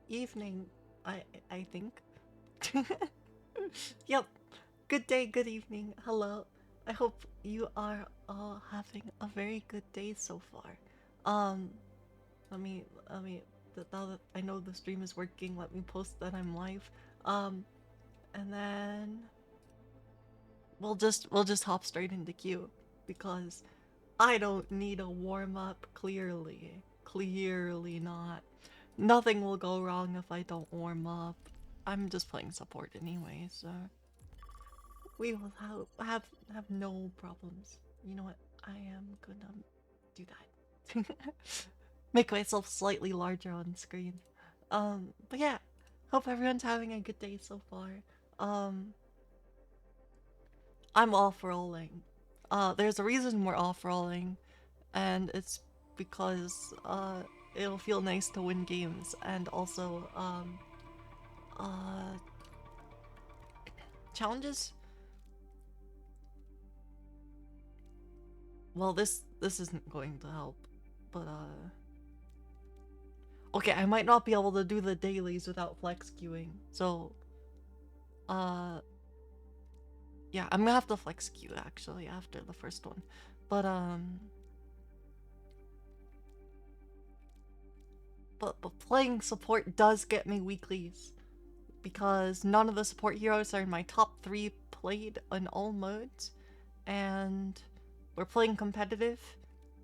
evening, I think. Yep. Good day, good evening. Hello. I hope you are all having a very good day so far. Um, let me now that I know the stream is working, let me post that I'm live. Um, and then we'll just hop straight into queue because I don't need a warm up clearly. Clearly not. Nothing will go wrong if I don't warm up. I'm just playing support anyway, so we will have no problems. You know what? I am gonna do that. Make myself slightly larger on screen. But yeah, hope everyone's having a good day so far. Um, I'm off rolling. There's a reason we're off rolling, and it's because it'll feel nice to win games, and also uh challenges. Well, this isn't going to help, but okay, I might not be able to do the dailies without flex queuing, so uh yeah, I'm gonna have to flex queue actually after the first one, but but playing support does get me weeklies because none of the support heroes are in my top 3 played in all modes, and we're playing competitive,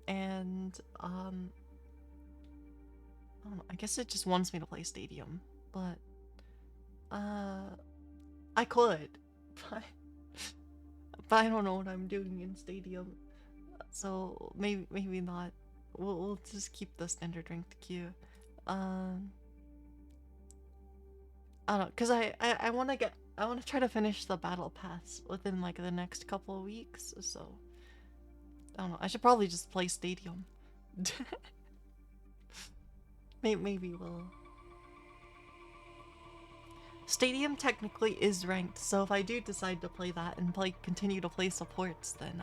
and I don't know, I guess it just wants me to play stadium, but uh I could, but I don't know what I'm doing in stadium, so maybe not. We'll just keep the standard ranked queue. Um, I don't know, cause I want to try to finish the battle pass within like the next couple of weeks. So I don't know. I should probably just play stadium. Maybe we'll. Stadium technically is ranked, so if I do decide to play that and continue to play supports, then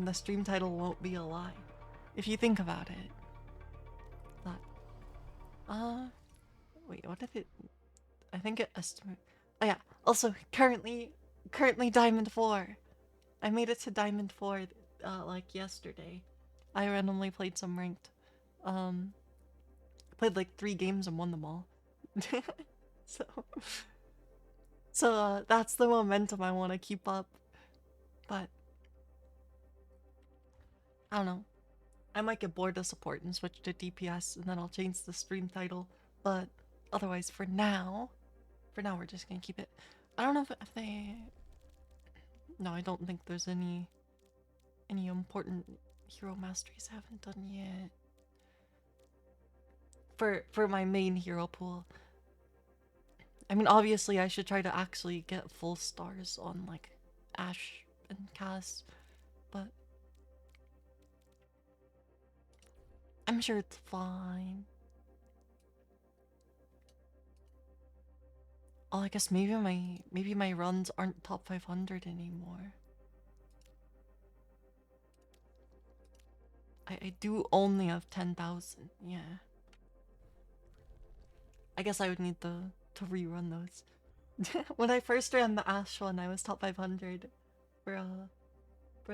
the stream title won't be a lie. If you think about it. But, uh, wait, what did it? I think it estimate. Oh yeah. Also, currently Diamond 4. I made it to Diamond 4 like yesterday. I randomly played some ranked. Um played like 3 games and won them all. so that's the momentum I want to keep up. But I don't know. I might get bored of support and switch to DPS, and then I'll change the stream title. But otherwise, for now we're just gonna keep it. I don't know if they. No, I don't think there's any important hero masteries I haven't done yet. For my main hero pool. I mean, obviously I should try to actually get full stars on like Ashe and Cass, but I'm sure it's fine. Oh, I guess maybe my runs aren't top 500 anymore. I do only have 10,000. Yeah. I guess I would need to rerun those. When I first ran the Ashe one, I was top 500 for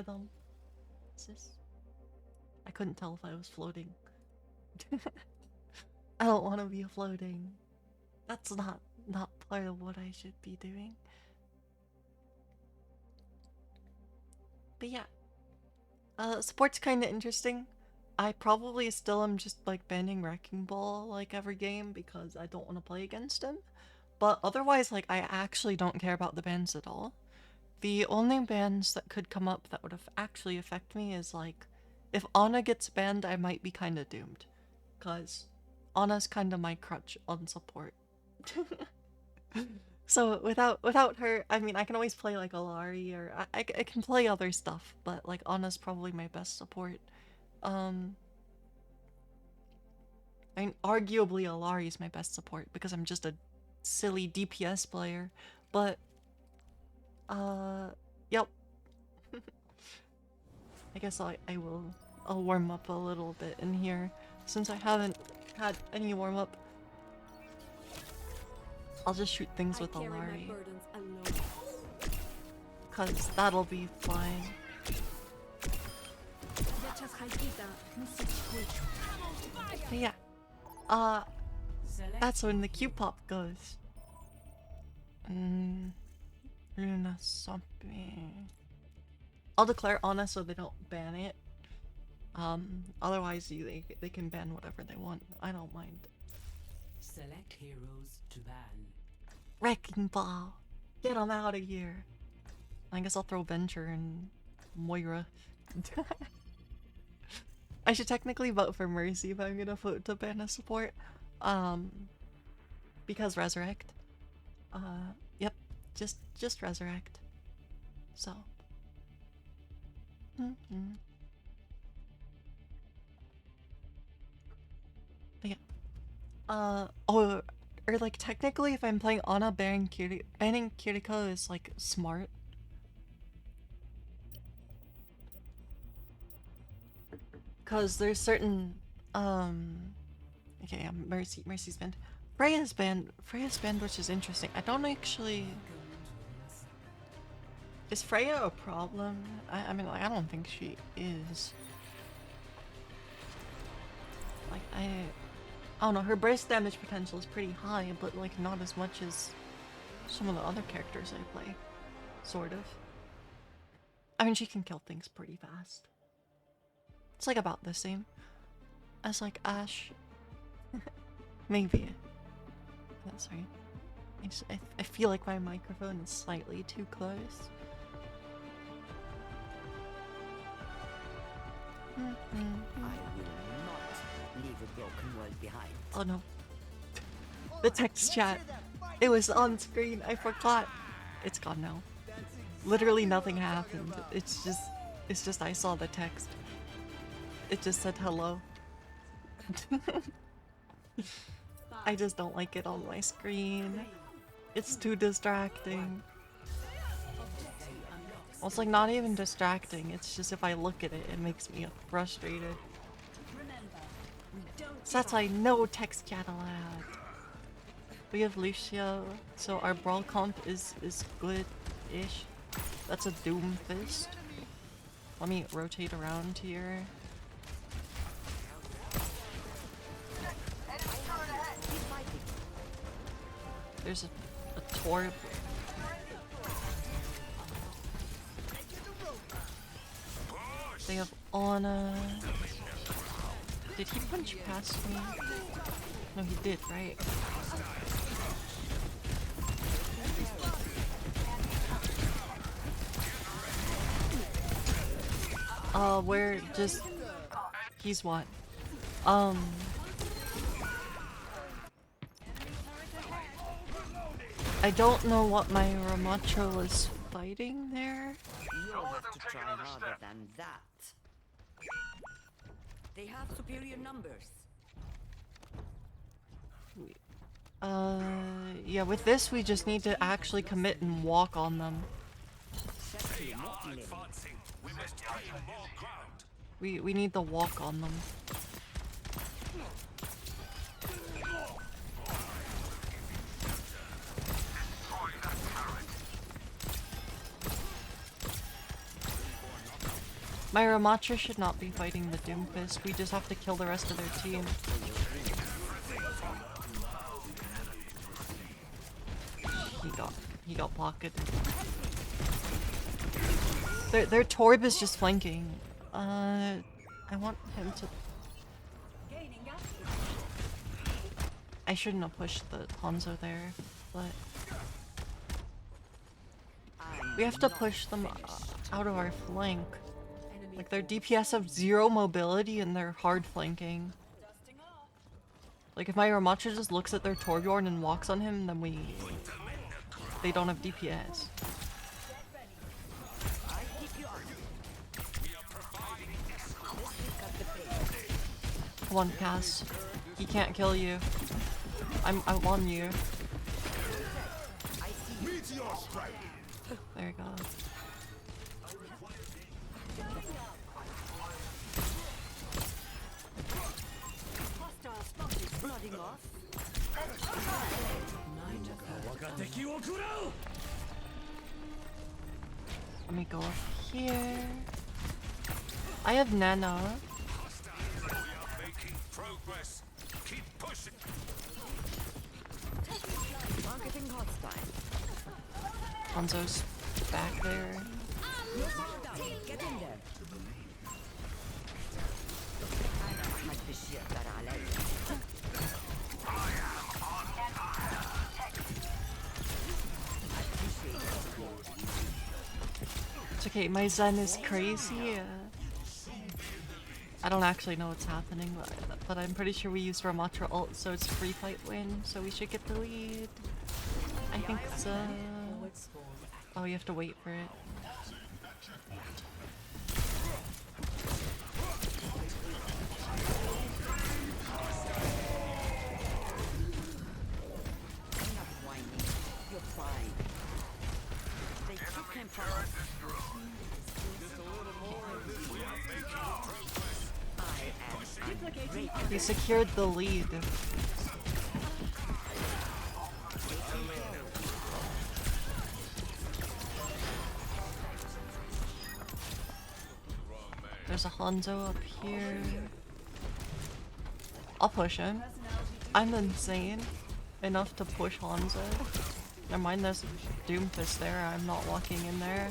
them. What's this? I couldn't tell if I was floating. I don't want to be floating. That's not part of what I should be doing. But yeah, sport's kind of interesting. I probably still am just like banning Wrecking Ball like every game because I don't want to play against him. But otherwise, like I actually don't care about the bans at all. The only bans that could come up that would actually affect me is like if Ana gets banned, I might be kind of doomed, cause Ana's kind of my crutch on support. So without her, I mean, I can always play like Alari, or I can play other stuff, but like Ana's probably my best support. Um, I mean, arguably Alari is my best support because I'm just a silly DPS player. But uh, yep. I guess I'll warm up a little bit in here since I haven't had any warm up. I'll just shoot things with carry my Alari. burdens alone. Cause that'll be fine. But yeah. That's when the Q-pop goes. Luna something. I'll declare Ana so they don't ban it. Otherwise they can ban whatever they want. I don't mind. Select heroes to ban. Wrecking Ball! Get them out of here! I guess I'll throw Venture and Moira. I should technically vote for Mercy if I'm gonna vote to ban a support. Because Resurrect. Yep, just Resurrect. So. But yeah. Or like technically if I'm playing Ana, banning Kiriko is like smart. Cause there's certain okay, yeah, Mercy's banned. Freya's banned, which is interesting. I don't actually. Is Freya a problem? I mean, like, I don't think she is. Like, I don't know, her burst damage potential is pretty high, but like not as much as some of the other characters I play. Sort of. I mean, she can kill things pretty fast. It's like about the same as like Ashe. Maybe. That's right. I feel like my microphone is slightly too close. I will not leave a broken world behind. Oh no. The text chat. It was on screen. I forgot. It's gone now. Literally nothing happened. It's just I saw the text. It just said hello. I just don't like it on my screen. It's too distracting. Well, it's like not even distracting. It's just if I look at it, it makes me frustrated. So that's why no text chat allowed. We have Lucio, so our brawl comp is good-ish. That's a Doom Fist. Let me rotate around here. There's a Torb. They have Ana. Did he punch past me? No, he did, right? We're just... He's what? I don't know what my Ramattra was fighting there. You'll have to try harder than that. They have superior numbers. Yeah, with this we just need to actually commit and walk on them. We need to walk on them. My Ramattra should not be fighting the Doomfist. We just have to kill the rest of their team. He got pocketed. Their Torb is just flanking. I want him to... I shouldn't have pushed the Hanzo there, but... We have to push them out of our flank. Like, their DPS have 0 mobility and they're hard flanking. Like, if my Ramattra just looks at their Torbjorn and walks on him, then they don't have DPS. Come on, Cass. He can't kill you. I'm on you. There you go. Let me go up here. I have Nana. Making progress. Keep pushing. Marketing hostile. Hanzo's back there. You're powered up. Get in there. أنا أحمد بالشيء ترى علي. It's okay, my Zen is crazy. I don't actually know what's happening, but I'm pretty sure we used Ramatra ult, so it's free fight win, so we should get the lead. I think so. Forward spawn active. Oh, you have to wait for it. Enough whining. You're fine. They took him from us. He secured the lead. There's a Hanzo up here. I'll push him. I'm insane enough to push Hanzo. Never mind, there's Doomfist there. I'm not walking in there.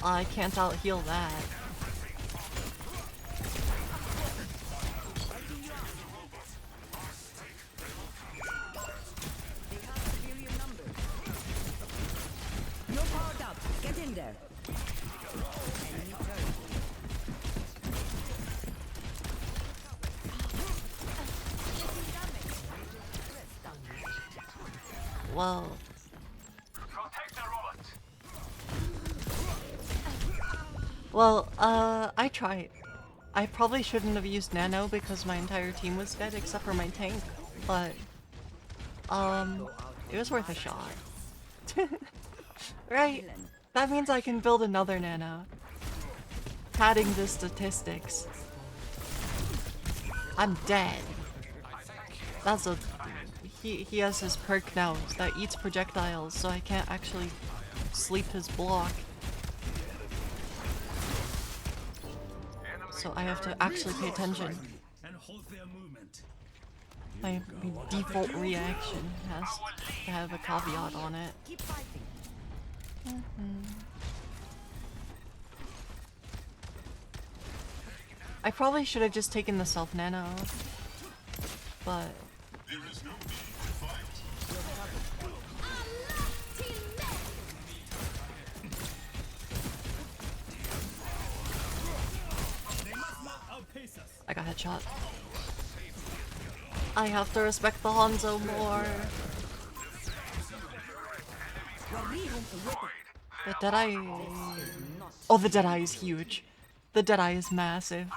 I can't out heal that. You're powered up. Get in there. Enemy turret. Well, I tried. I probably shouldn't have used Nano because my entire team was dead except for my tank, but it was worth a shot. Right? That means I can build another Nano. Padding the statistics. I'm dead. That's a... He has his perk now that eats projectiles, so I can't actually sleep his block. So I have to actually pay attention. My default reaction has to have a caveat on it. Keep fighting. I probably should have just taken the self nano, but I got headshot. I have to respect the Hanzo more. The Deadeye... Oh, the Deadeye is huge. The Deadeye is massive.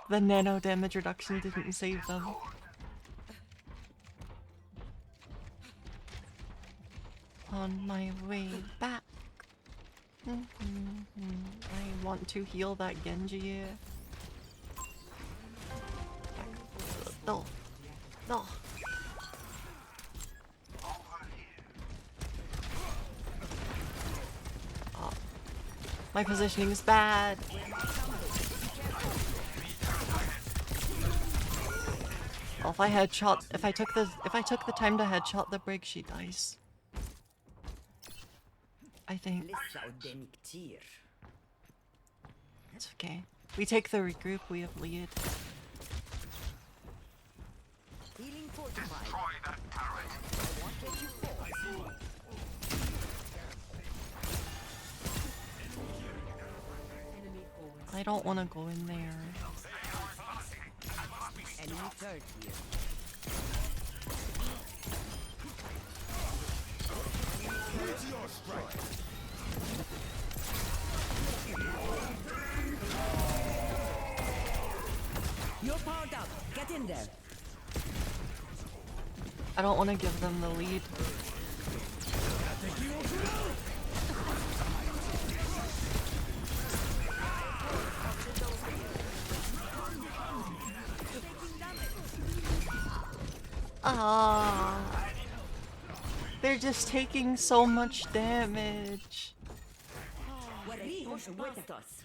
The nano damage reduction didn't save them. On my way back. I want to heal that Genji. No. No. Oh. My positioning is bad. Oh, if I took the time to headshot the brig, she dies. I think. It's okay. We take the regroup, we have lead. Healing fortified. I won't let you fall. Enemy forward. I don't want to go in there. Enemy turret here. You're powered up. Get in there. I don't want to give them the lead. Ah. They're just taking so much damage. Guerrillos muertos.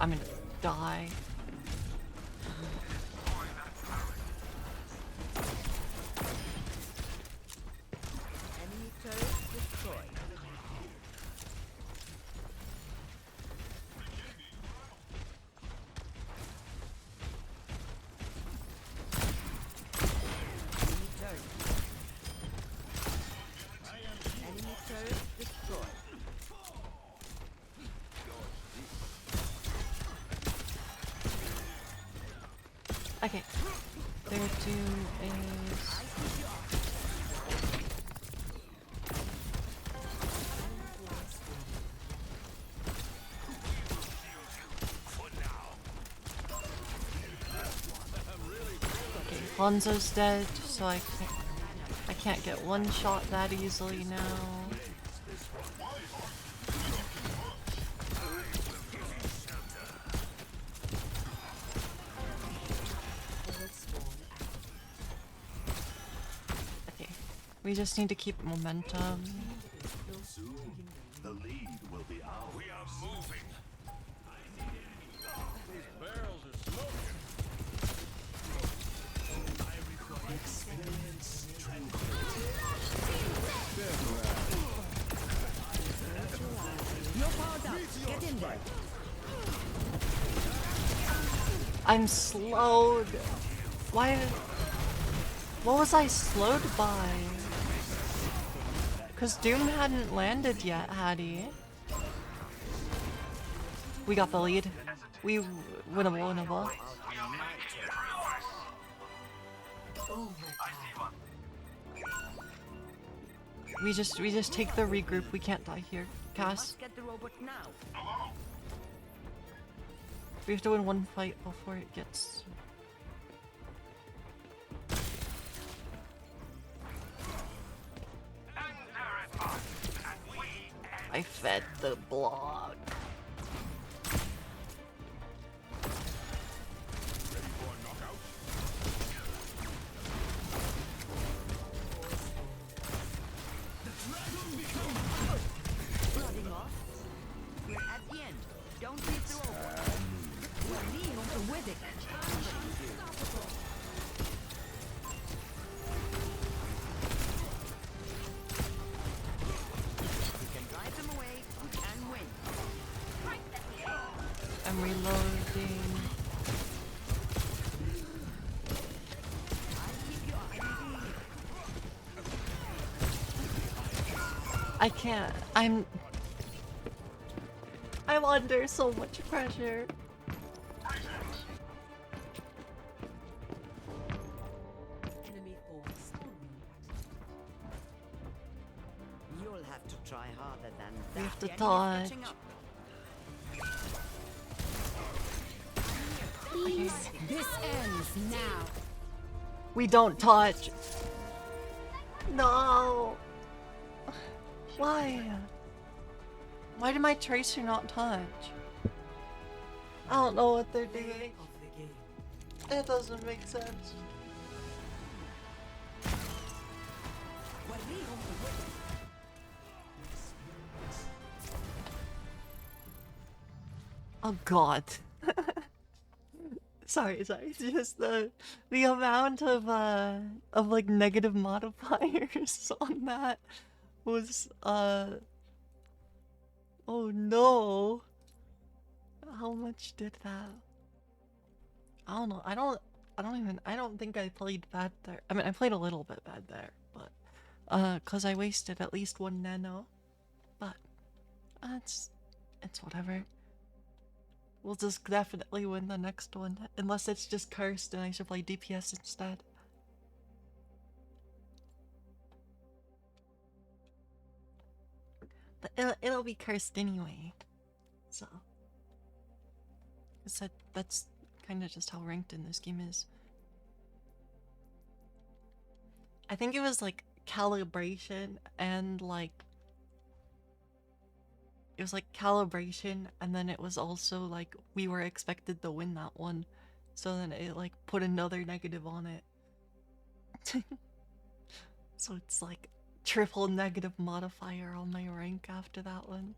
I'm gonna die. Enemy turret destroyed. Enemy turret. Enemy turret destroyed. Okay. Their doom is. Okay, Hanzo's dead, so I can't get one shot that easily now. Okay, we just need to keep momentum. The lead will be ours. We are moving. These barrels are smoking. Experience tranquility. You're powered up. Get in there. I'm slowed. Why? What was I slowed by? Cause Doom hadn't landed yet, had he? We got the lead. We winnable. We just take the regroup. We can't die here. Cass, Must get the robot now. we have to win one fight before it gets. I fed the blog. Flooding off. We're at the end. Don't leave the robot. We're leaning on the Widdick. We can drive them away and win. I'm reloading. I'll keep you up. I can't. I'm under so much pressure. Enemy force on You'll have to try harder than that. We have to The enemy's dodge. catching up. This ends now. We don't touch. No. Why? Why did my tracer not touch? I don't know what they're doing. of the game. It doesn't make sense. Oh god. sorry. It's just the amount of like negative modifiers on that was oh no. How much did that? I don't know. I don't think I played bad there. I mean, I played a little bit bad there, but cuz I wasted at least 1 nano. But it's whatever. We'll just definitely win the next one, unless it's just cursed and I should play DPS instead. But it'll be cursed anyway. So that's kind of just how ranked in this game is. I think it was like calibration and like it was like calibration, and then it was also like we were expected to win that one, so then it like put another negative on it. So it's like triple negative modifier on my rank after that one.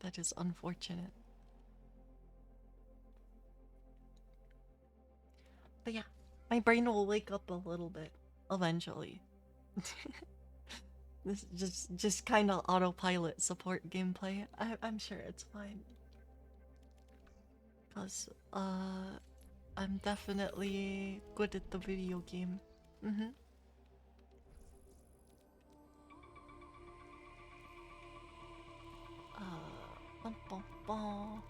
That is unfortunate. But yeah, my brain will wake up a little bit eventually. This just kind of autopilot support gameplay. I'm sure it's fine. Cause I'm definitely good at the video game. Bum, bum, bum.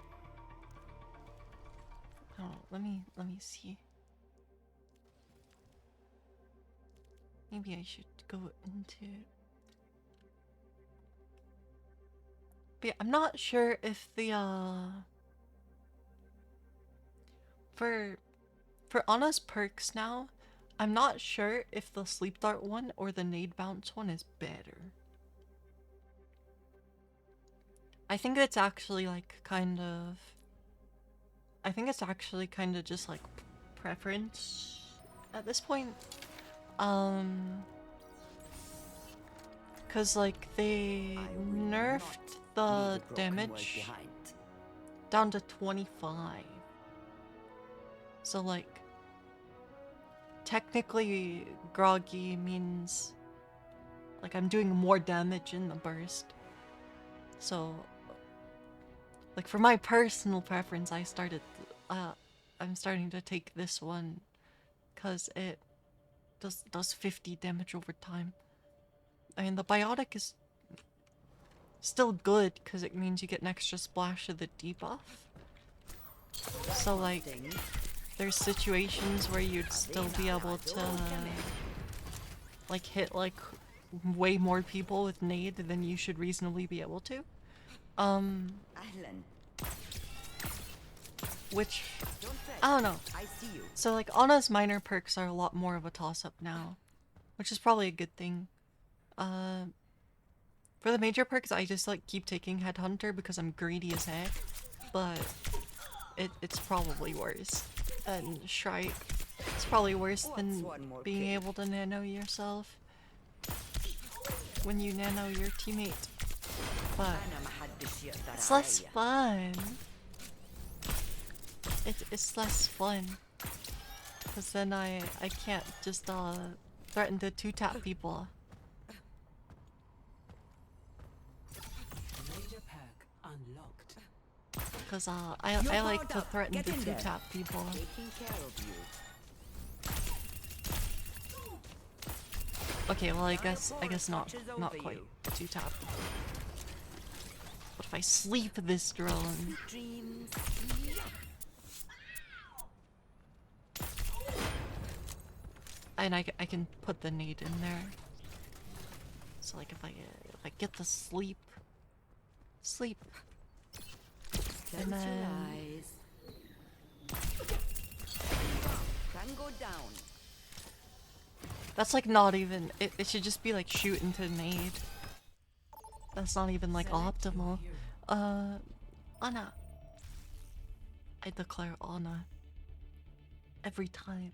Oh, let me see. Maybe I should go into. But yeah, I'm not sure if the for Anna's perks now, I'm not sure if the sleep dart one or the nade bounce one is better. I think it's actually like kind of. I think it's actually kind of just like preference at this point. Cause like they nerfed the damage down to 25. So like technically groggy means like I'm doing more damage in the burst. So like for my personal preference, I'm starting to take this one cuz it does 50 damage over time. I mean, the biotic is still good because it means you get an extra splash of the debuff. So like, there's situations where you'd still be able to like hit like way more people with nade than you should reasonably be able to. Which I don't know. So like Anna's minor perks are a lot more of a toss-up now, which is probably a good thing. For the major perks, I just like keep taking Headhunter because I'm greedy as heck, but it's probably worse. And Shrike, it's probably worse than being able to nano yourself when you nano your teammate. But it's less fun. It's less fun because then I can't just threaten to 2-tap people. Because I like to threaten to 2-tap people. Okay, well I guess not quite 2-tap. What if I sleep this drone? And I can put the nade in there. So like if I get the sleep, and then can go down. That's like not even. It should just be like shoot into nade. That's not even like optimal. Anna. I declare Anna every time.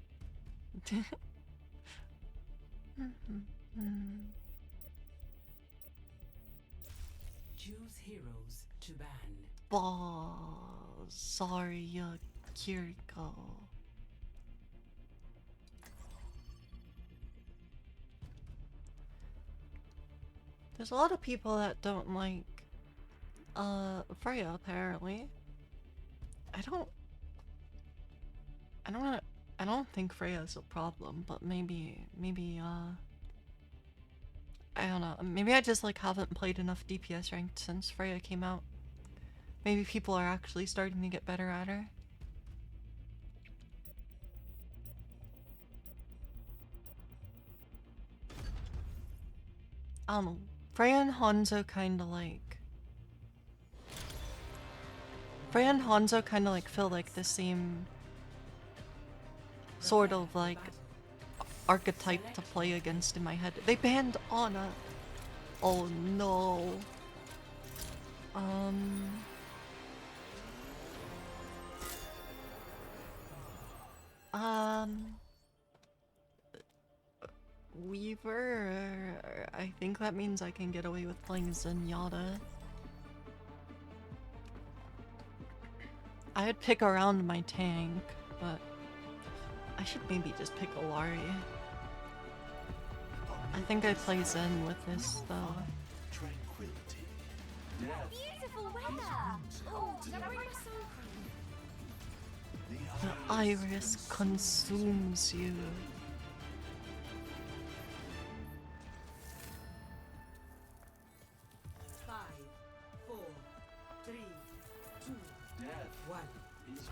Choose heroes to ban. Zarya Kiriko. There's a lot of people that don't like Freya apparently. I don't think Freya is a problem, but maybe I don't know. Maybe I just like haven't played enough DPS ranked since Freya came out. Maybe people are actually starting to get better at her. I don't know. Freya and Hanzo kind of like feel like the same sort of like archetype to play against in my head. They banned Ana. Oh no. Weaver. I think that means I can get away with playing Zenyatta. I'd pick around my tank, but I should maybe just pick Alari. I think I play Zen with this though. Tranquility. Beautiful weather. Oh, did I bring my sun cream? The iris consumes you. Five, four, three, two, Death one. is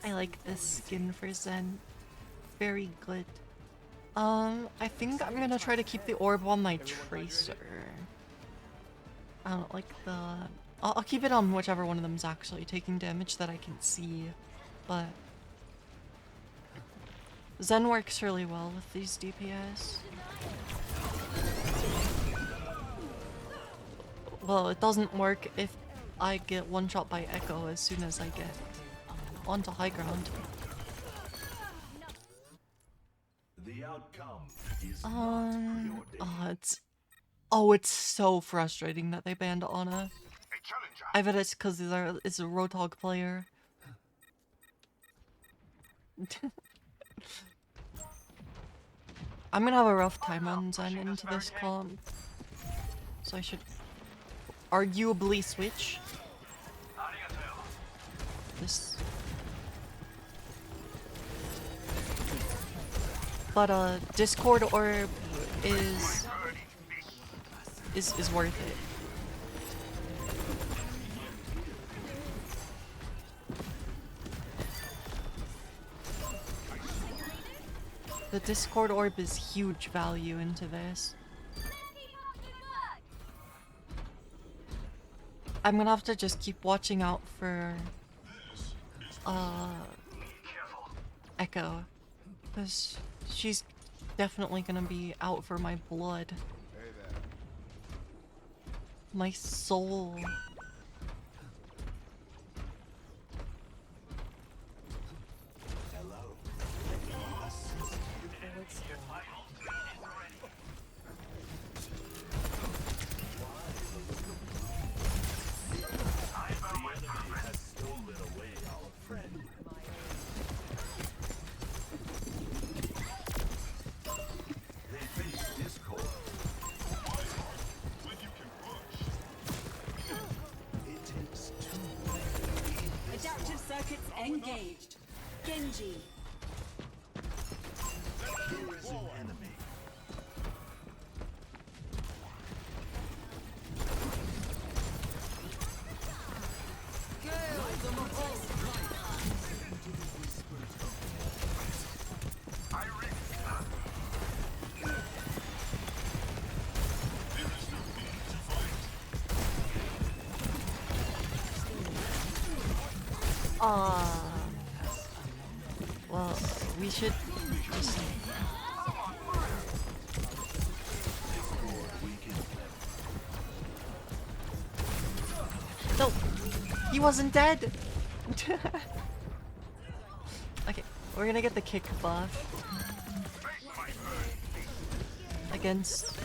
I like this skin for Zen. Very good. I think I'm gonna try to keep the orb on my Tracer. I don't like the... I'll keep it on whichever one of them is actually taking damage that I can see, but... Zen works really well with these DPS. Well, it doesn't work if I get one shot by Echo as soon as I get onto high ground. the outcome is not preordained. It's so frustrating that they banned Ana. I bet it's because it's a Roadhog player. I'm gonna have a rough time on Zen into this comp, so I should arguably switch. This, but Discord Orb is worth it. The Discord Orb is huge value into this. I'm gonna have to just keep watching out for Echo, because she's definitely gonna be out for my blood. My soul. Adaptive circuits engaged. Genji. Here is an enemy. Well, we should just... No! He wasn't dead! Okay, we're gonna get the kick buff. Against...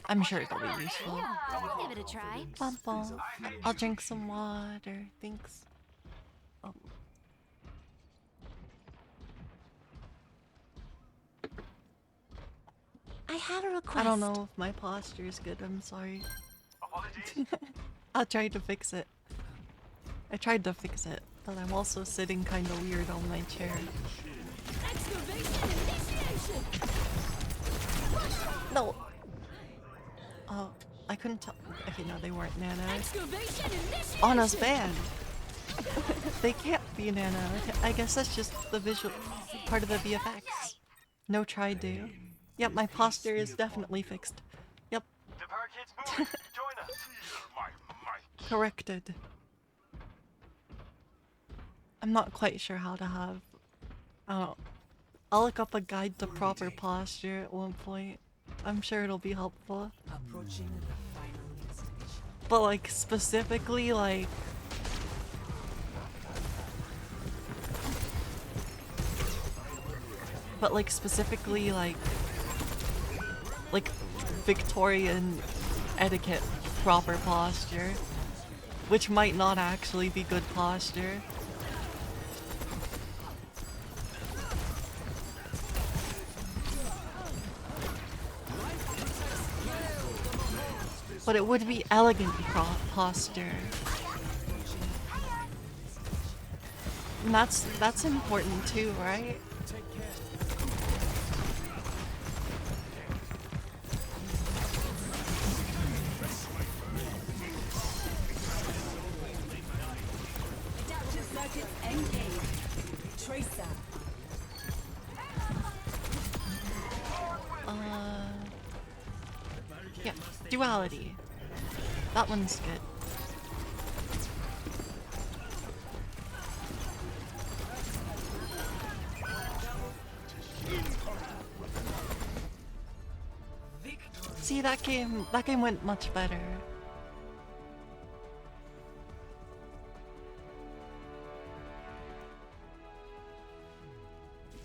I'm sure it'll be useful. I'll give it a try. Bum bum. I'll drink some water. Thanks. Oh. I have a request. I don't know if my posture is good. I'm sorry. I'll try to fix it. I tried to fix it, but I'm also sitting kind of weird on my chair. Excavation initiation. No. Oh, I couldn't tell. Okay, no, they weren't Nana. Excavation initiation. Ana's banned. They can't be Nana. I guess that's just the visual part of the VFX. No try do. Yep, my posture is definitely fixed. Yep. The parakeet's moving. Join us. Corrected. I'm not quite sure how to have I don't know. I'll look up a guide to proper posture at one point. I'm sure it'll be helpful. Approaching the final destination. But like specifically like like Victorian etiquette proper posture, which might not actually be good posture. But it would be elegant posture. And that's important too, right? Adaptive circuits engaged. Tracer. Yeah, duality. That one's good. See, that game went much better.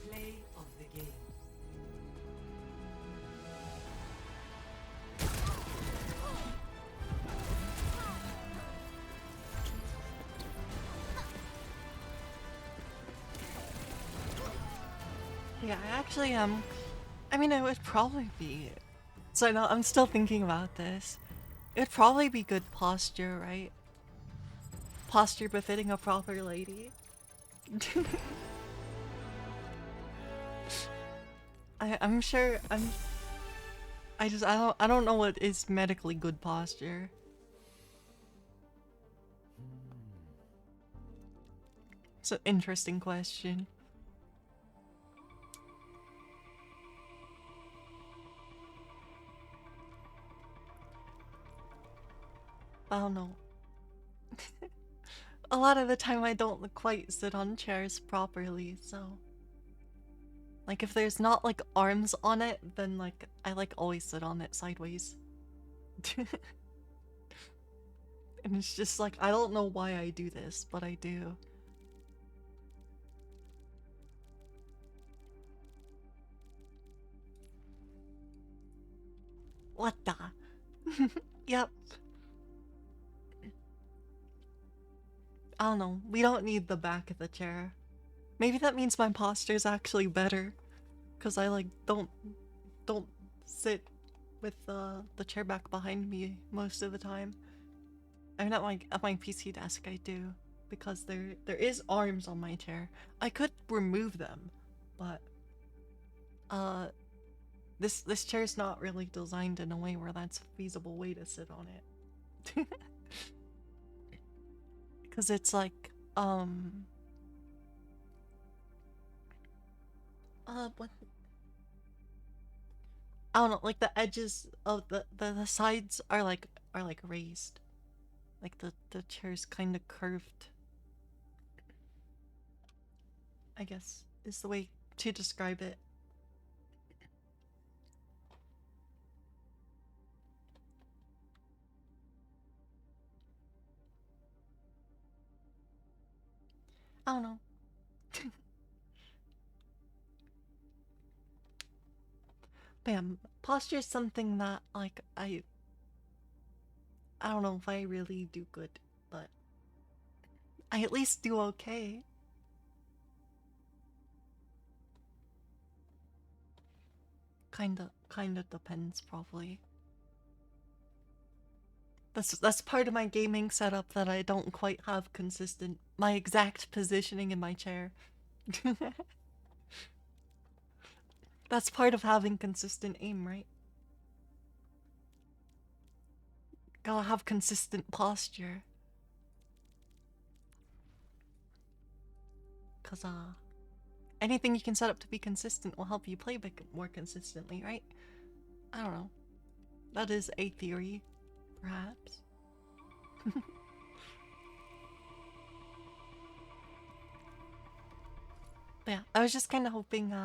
Play of the game. Yeah, I actually I mean, it would probably be. So I know I'm still thinking about this. It would probably be good posture, right? Posture befitting a proper lady. I'm sure I don't know what is medically good posture. It's an interesting question. I don't know. A lot of the time I don't quite sit on chairs properly, so like if there's not like arms on it, then like I like always sit on it sideways. And it's just like I don't know why I do this, but I do. What the? Yep. I don't know. We don't need the back of the chair. Maybe that means my posture's actually better, cause I like don't sit with the chair back behind me most of the time. I mean, at my PC desk I do, because there is arms on my chair. I could remove them, but this chair's not really designed in a way where that's a feasible way to sit on it. Because it's like what, I don't know, like the edges of the sides are like raised, like the chair's kind of curved, I guess is the way to describe it. I don't know. But yeah, posture is something that like I don't know if I really do good, but I at least do okay. Kinda depends probably. That's part of my gaming setup that I don't quite have consistent my exact positioning in my chair. That's part of having consistent aim, right? Gotta have consistent posture. Cause anything you can set up to be consistent will help you play more consistently, right? I don't know. That is a theory, perhaps. Yeah, I was just kind of hoping,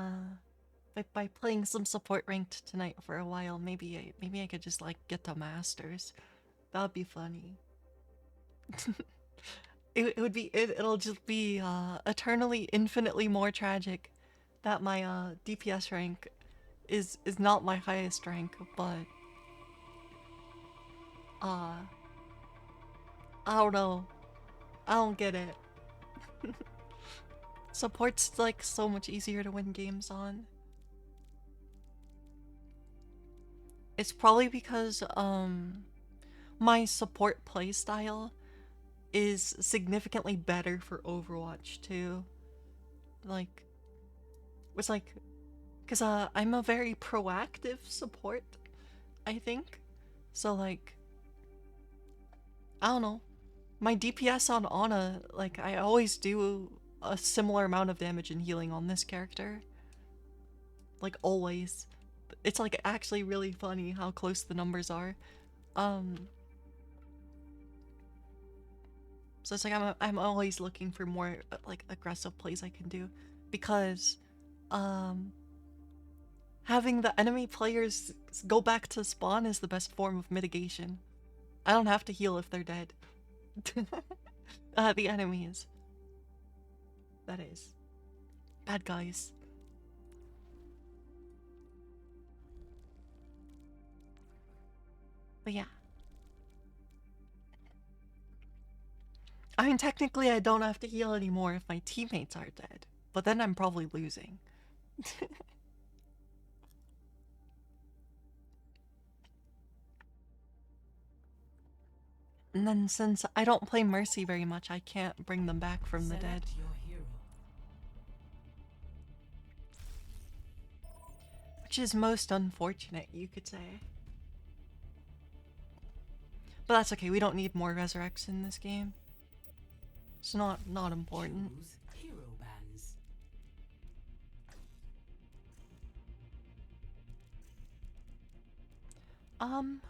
by playing some support ranked tonight for a while, maybe I could just like get to masters. That'd be funny. It'll just be eternally, infinitely more tragic that my DPS rank is not my highest rank, but I don't know. I don't get it. Support's like so much easier to win games on. It's probably because my support playstyle is significantly better for Overwatch 2. Like, it's like, because I'm a very proactive support, I think. So like, I don't know. My DPS on Ana, like, I always do a similar amount of damage and healing on this character. Like, always. It's like actually really funny how close the numbers are. So it's like I'm always looking for more like aggressive plays I can do, because having the enemy players go back to spawn is the best form of mitigation. I don't have to heal if they're dead. The enemies. That is. Bad guys. But yeah. I mean, technically I don't have to heal anymore if my teammates are dead. But then I'm probably losing. And then since I don't play Mercy very much, I can't bring them back from the dead. Select your hero. Which is most unfortunate, you could say. But that's okay, we don't need more resurrects in this game. It's not important. Choose hero bands.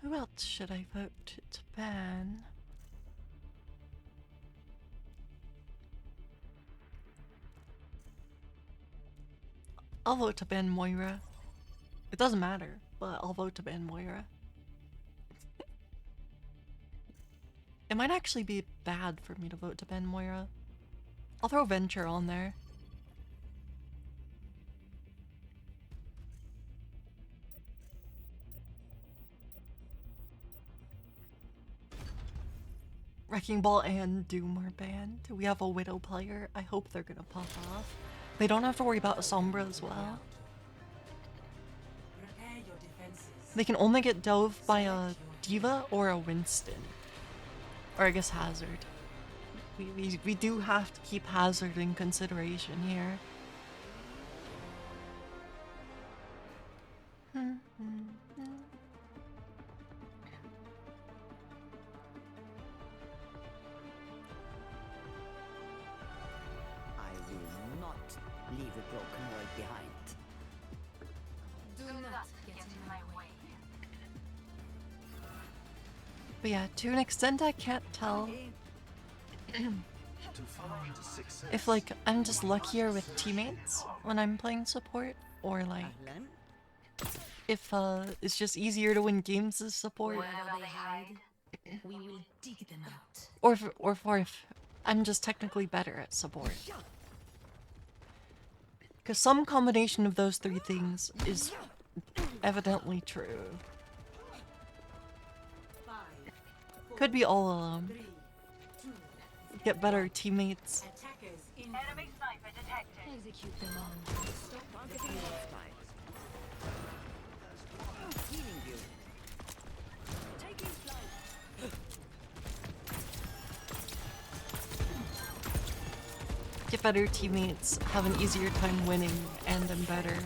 Who else should I vote to ban? I'll vote to ban Moira. It doesn't matter, but I'll vote to ban Moira. It might actually be bad for me to vote to ban Moira. I'll throw Venture on there. Wrecking Ball and Doom are banned. We have a Widow player. I hope they're gonna pop off. They don't have to worry about Sombra as well. Prepare your defenses. They can only get dove by a Diva or a Winston. Or I guess Hazard. We do have to keep Hazard in consideration here. I will not leave a broken world behind. Do not get in my way. But yeah, to an extent I can't tell To find success. if like I'm just luckier with teammates when I'm playing support, or like Ahlan? if it's just easier to win games as support, Wherever they hide, we will dig them out. or if I'm just technically better at support. Because some combination of those three things is evidently true. 5, 4, Could be all alone. 3, 2. Get better teammates. Attackers in. Enemy sniper detected. Execute them on. Targeting hostile. Healing you. Taking flight. Get better teammates, have an easier time winning, and I'm better.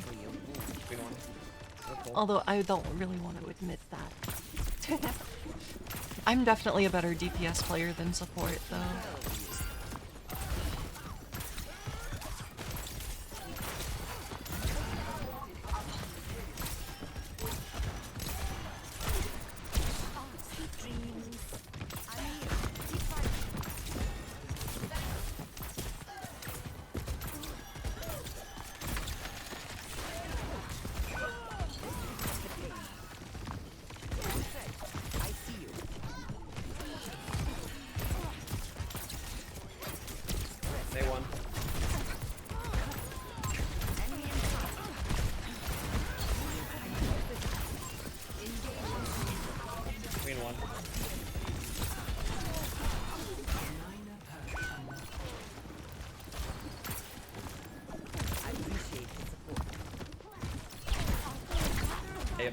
Although I don't really want to admit that. I'm definitely a better DPS player than support, though.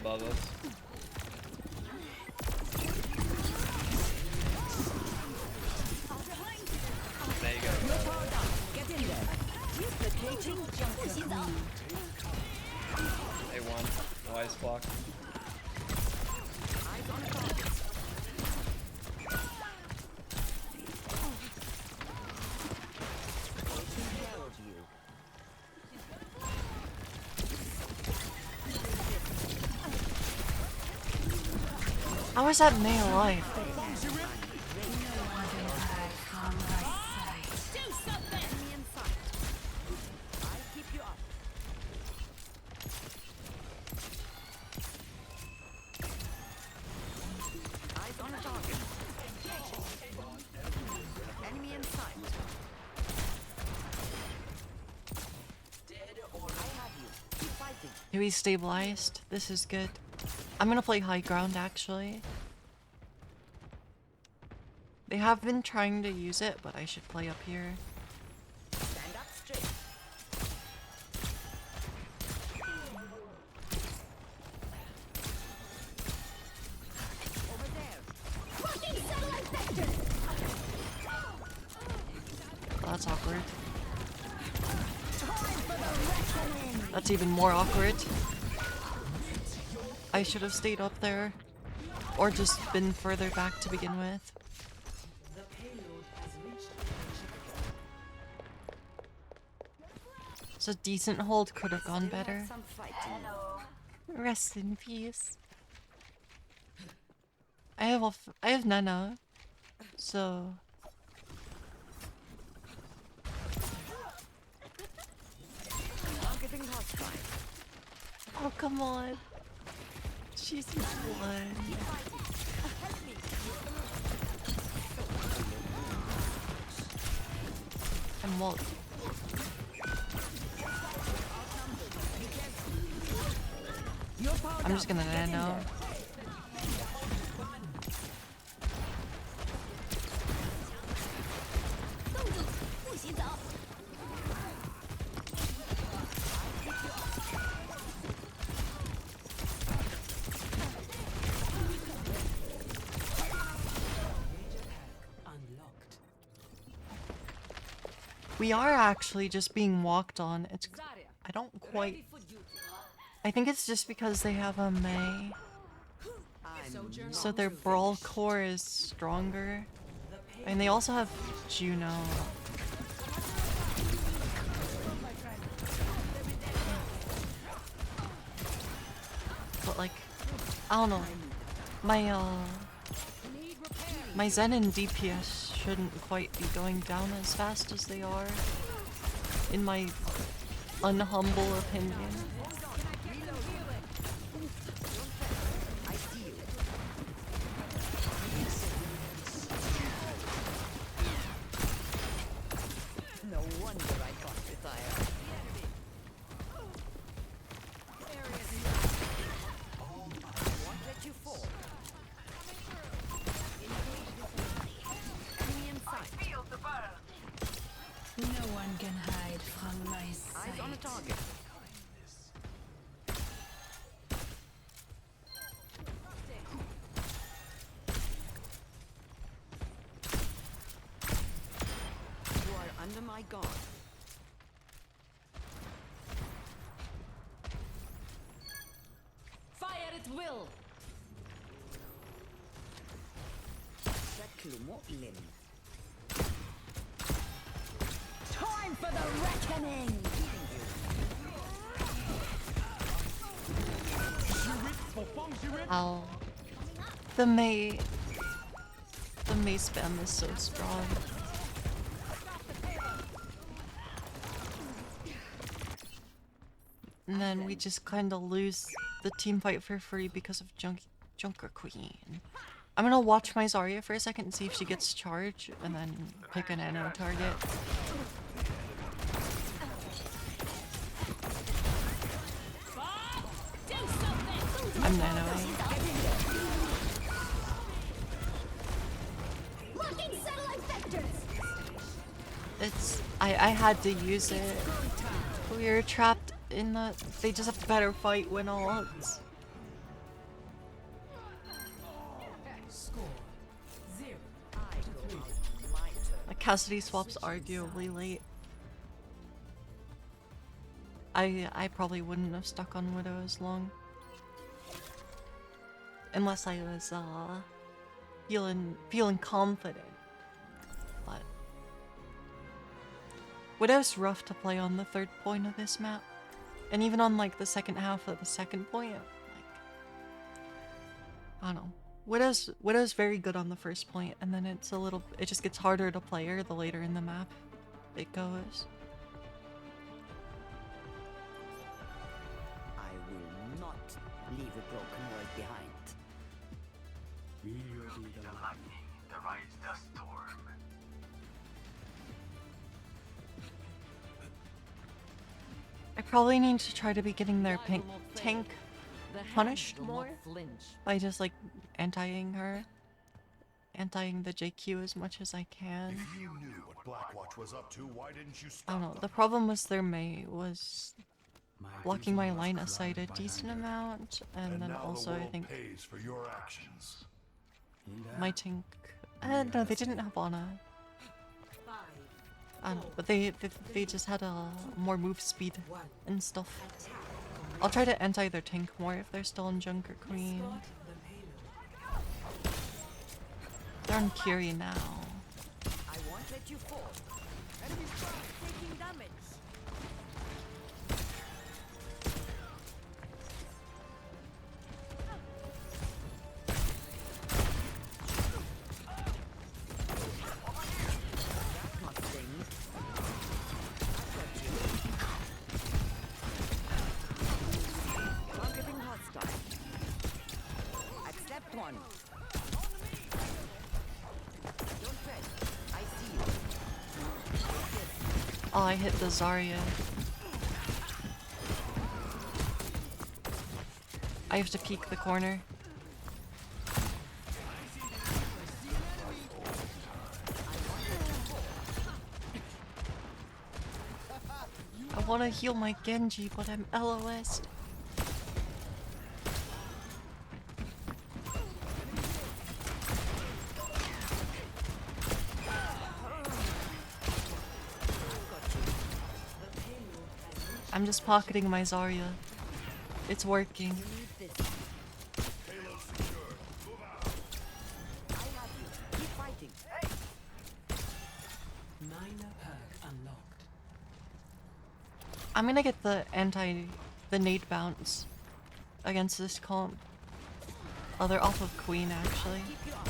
above us. There you go. Get in there. Duplicating Junker. A1. Wise block. Eyes on a target. Taking care of you. How is that May alive? Enemy in sight. I'll keep you up. Eyes on a target. Enemy in sight. I have you. Keep fighting. He stabilized. This is good. I'm gonna play high ground actually. They have been trying to use it, but I should play up here. Stand up straight. Over there. Fucking satellite vector! Oh, that's awkward. That's even more awkward. I should have stayed up there. Or just been further back to begin with. The payload has reached the So decent hold could have gone Still have better. some fighting. Rest in peace. I have Nana. So Targeting hostile. oh come on. She's one. I'm walled. I'm just gonna nano. unlocked. We are actually just being walked on. It's I don't quite. I think it's just because they have a Mei, so their brawl core is stronger, and they also have Juno. But like, I don't know. My Zen and DPS shouldn't quite be going down as fast as they are, in my unhumble opinion. I see you. No wonder I got retired. Won't let you fall. Enemy in sight. Feel the burn. No one can hide from my sight. Eyes on a target. You are under my guard. Fire at will. Shaklumo lim. Time for the reckoning. Ow. The Mei spam is so strong. And then we just kind of lose the team fight for free because of Junker Queen. I'm gonna watch my Zarya for a second and see if she gets charged, and then pick a nano target. I'm nanoing. Locking satellite vectors! It's I had to use it. We were trapped in the. They just have to better fight when all else. Like Cassidy swap's arguably late. I probably wouldn't have stuck on Widow as long. Unless I was feeling confident. But Widow's rough to play on the third point of this map. And even on like the second half of the second point, like I don't know. Widow's very good on the first point, and then it just gets harder to play her the later in the map it goes. I will not leave a broken world behind. The lightning, the rise the storm. I probably need to try to be getting their pink tank punished more by just like anti-ing the JQ as much as I can. If you knew what Blackwatch was up to, why didn't you I stop don't know. them? The problem was their Mei was blocking my line of sight a decent amount, and then now also the I world think pays for your actions. my tank. No, they didn't have Ana. 5, I don't know, but they just had a more move speed 1. and stuff. Attack. I'll try to anti their tank more if they're still on Junker Queen. Escort the payload. They're on Kiri now. I won't let you fall. Enemy strike, taking damage. That must sting. I've got you. Targeting hostile. Accept one. Don't fret. I see you. Oh, I hit the Zarya. I have to peek the corner. I want to heal my Genji, but I'm LOS. I'm just pocketing my Zarya. It's working. Need this. I have you. Keep fighting. Minor perk unlocked. I'm gonna get the nade bounce against this comp. Oh, they're off of Queen actually. Keep you up.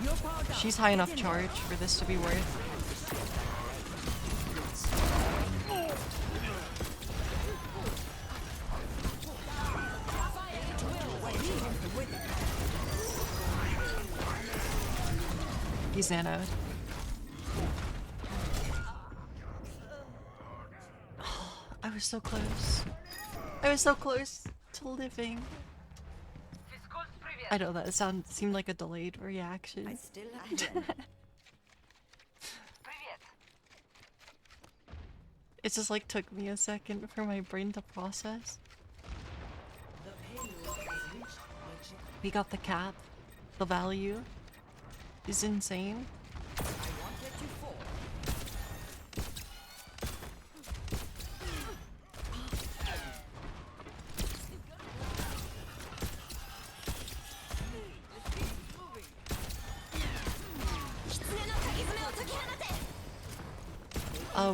Your power down. She's high enough charge for this to be worth. He's nanoed. I was so close. I was so close to living. I know that seemed like a delayed I reaction. still have them. It just like took me a second for my brain to process. The payload has reached the check. We got the cap. The value is insane. I won't let you fall.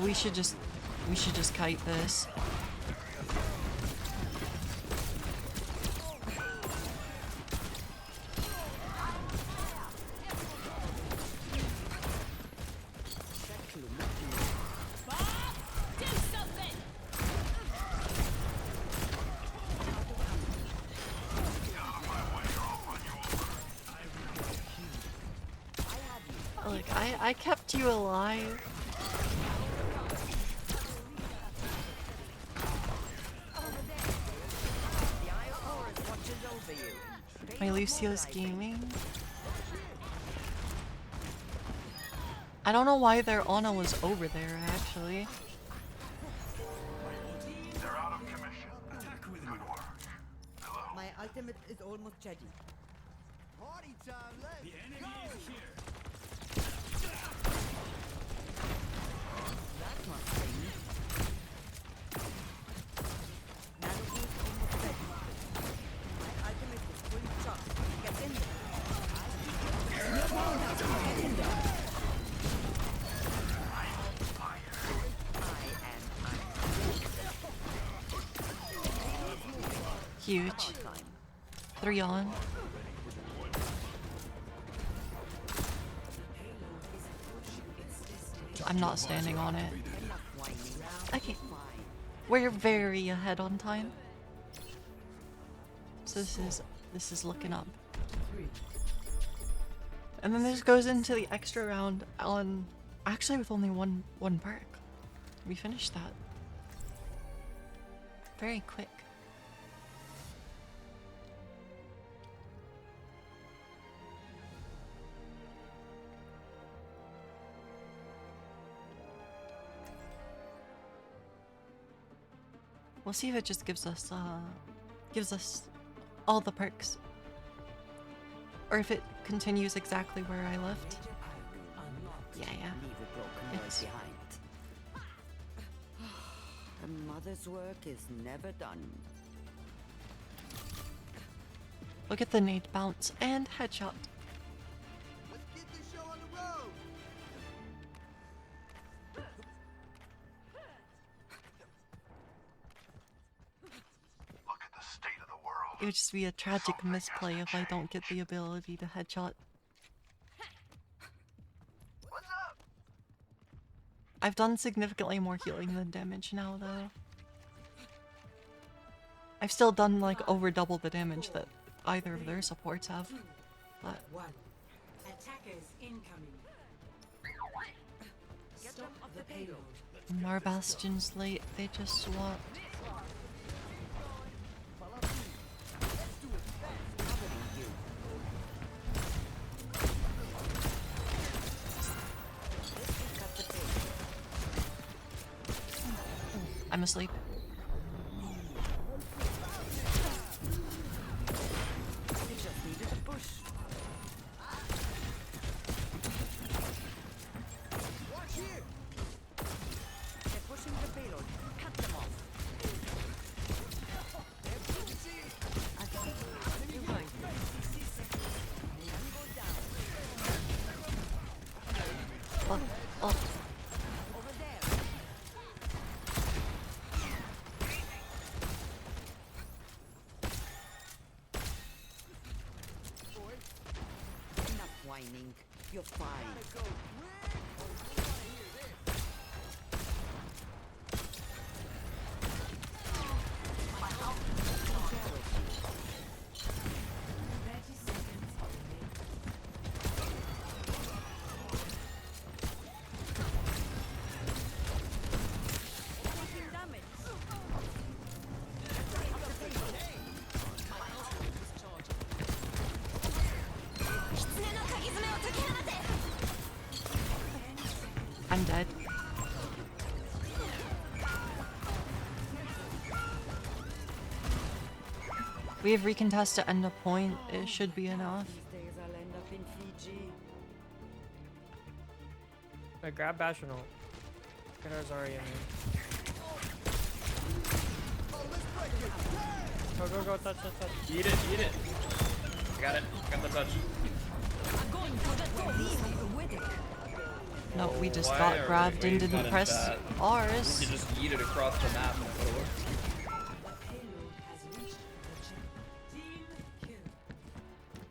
We should just kite this. Look, I kept you alive. The Eye of Horus watches over you. My Lucio's gaming. I don't know why their Ana was over there actually. They're out of commission. Attack with me. ultimate is almost ready. Party time, let's The enemy is here. That must be. Nanoboost almost ready. My ultimate is fully charged. Get in there. Get in there. I am Huge. 3 on. I'm not standing on it. Okay. We're very ahead on time. So this is looking up. And then this goes into the extra round on actually with only one perk. We finished that. Very quick. We'll see if it just gives us all the perks. Or if it continues exactly where I left. Yeah. leave a broken word It's- behind. A mother's work is never done. Look at the nade bounce and headshot. Let's get this show on the road. Look at the state of the world. It would just be a tragic misplay if I don't get the ability to headshot. What's up? I've done significantly more healing than damage now, though. I've still done like over double the damage that either of their supports have. But One. Attackers incoming. Stop the payload. our bastion's late, they just swapped. I'm asleep. They just needed a push. Watch here. They're pushing the payload. Cut them off. You guys. Sun go down. Oh. Over there. Enough whining. You're fine. Taking damage. I'm dead. We have recontest to end a point. It should be enough. These days I'll end up in Fiji. I grab Bastion ult. Get our Zarya in here. Go, touch. Eat it. Got it. Got the touch. No, we just Why got are grabbed we and didn't running press that? ours. You just eat it across the map and it would work. Payload has reached the checkpoint. Team kill.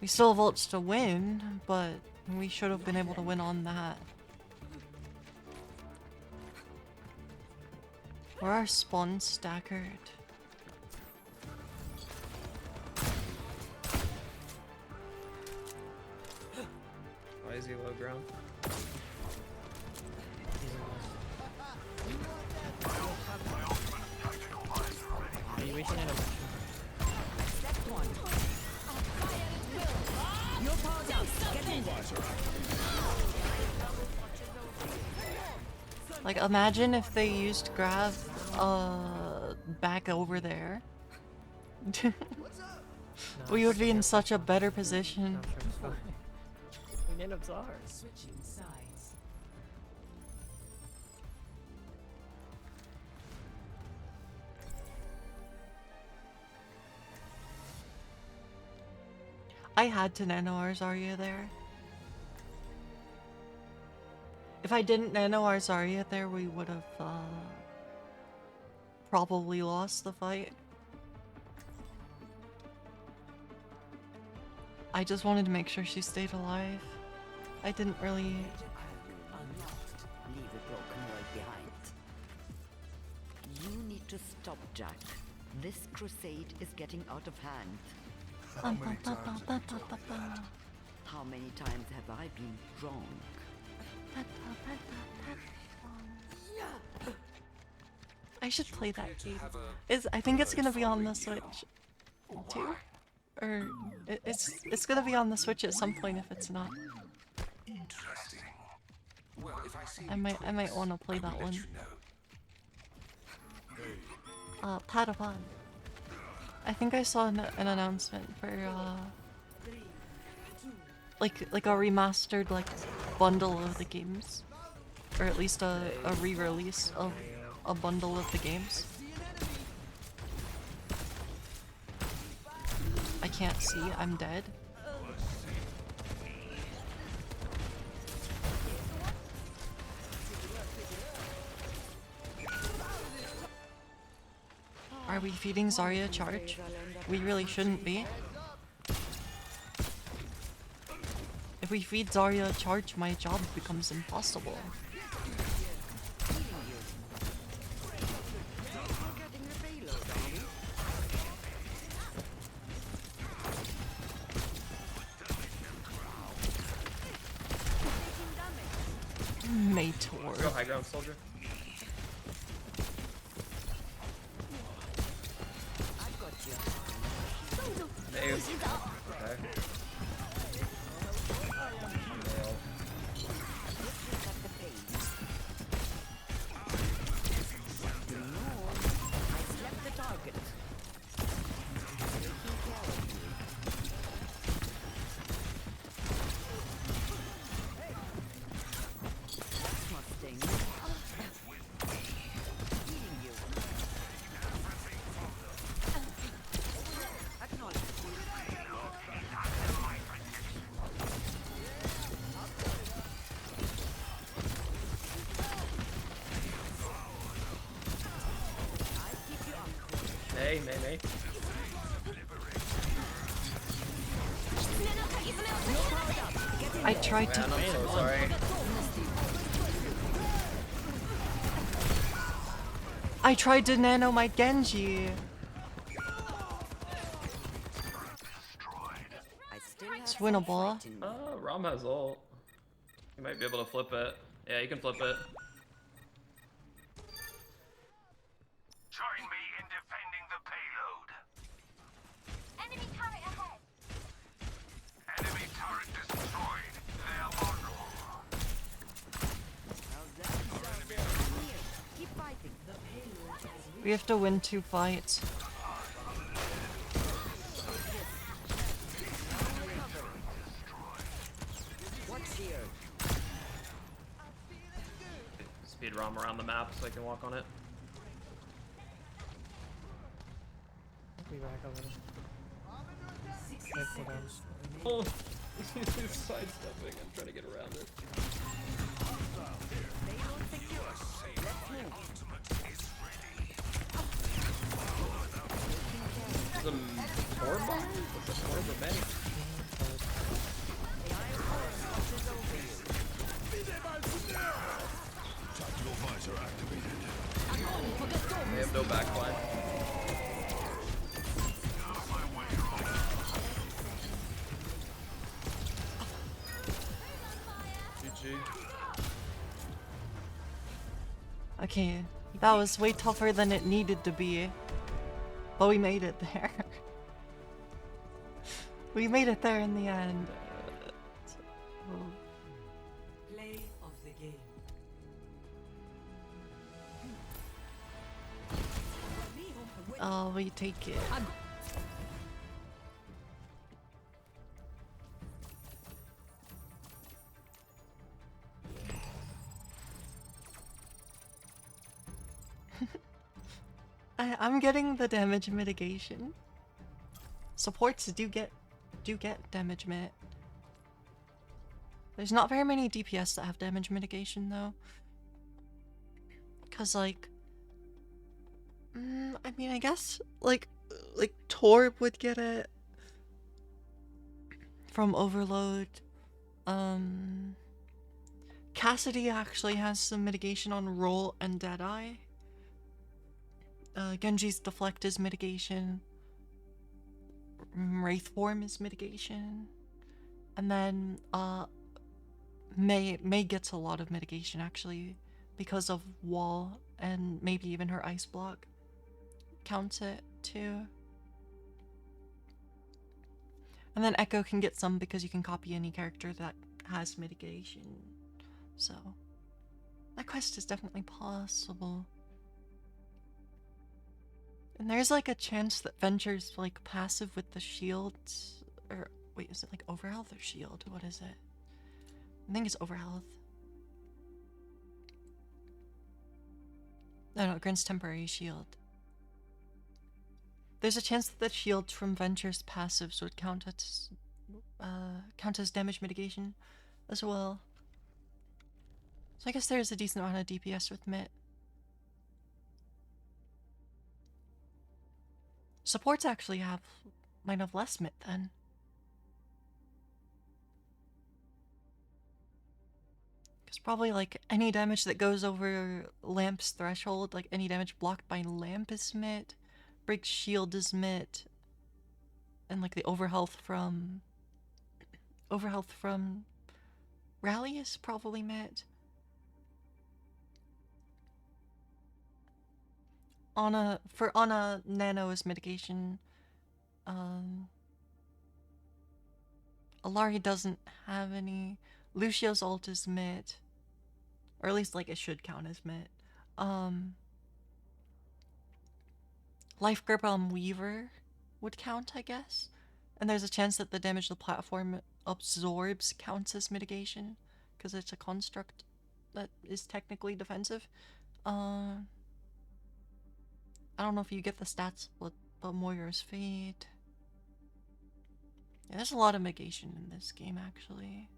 We still have ults to win, but we should have been able to win on that. Where are spawns staggered? Why is he low ground? Are you reaching in a Step one. Your power down. Get in there. Like, imagine if they used grav back over there. What's up? We would be in such a better position. No, I'm sure it's fine. We need Czar. Switching sides. I had to nano our Zarya there. If I didn't nano our Zarya there, we would have probably lost the fight. I just wanted to make sure she stayed alive. I didn't really... Unlocked. Leave a broken world behind. You need to stop, Jack. This crusade is getting out of hand. How many times have you told me that? How many times have I been wrong? I should play that game. I think it's gonna be on the Switch too, or it's gonna be on the Switch at some point if it's not. Interesting. Well, if I see I might want to play that one. you know. Padawan. I think I saw an announcement for like a remastered like bundle of the games, or at least a re-release of a bundle of the games. I can't see. I'm dead. Are we feeding Zarya charge? We really shouldn't be. If we feed Zarya charge, my job becomes impossible. Mator. Go high ground, soldier. Nailed. Okay. Nailed. May. I tried to. Man, I'm so sorry. I tried to nano my Genji. It's winnable. Rom has ult. You might be able to flip it. Yeah, you can flip it. Join me in defending the payload. Enemy turret ahead. Enemy turret destroyed. They are vulnerable. Keep fighting. We have to win 2 fights. What's here? Speed Rom around the map so I can walk on it. I'll be back over there. Oh, he's sidestepping. I'm trying to get around it. The Torb? What's the Torb or May? Tactical visor activated. They have no backline. GG. Okay, that was way tougher than it needed to be. But we made it there. We made it there in the end. Play of the game. Oh, we take it. I'm getting the damage mitigation. Supports do get damage mit. There's not very many DPS that have damage mitigation though. Cause like, I mean, I guess like Torb would get it from Overload. Cassidy actually has some mitigation on Roll and Deadeye. Genji's Deflect is mitigation. Wraith Form is mitigation. And then May gets a lot of mitigation actually because of Wall, and maybe even her Ice Block counts it too. And then Echo can get some because you can copy any character that has mitigation. So that quest is definitely possible. And there's like a chance that Venture's like passive with the shields, or wait, is it like Overhealth or Shield? What is it? I think it's Overhealth. No, it grants temporary shield. There's a chance that the shields from Venture's passives would count as damage mitigation as well. So I guess there's a decent amount of DPS with Mitt. Supports actually might have less Mitt then. Because probably like any damage that goes over Lamp's threshold, like any damage blocked by Lamp is Mitt, Breaks Shield is Mitt, and like the overhealth from Rally is probably Mitt. For Ana, Nano is mitigation. Alari doesn't have any. Lucio's ult is Mitt. Or at least like it should count as Mitt. Life Grip on Weaver would count, I guess. And there's a chance that the damage the platform absorbs counts as mitigation, because it's a construct that is technically defensive. I don't know if you get the stats, but Moira's Fate. Yeah, there's a lot of mitigation in this game, actually.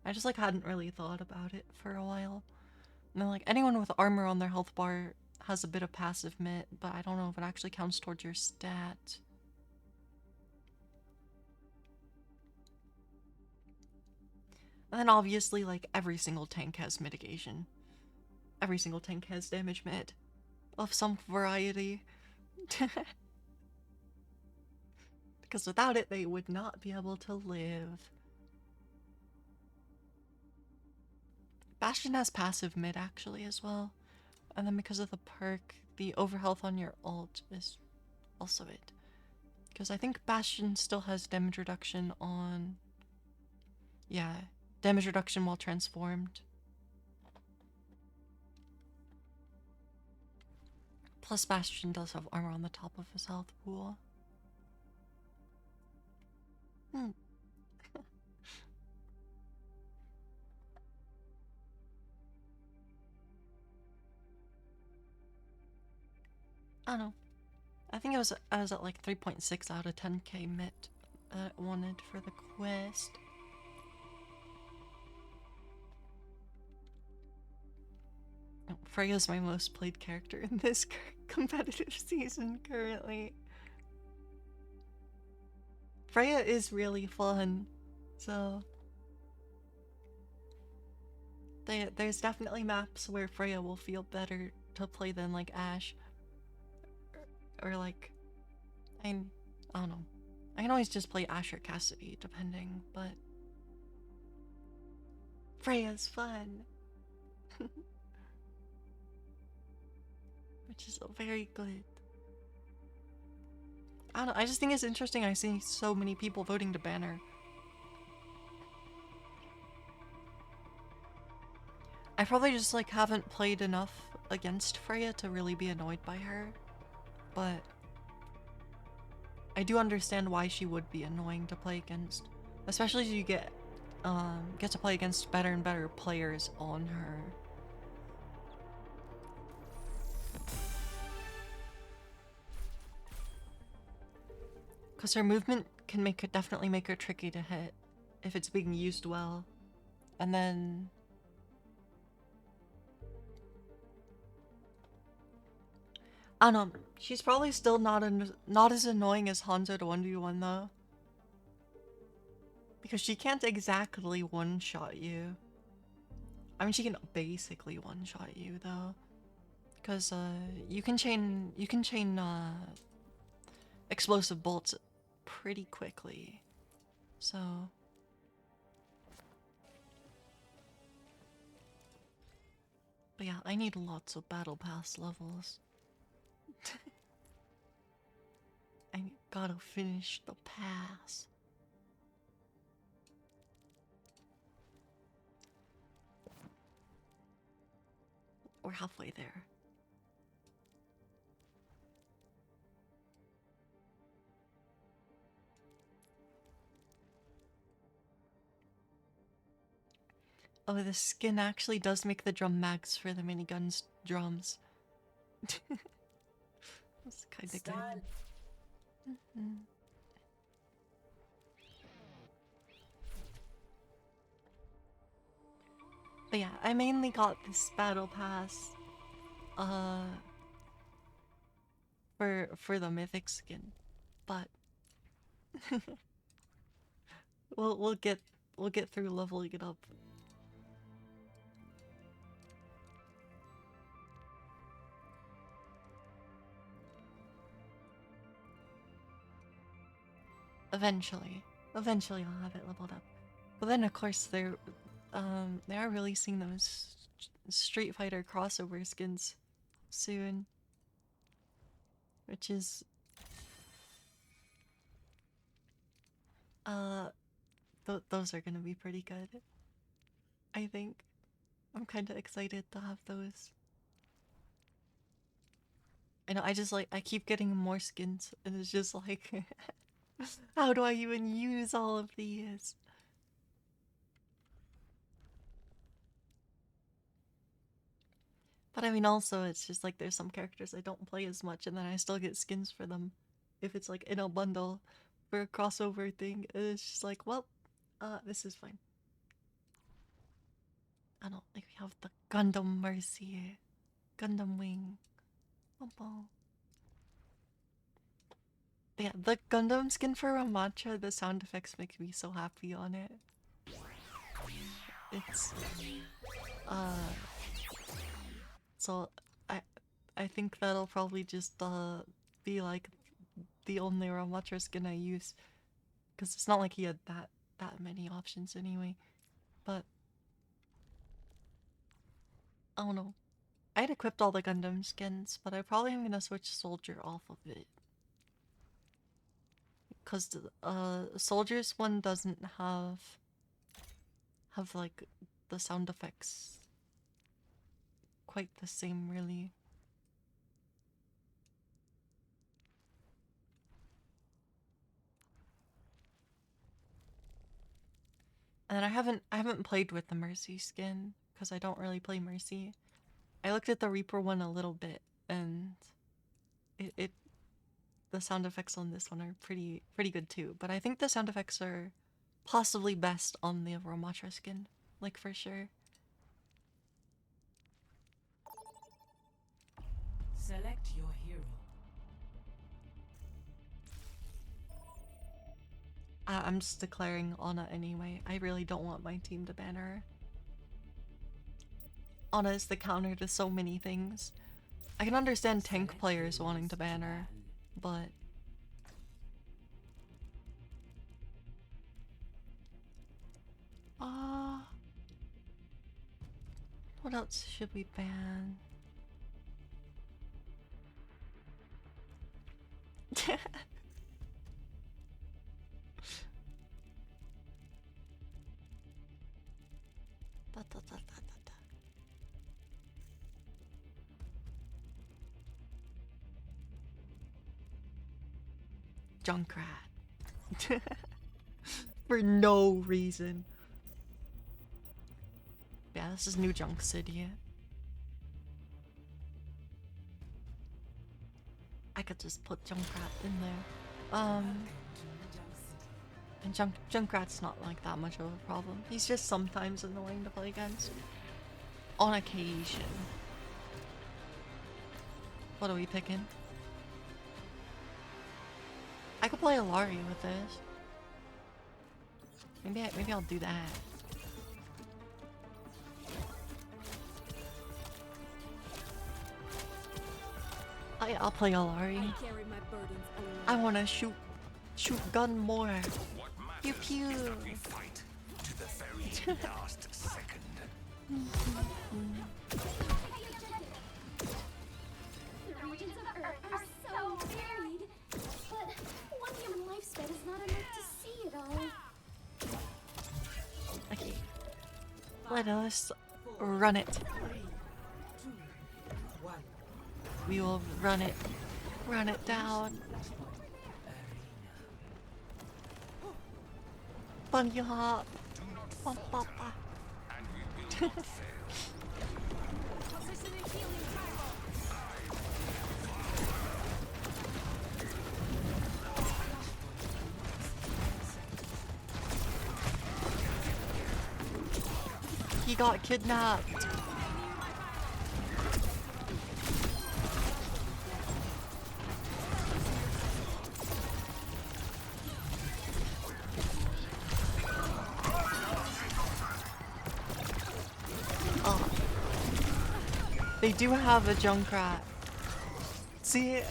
I just, like, hadn't really thought about it for a while. And then, like, anyone with armor on their health bar has a bit of passive mit, but I don't know if it actually counts towards your stat. And then, obviously, like, every single tank has mitigation. Every single tank has damage mit of some variety. Because without it, they would not be able to live. Bastion has passive mid actually as well. And then because of the perk, the overhealth on your ult is also it. Because I think Bastion still has damage reduction on... Yeah, damage reduction while transformed. Plus Bastion does have armor on the top of his health pool. I don't know. I think I was at like 3.6 out of 10k mit that I wanted for the quest. Oh, Freya's my most played character in this competitive season currently. Freya is really fun, so there's definitely maps where Freya will feel better to play than like Ashe. Or like, I don't know. I can always just play Ashe or Cassidy, depending, but Freya's fun. Which is very good. I don't know, I just think it's interesting I see so many people voting to ban her. I probably just like haven't played enough against Freya to really be annoyed by her. But I do understand why she would be annoying to play against, especially as you get to play against better and better players on her. Because her movement can make it definitely make her tricky to hit if it's being used well. And then I don't know. She's probably still not as annoying as Hanzo to 1v1 though. Because she can't exactly one-shot you. I mean, she can basically one-shot you though. Because you can chain explosive bolts pretty quickly. So but yeah, I need lots of battle pass levels. I gotta finish the pass. We're halfway there. Oh, the skin actually does make the drum mags for the minigun's drums. That's kind of good. But yeah, I mainly got this battle pass for the mythic skin. But we'll get through leveling it up. Eventually I'll have it leveled up. But then of course they are releasing those Street Fighter crossover skins soon, which is those are gonna be pretty good. I think I'm kind of excited to have those. I know, I keep getting more skins, and it's just like, how do I even use all of these? But I mean, also, it's just like there's some characters I don't play as much, and then I still get skins for them if it's like in a bundle for a crossover thing. And it's just like, well, this is fine. I don't think we have the Gundam Mercy, Gundam Wing. But yeah, the Gundam skin for Ramatra, the sound effects make me so happy on it. It's so I think that'll probably just be like the only Ramatra skin I use, because it's not like he had that many options anyway. But I don't know. I had equipped all the Gundam skins, but I probably am gonna switch Soldier off of it. Because the Soldier's one doesn't have like the sound effects quite the same, really. And I haven't played with the Mercy skin because I don't really play Mercy. I looked at the Reaper one a little bit, and the sound effects on this one are pretty good too. But I think the sound effects are possibly best on the Ramatra skin, like for sure. Select your hero. I'm just declaring Ana anyway. I really don't want my team to ban her. Ana is the counter to so many things. I can understand tank players wanting to ban her, but what else should we ban? Junkrat. For no reason. Yeah, this is New Junk City. I could just put Junkrat in there. And Junkrat's not like that much of a problem. He's just sometimes annoying to play against. On occasion. What are we picking? I could play Alari with this. Maybe I'll do that. I'll play Alari. Carry my burdens alone. I wanna shoot gun more. Pew pew. Fight to the very last second. The regions of Earth are so varied, but one human lifespan is not enough to see it all. Okay. Let us run it. We will run it. Run it down. Bunny hop. Bum, bum, bum. He got kidnapped. Oh. They do have a Junkrat. See,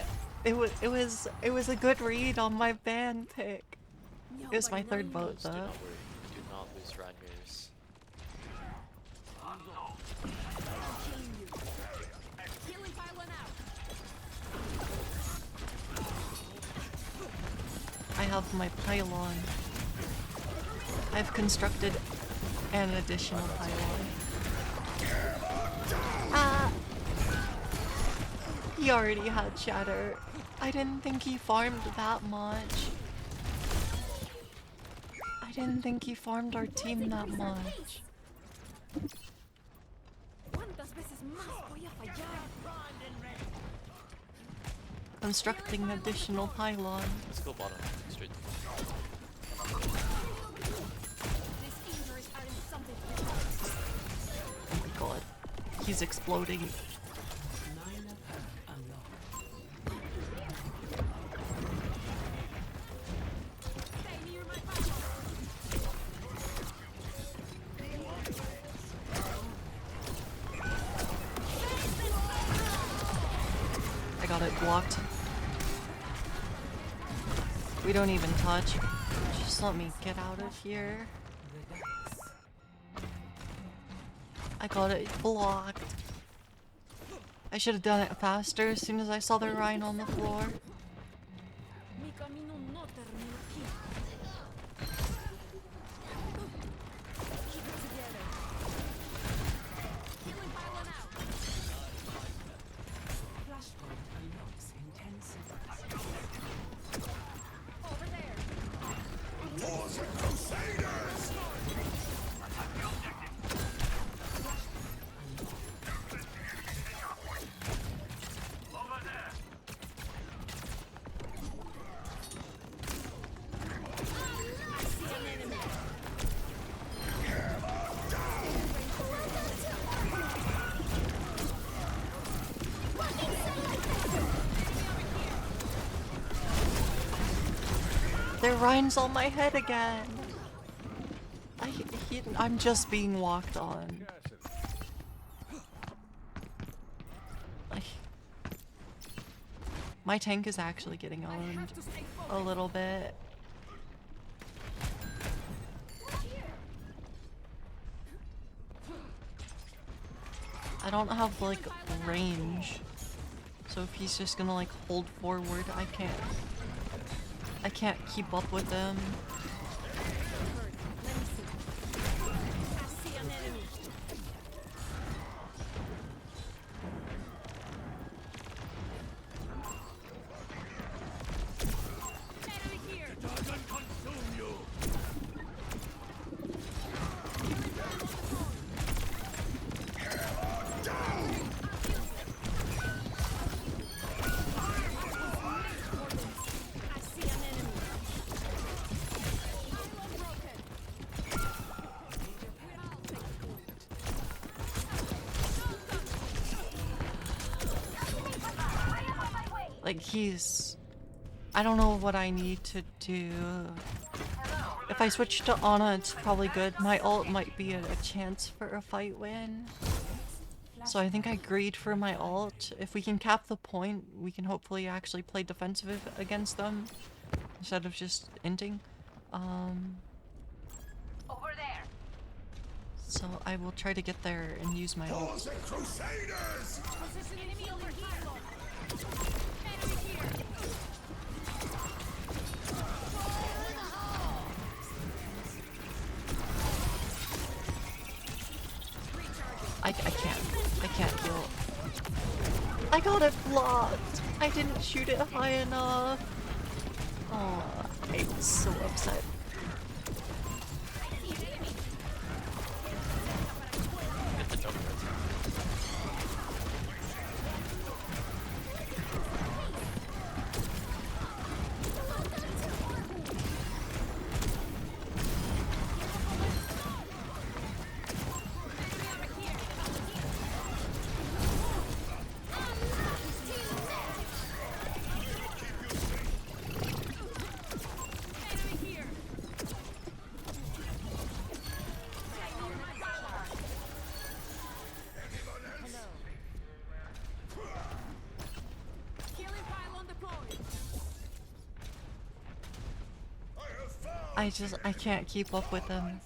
it was a good read on my ban pick. It was my third vote though. Do not lose Rangers. I have my pylon. I've constructed an additional pylon. Ah! He already had Shatter. I didn't think he farmed that much. I didn't think he farmed our team that much. Constructing additional pylon. Let's go bottom. Straight. Oh my god. He's exploding. I got it blocked. We don't even touch. Just let me get out of here. I got it blocked. I should have done it faster as soon as I saw the Rhine on the floor. There Rhine's on my head again. I'm just being walked on. My tank is actually getting owned a little bit. I don't have like range, so if he's just gonna like hold forward, I can't keep up with them. Like, he's... I don't know what I need to do. If I switch to Ana, it's probably good. My ult might be a chance for a fight win. So I think I agreed for my ult. If we can cap the point, we can hopefully actually play defensive against them instead of just inting. Over there. So I will try to get there and use my ult. Crusaders! Enemy over here. Enemy here. I can't heal. I got it blocked. I didn't shoot it high enough. Oh, I'm so upset. Get the jump right. I can't keep up with them.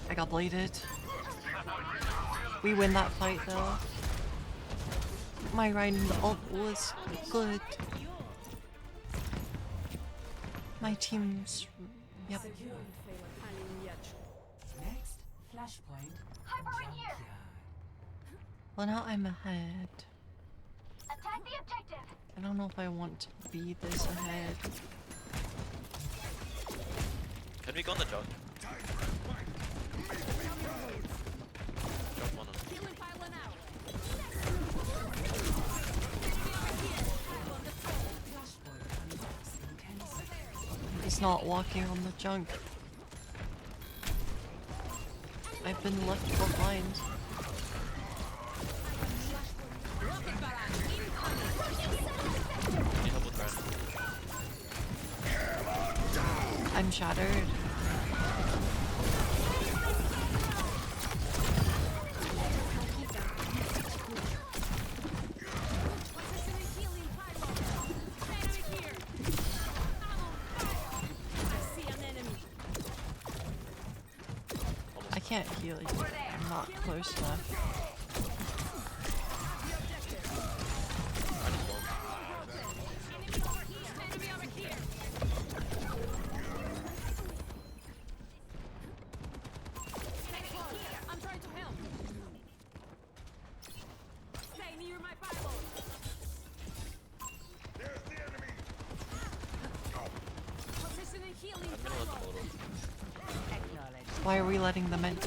I got bladed. We win that fight though. My Ryan ult was good. My team's... Yep. Next, flashpoint. Hyper in here. Well, now I'm ahead. Attack the objective. I don't know if I want to be this ahead. Can we go on the jump? Jump on him. He's not walking on the junk. I've been left behind. Need help with Ryan. I'm shattered. I can't heal you. I'm not close enough. Ryan is low. I'm trying to help. Stay near my pylon. There's the enemy! Position and healing. I'm gonna let them a little. Why are we letting them in?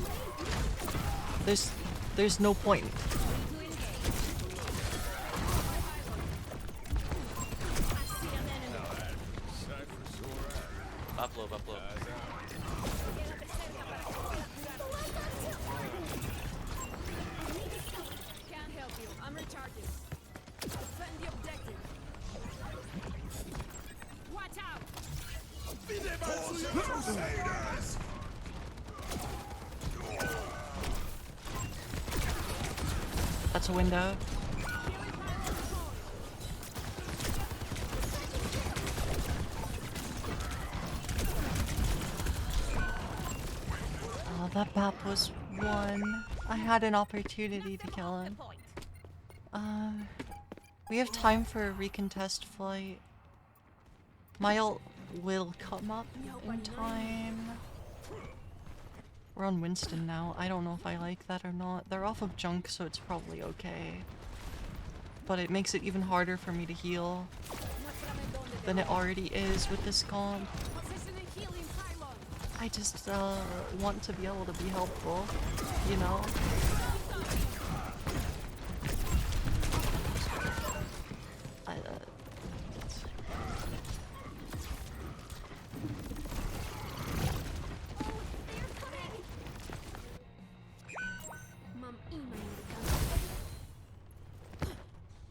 There's no point. Back low, back low. Can't help you. I'm recharging. Defend the objective. Watch out. Crusaders! That's a window. Oh, that map was one. I had an opportunity to kill him. We have time for a recontest flight. My ult will come up in time. We're on Winston now. I don't know if I like that or not. They're off of junk, so it's probably okay. But it makes it even harder for me to heal than it already is with this comp. Position and healing pylon. I just want to be able to be helpful, you know?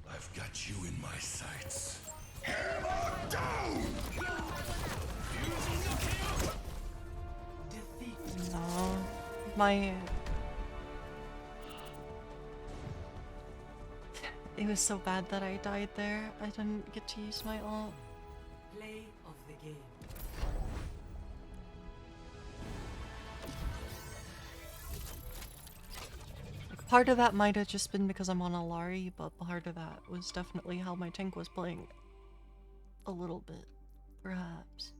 I've got you in my sights. Hammer down! No, my... It was so bad that I died there. I didn't get to use my ult. Play of the game. Like, part of that might have just been because I'm on Alari, but part of that was definitely how my tank was playing. A little bit, perhaps.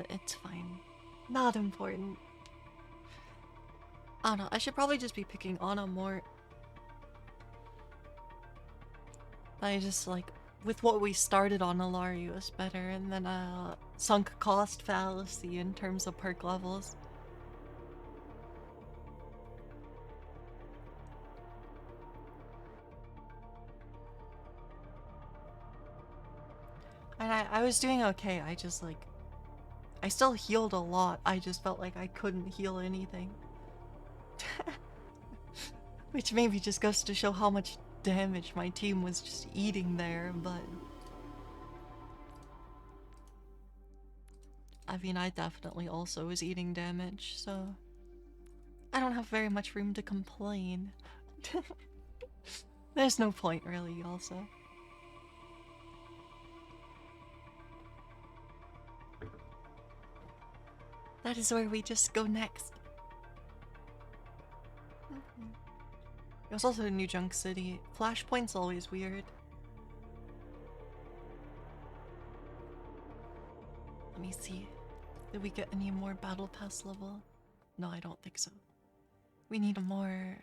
It's fine. Not important. I don't know, I should probably just be picking Ana more. I just like, with what we started on, Alari was better, and then sunk cost fallacy in terms of perk levels. And I was doing okay, I just like, I still healed a lot, I just felt like I couldn't heal anything. Which maybe just goes to show how much damage my team was just eating there, but... I mean, I definitely also was eating damage, so... I don't have very much room to complain. There's no point, really, also. That is where we just go next. It was also New Junk City. Flashpoint's always weird. Let me see. Did we get any more battle pass level? No, I don't think so. We need more,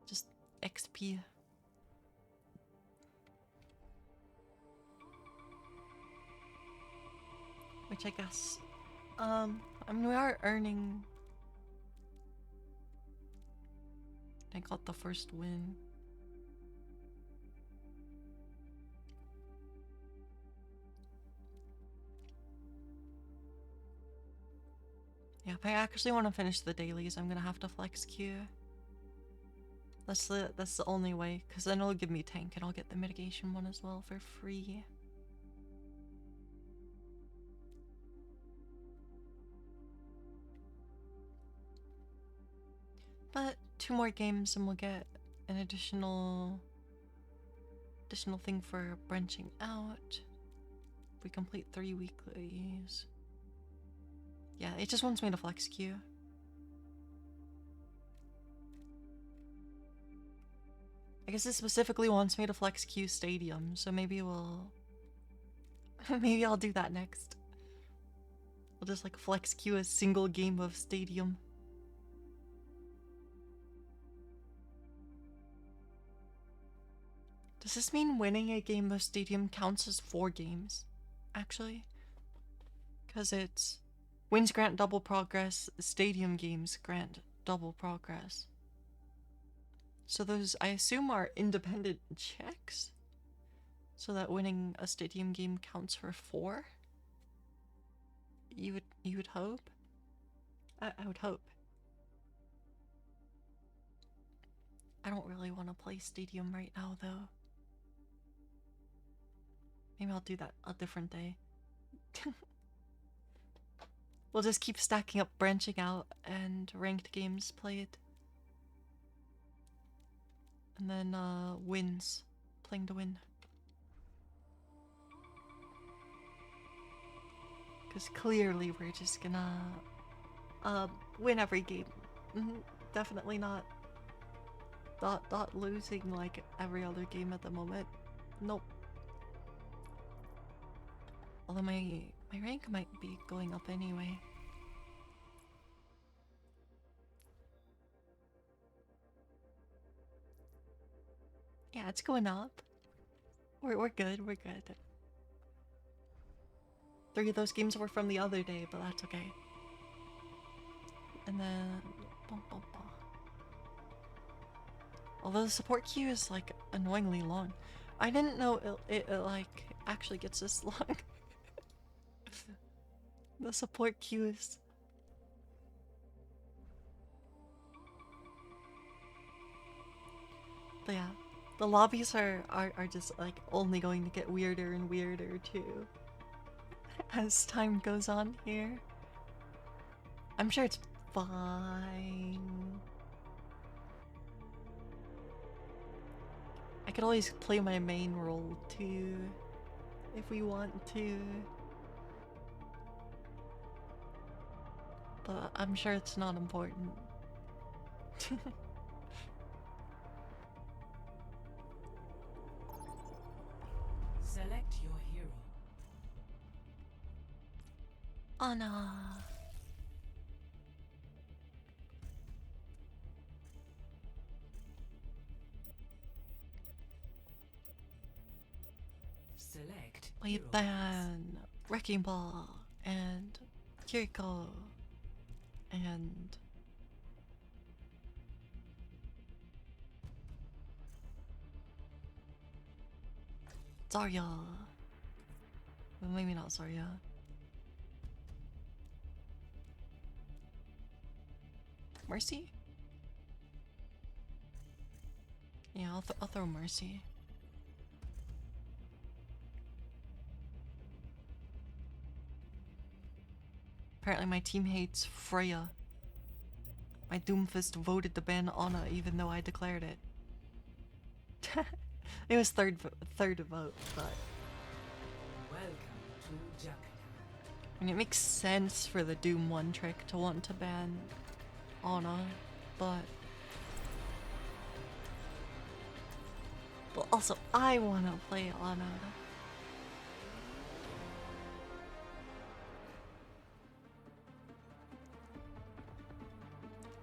just XP. Which I guess, I mean, we are earning. I got the first win. Yeah, if I actually want to finish the dailies, I'm gonna have to flex Q. That's the only way, because then it'll give me tank and I'll get the mitigation one as well for free. But 2 more games and we'll get an additional thing for branching out. If we complete 3 weeklies. Yeah, it just wants me to flex Q. I guess it specifically wants me to flex Q Stadium, so maybe we'll... maybe I'll do that next. We'll just like flex Q a single game of Stadium. Does this mean winning a game of Stadium counts as 4 games? Actually? Because it's... wins grant double progress, Stadium games grant double progress. So those, I assume, are independent checks? So that winning a Stadium game counts for 4? You would hope? I would hope. I don't really want to play Stadium right now, though. Maybe I'll do that a different day. We'll just keep stacking up branching out and ranked games played. And then wins. Playing to win. Because clearly we're just gonna win every game. Definitely not losing like every other game at the moment. Nope. Although my rank might be going up anyway. Yeah, it's going up. We're good, we're good. 3 of those games were from the other day, but that's okay. And then although the support queue is like annoyingly long. I didn't know it like actually gets this long. The support queue is... But yeah, the lobbies are just like only going to get weirder and weirder too as time goes on here. I'm sure it's fine. I could always play my main role too if we want to. But I'm sure it's not important. Select your hero. Anna. Select We hero. ban Wrecking Ball and Kiriko and Zarya. Well, maybe not Zarya. Mercy? Yeah, I'll throw Mercy. Apparently my team hates Freya. My Doomfist voted to ban Ana even though I declared it. It was third vote, but Welcome to Jack. I mean, it makes sense for the Doom 1 trick to want to ban Ana, but also I want to play Ana.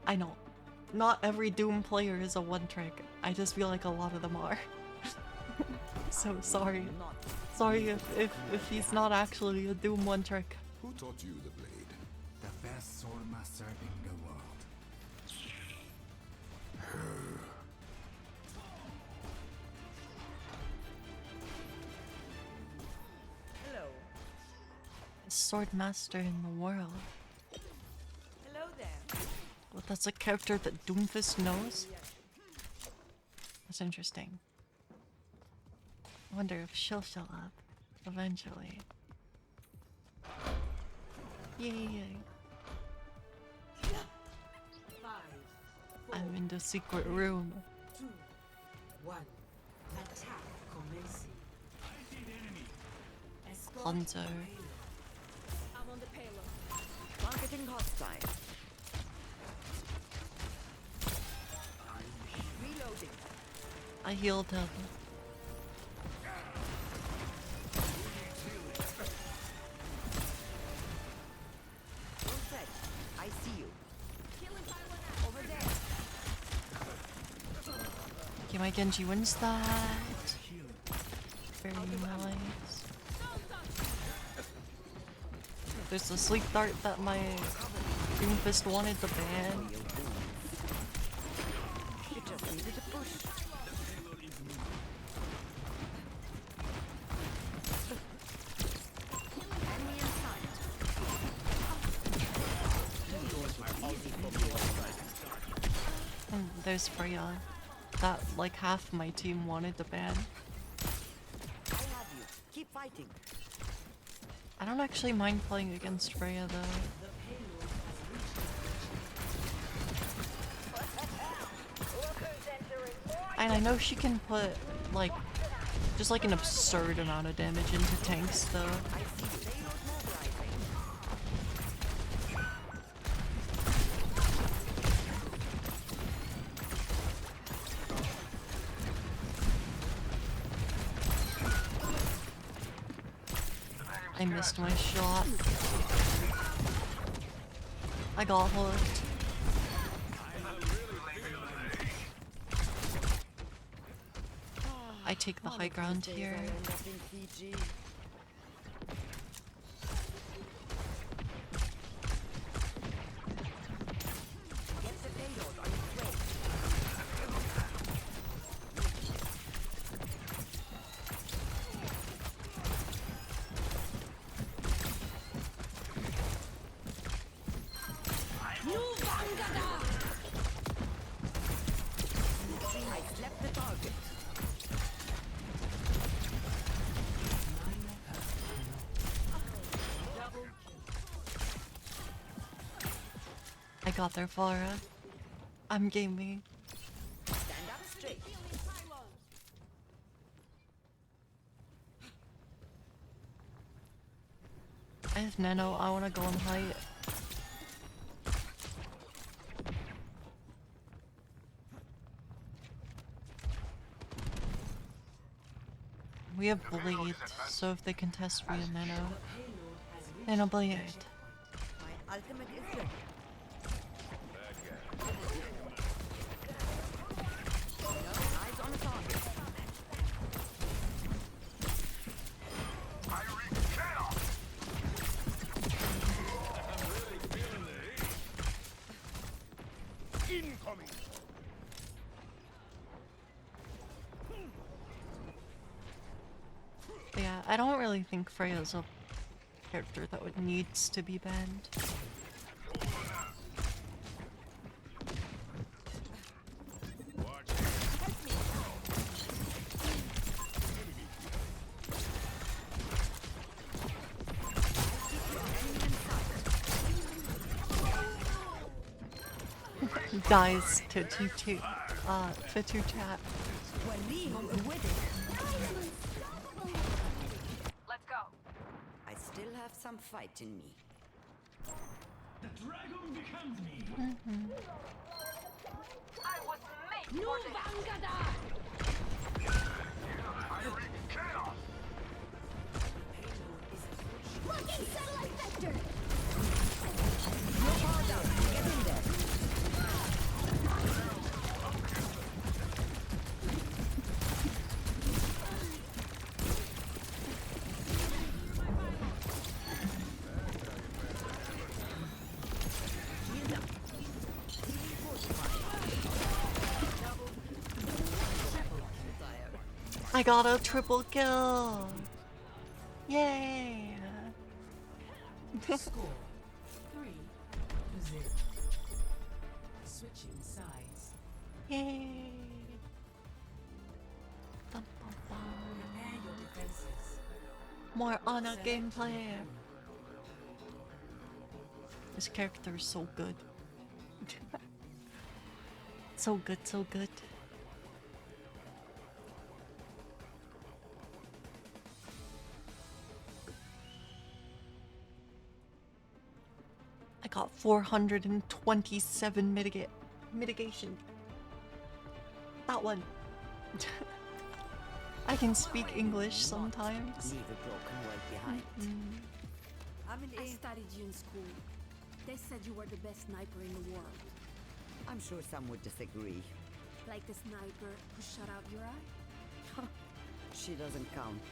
I know, not every Doom player is a one trick. I just feel like a lot of them are. So sorry. Sorry if he's not actually a Doom one trick. Who taught you the blade? The best sword master in the world. Hello. Sword master in the world. Hello there. Well, that's a character that Doomfist knows? That's interesting. I wonder if she'll show up eventually. Yay! 5, 4, I'm in the secret room. 2, 1. Attack commencing. Escort Hanzo. payload. I'm on the payload. Targeting hostile. Reloading. I healed him. All set. I see you. Over there. Okay, my Genji wins that. Very nice. There's a sleep dart that my Doomfist wanted to ban. You just needed a push. Enemy in sight. There's Freya. That like half my team wanted to ban. I have you. Keep fighting. I don't actually mind playing against Freya though. The payload has reached And I know she can put like just like an absurd amount of damage into tanks though. I see you. Payload mobilizing. I missed my shot. I got hooked. I take the high ground here. I got there, Farah. I'm gaming. Stand up straight. I have Nano. I want to go on height. We have Blade, so if they contest, we have Nano. Nano Blade. My ultimate is ready. Eyes on the target. I wreak chaos. Incoming. But yeah, I don't really think Freya's a character that would needs to be banned. Dies to 2 chat. Let's go. I still have some fight in me. The dragon becomes me. I was made for this. I wreak chaos. Fucking satellite vector! You're powered up. Get in there. I got a triple kill! Yay! Score 3-0. Switching sides. Yay! Dum, bum, bum. Prepare your defenses. More Ana gameplay! This character is so good. So good, so good. I got 427 mitigation. That one. I can speak English sometimes. Leave a broken right behind. I studied you in school. They said you were the best sniper in the world. I'm sure some would disagree. Like the sniper who shut out your eye? She doesn't count.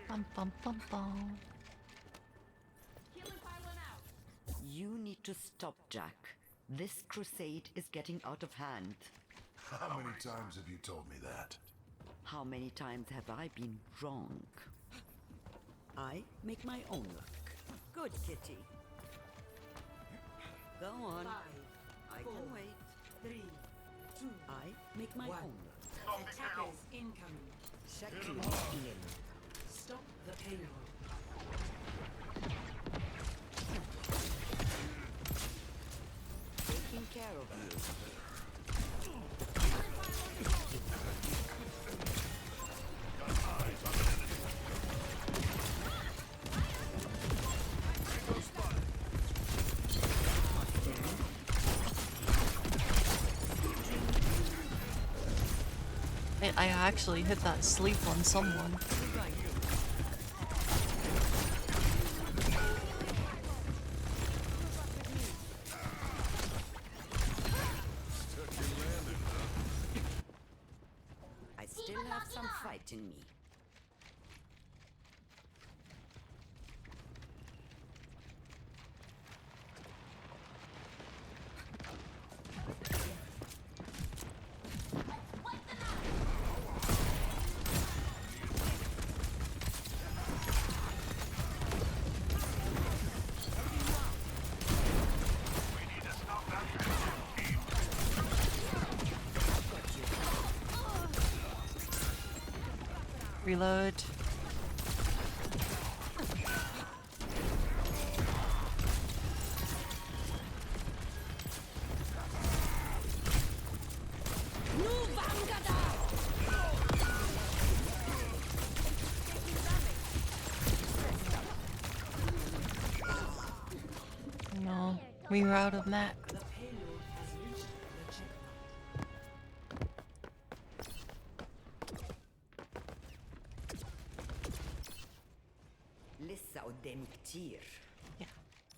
Bum bum bum bum. You need to stop, Jack. This crusade is getting out of hand. How many times have you told me that? How many times have I been wrong? I make my own luck. Good, Kitty. Go on. 5, I 4, can wait. 3, 2, I make my 1. own luck. Attackers incoming. Checkmate, Ian. Stop the payload. Taking care of you. I actually hit that sleep on someone. still have some fight in me. Reload. No, we were out of mech. The payload has reached the checkpoint. لسه قدامي كتير.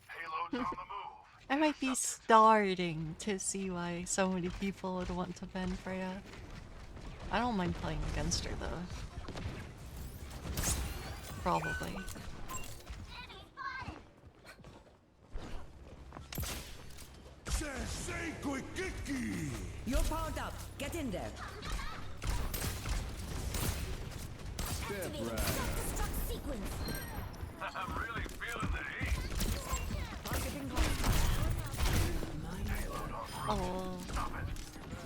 Payload's on the move. I might be starting to see why so many people would want to ban Freya. I don't mind playing against her though. Probably. You're powered up. Get in there. Self-destruct sequence. I'm really feeling the heat. Targeting Oh.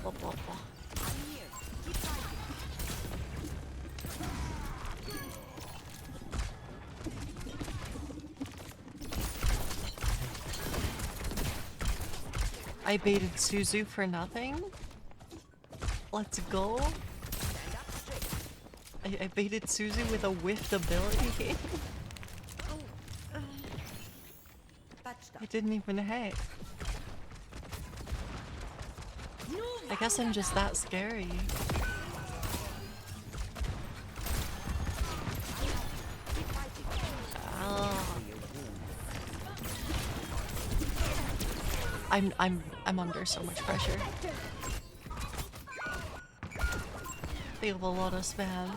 Blah, blah, blah. I'm here. Keep fighting. I baited Suzu for nothing? Let's go. Stand up straight. I baited Suzu with a whiffed ability. Patched up. I didn't even hit. I guess I'm just that scary. Keep fighting. Ah. I'm under so much pressure. They have a lot of spam.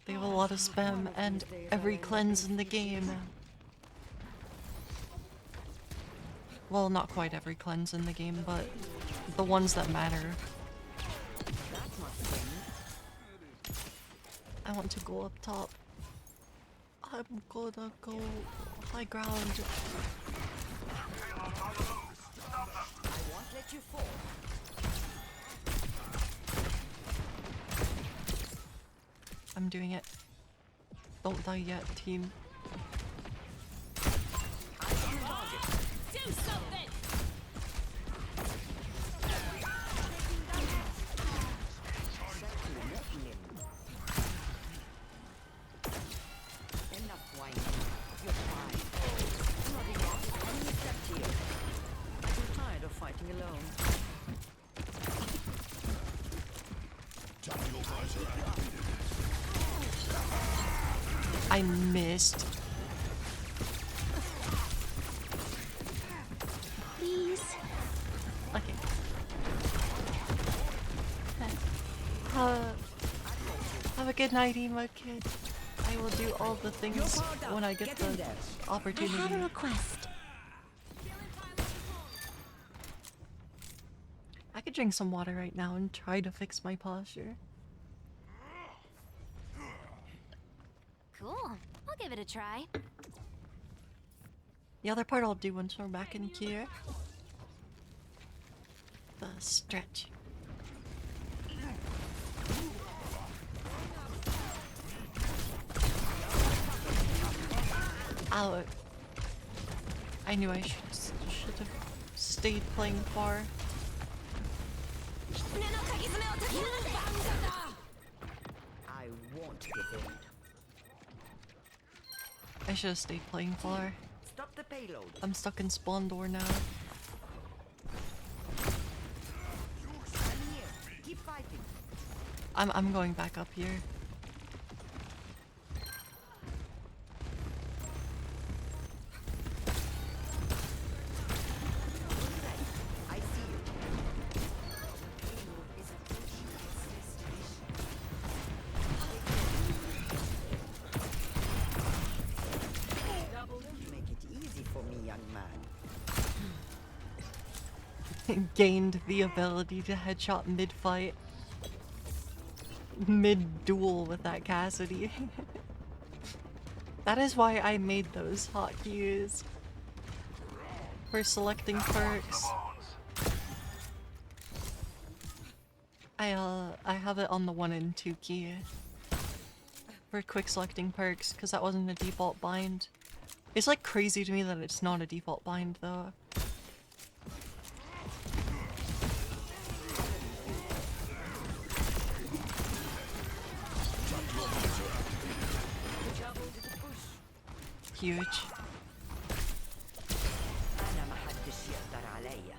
They have a lot of spam and every cleanse in the game. Well, not quite every cleanse in the game, but the ones that matter. That must win. I want to go up top. I'm gonna go high ground. I won't let you fall. I'm doing it. Don't die yet, team. Do something! Enough whining. You're fine. Nothing wrong. Enemy stepped here. I grew tired of fighting alone. I missed. Please. Okay. Have a good night, Ema kid. I will do all the things when I get the opportunity. I have a request. I could drink some water right now and try to fix my posture. Cool. I'll give it a try. The other part I'll do once we're back in here. The stretch. Ow. I knew I should have stayed playing far. I won't give in. I should have stayed playing far. Stop the payload. I'm stuck in spawn door now. I'm here. Keep fighting. I'm going back up here. young man. Gained the ability to headshot mid-fight. Mid-duel with that Cassidy. That is why I made those hotkeys. For selecting perks. I have it on the 1 and 2 key. For quick selecting perks, because that wasn't a default bind. It's like crazy to me that it's not a default bind though. Huge. أنا ما حدش يقدر عليا.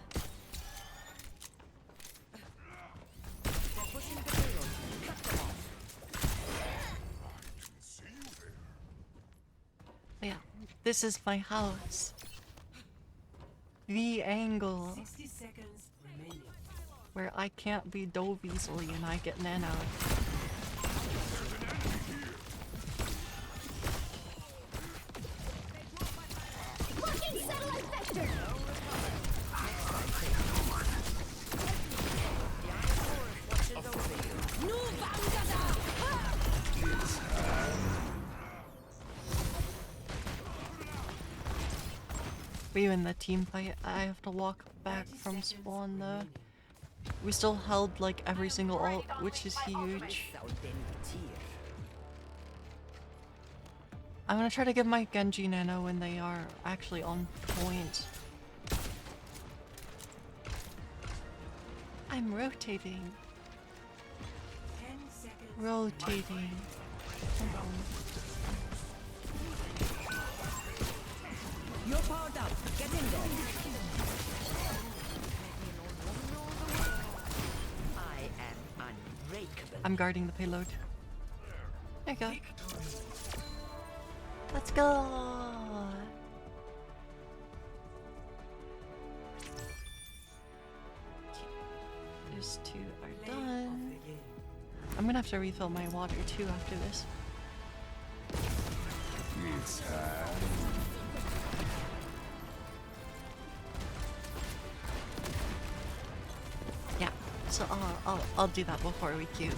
We're pushing the payload. Cut them off. Yeah, this is my house. The angle 60 seconds remaining. where I can't be dove easily and I get nano. Blocking satellite vector! Were you in the team fight? I have to walk back from spawn though. We still held like every single ult, which is huge. I'm gonna try to give my Genji nano when they are actually on point. I'm rotating. 10 seconds. Rotating. You're powered up. Get in there. I am unbreakable. I'm guarding the payload. There you go. Let's go! Those two are done. I'm gonna have to refill my water too after this. Yeah, so I'll do that before we queue.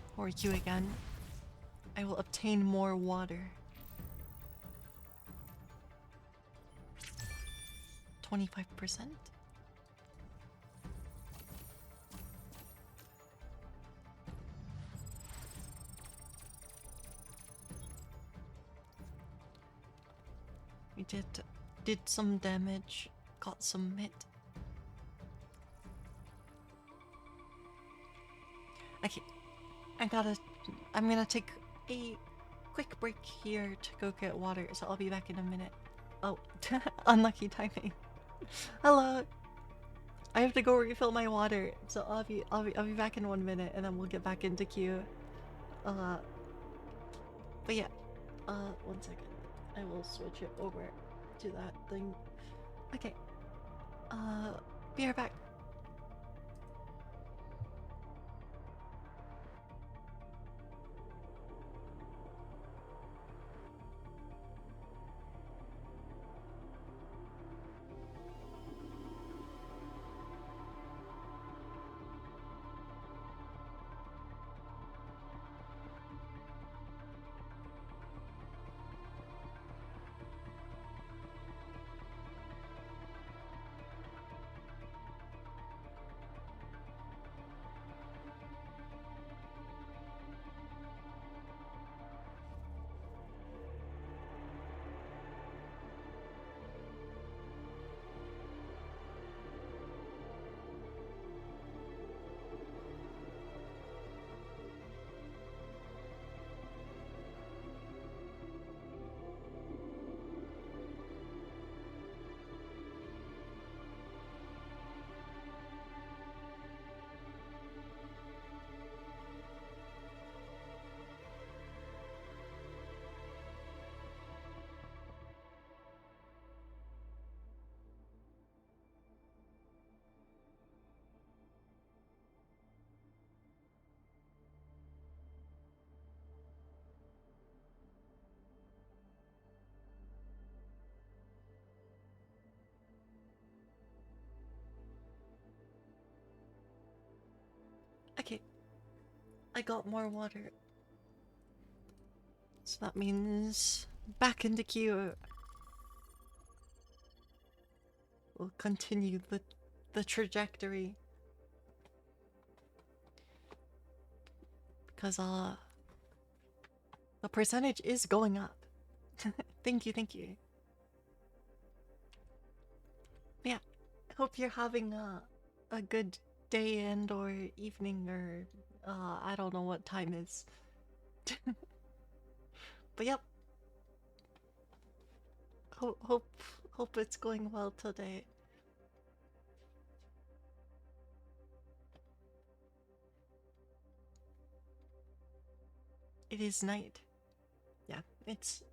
Before we queue again. I will obtain more water. 25%? We did some damage, got some mid. Okay, I'm gonna take a quick break here to go get water, so I'll be back in a minute. Oh, unlucky timing. Hello. I have to go refill my water, so I'll be back in 1 minute, and then we'll get back into queue. But yeah, 1 second. I will switch it over to that thing. Okay. Be right back. I got more water. So that means back into queue. We'll continue the trajectory. Because the percentage is going up. Thank you, thank you. Yeah, hope you're having a good day and or evening or I don't know what time is. But yep. Hope it's going well today. It is night. Yeah, it's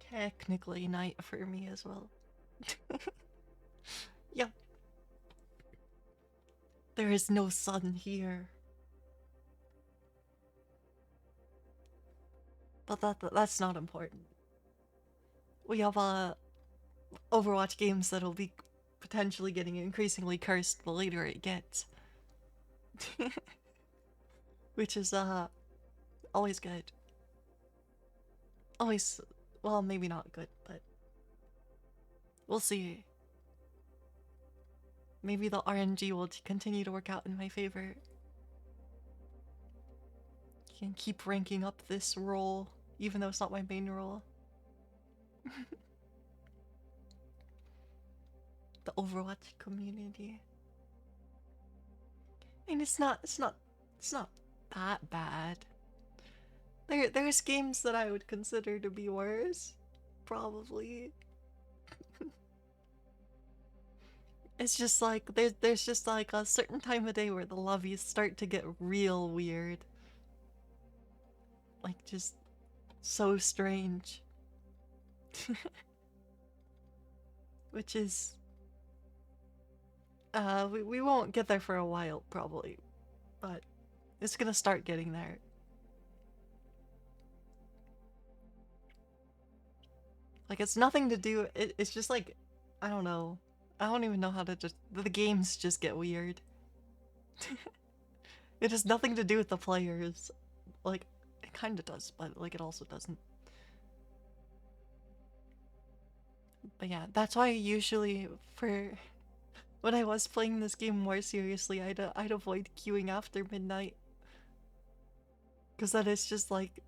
technically night for me as well. Yep. There is no sun here. But that's not important. We have Overwatch games that'll be potentially getting increasingly cursed the later it gets. Which is always good. Always, well, maybe not good, but we'll see. Maybe the RNG will continue to work out in my favor. Can keep ranking up this role, even though it's not my main role. The Overwatch community. And it's not that bad. There's games that I would consider to be worse, probably. It's just like there's just like a certain time of day where the lobbies start to get real weird. Like just so strange. Which is we won't get there for a while probably, but it's gonna start getting there. Like it's nothing to do, it's just like, I don't know. I don't even know how to just, the games just get weird. It has nothing to do with the players. Like, it kinda does, but like it also doesn't. But yeah, that's why usually when I was playing this game more seriously, I'd avoid queuing after midnight. Cause then it's just like,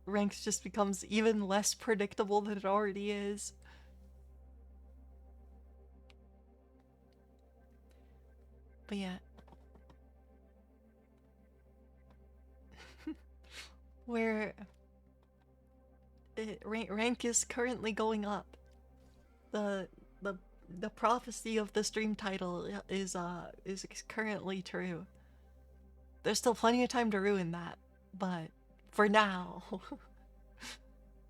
ranks just becomes even less predictable than it already is. But yeah. Where rank is currently going up. The prophecy of the stream title is currently true. There's still plenty of time to ruin that, but for now,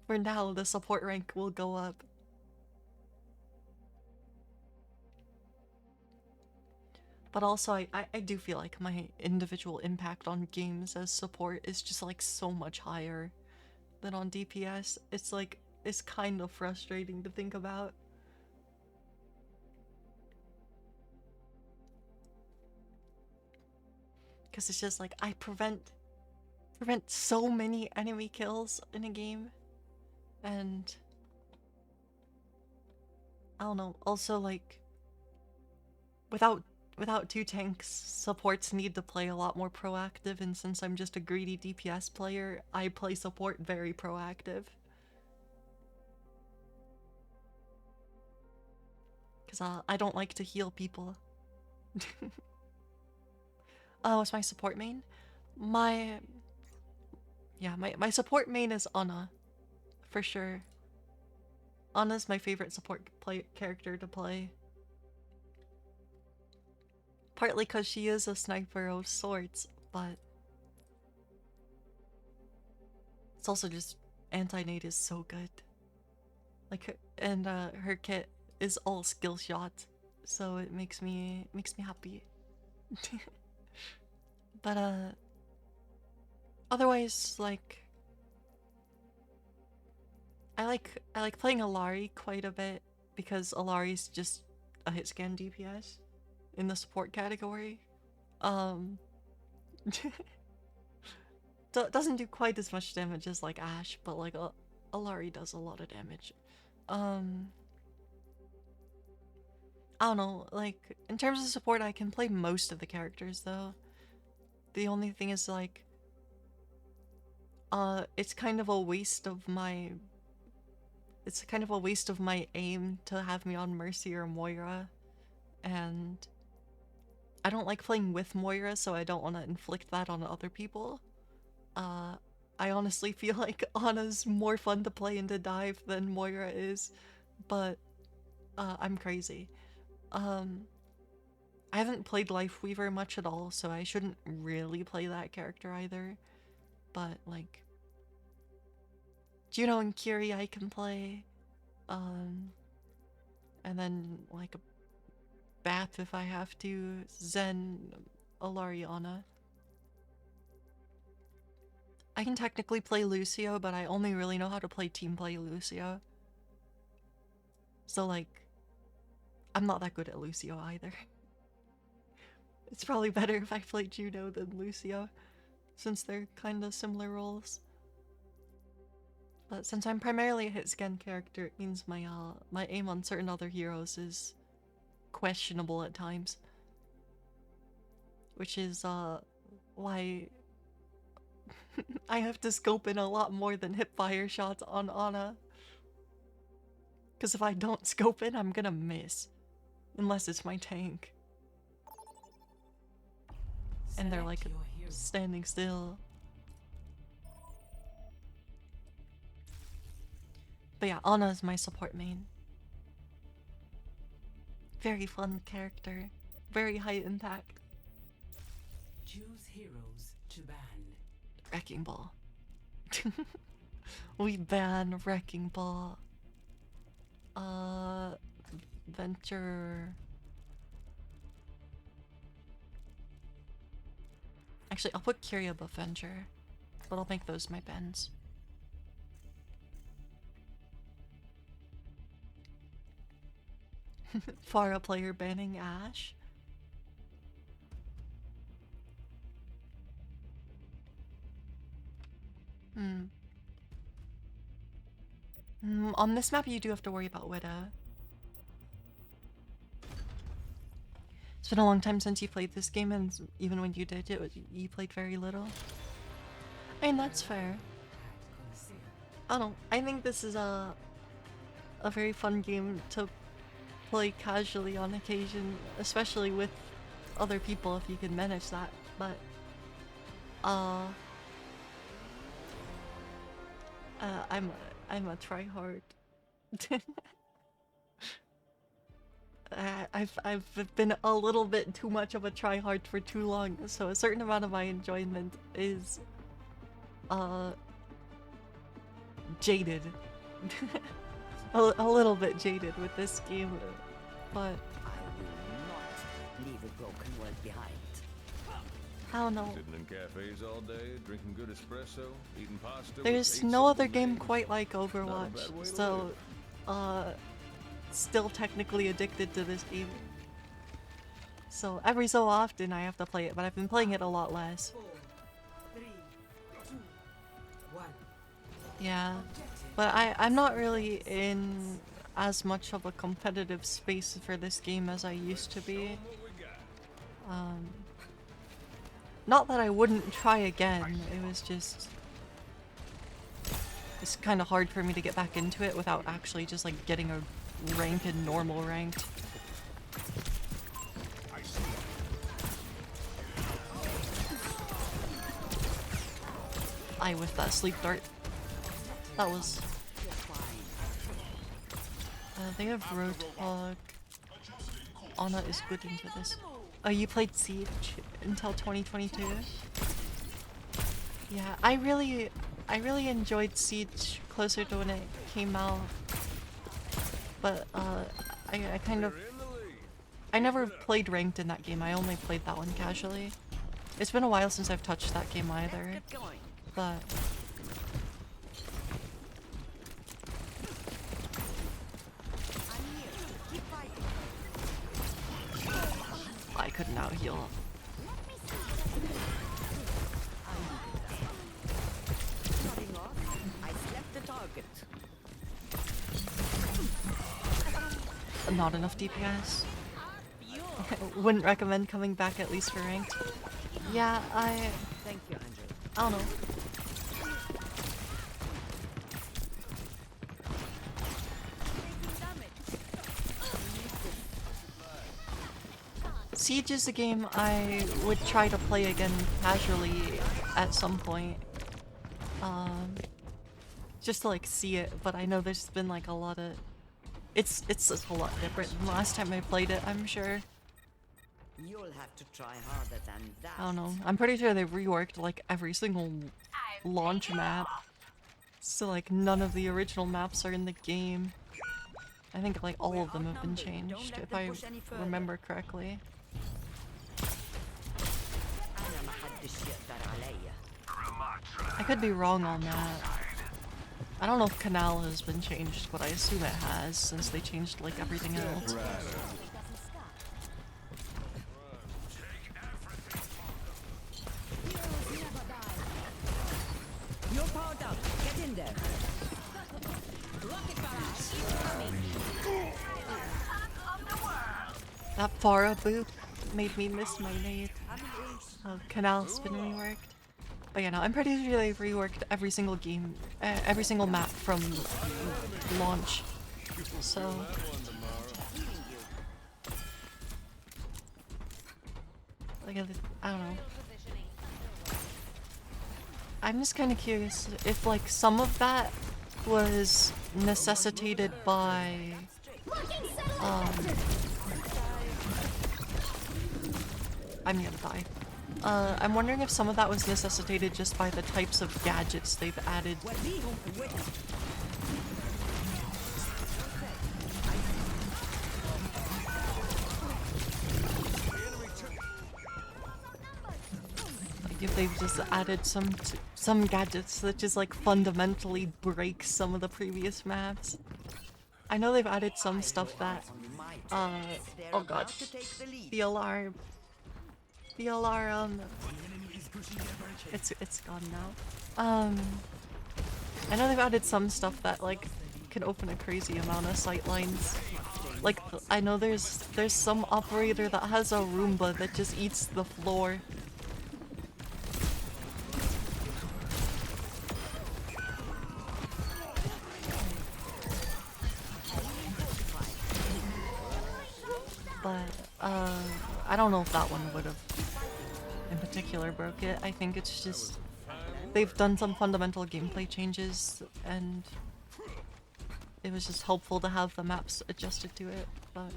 for now, the support rank will go up. But also, I do feel like my individual impact on games as support is just like so much higher than on DPS. It's like, it's kind of frustrating to think about. Because it's just like, I prevent so many enemy kills in a game. And I don't know, also like, without two tanks, supports need to play a lot more proactive, and since I'm just a greedy DPS player, I play support very proactive. Because I don't like to heal people. Oh, it's my support main? My support main is Ana, for sure. Ana's my favorite support character to play. Partly because she is a sniper of sorts, but it's also just anti-nade is so good. Like her kit is all skill shot, so it makes me happy. But otherwise, like I like playing Illari quite a bit because Illari's just a hit scan DPS in the support category. doesn't do quite as much damage as like Ashe, but like Alari does a lot of damage. I don't know, like in terms of support I can play most of the characters though. The only thing is like it's kind of a waste of my aim to have me on Mercy or Moira, and I don't like playing with Moira, so I don't want to inflict that on other people. I honestly feel like Ana's more fun to play into dive than Moira is, but I'm crazy. I haven't played Lifeweaver much at all, so I shouldn't really play that character either. But like Juno and Kiri I can play. And then like a Bath if I have to, Zen, Alari, Ana. I can technically play Lucio, but I only really know how to play team play Lucio. So like, I'm not that good at Lucio either. It's probably better if I play Juno than Lucio, since they're kind of similar roles. But since I'm primarily a hit scan character, it means my aim on certain other heroes is questionable at times. Which is why I have to scope in a lot more than hip fire shots on Ana. Because if I don't scope in, I'm gonna miss. Unless it's my tank. And they're like standing still. But yeah, Ana is my support main. Very fun character. Very high impact. Choose heroes to ban. Wrecking Ball. We ban Wrecking Ball. Venture. Actually, I'll put Kyria above Venture, but I'll make those my bans. Pharah player banning Ashe. On this map you do have to worry about Widow. It's been a long time since you played this game, and even when you did, you played very little. I mean, that's fair. I don't know. I think this is a very fun game to play casually on occasion, especially with other people if you can manage that. But I'm a tryhard. I've been a little bit too much of a tryhard for too long, so a certain amount of my enjoyment is jaded. a little bit jaded with this game, but I will not leave a broken world behind. I don't know. Sitting in cafes all day, drinking good espresso, eating pasta. There's no other game quite like Overwatch, so still technically addicted to this game. So every so often I have to play it, but I've been playing it a lot less. 4, 3, 2, 1. Yeah, but I'm not really in as much of a competitive space for this game as I used to be. Not that I wouldn't try again, it was just... It's kind of hard for me to get back into it without actually just like getting a rank in normal ranked. I with that sleep dart. That was... they have Roadhog. Ana is good into this. Oh, you played Siege until 2022? Yeah, I really enjoyed Siege closer to when it came out. But I kind of... I never played ranked in that game, I only played that one casually. It's been a while since I've touched that game either. But... I couldn't out heal. target. Not enough DPS. Wouldn't recommend coming back at least for ranked. Yeah, Thank you, Andrew. I don't know. Siege is a game I would try to play again casually at some point. Just to like see it, but I know there's been like a lot of... It's just a lot different than last time I played it, I'm sure. You'll have to try harder than that. I don't know. I'm pretty sure they've reworked like every single launch map. So like none of the original maps are in the game. I think like all of them have been changed, if I remember correctly. I could be wrong on that. I don't know if Canal has been changed, but I assume it has, since they changed like everything else. You're powered up. Get in there. That Farah boop made me miss my nade. Oh, Canal's been reworked. But yeah, no, I'm pretty sure they've reworked every single game, every single map from launch. So... like, I don't know. I'm just kind of curious if like some of that was necessitated by I'm gonna die. I'm wondering if some of that was necessitated just by the types of gadgets they've added. If they've just added some gadgets that just like fundamentally break some of the previous maps. I know they've added some stuff that oh god, the alarm, it's gone now. I know they've added some stuff that like can open a crazy amount of sight lines. Like I know there's some operator that has a Roomba that just eats the floor. But, I don't know if that one would have, in particular, broke it. I think it's just, they've done some fundamental gameplay changes, and it was just helpful to have the maps adjusted to it, but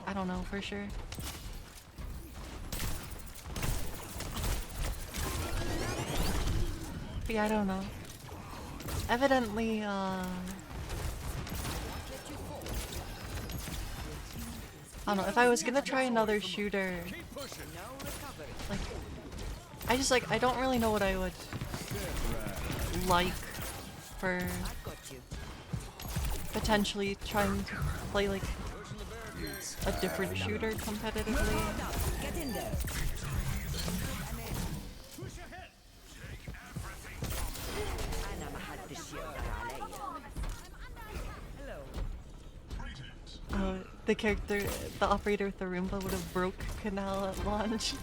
I don't know for sure. But yeah, I don't know. Evidently, I don't know, if I was gonna try another shooter, like, I don't really know what I would like for potentially trying to play, like, a different shooter competitively. The character, the operator with the Roomba would have broke Canal at launch.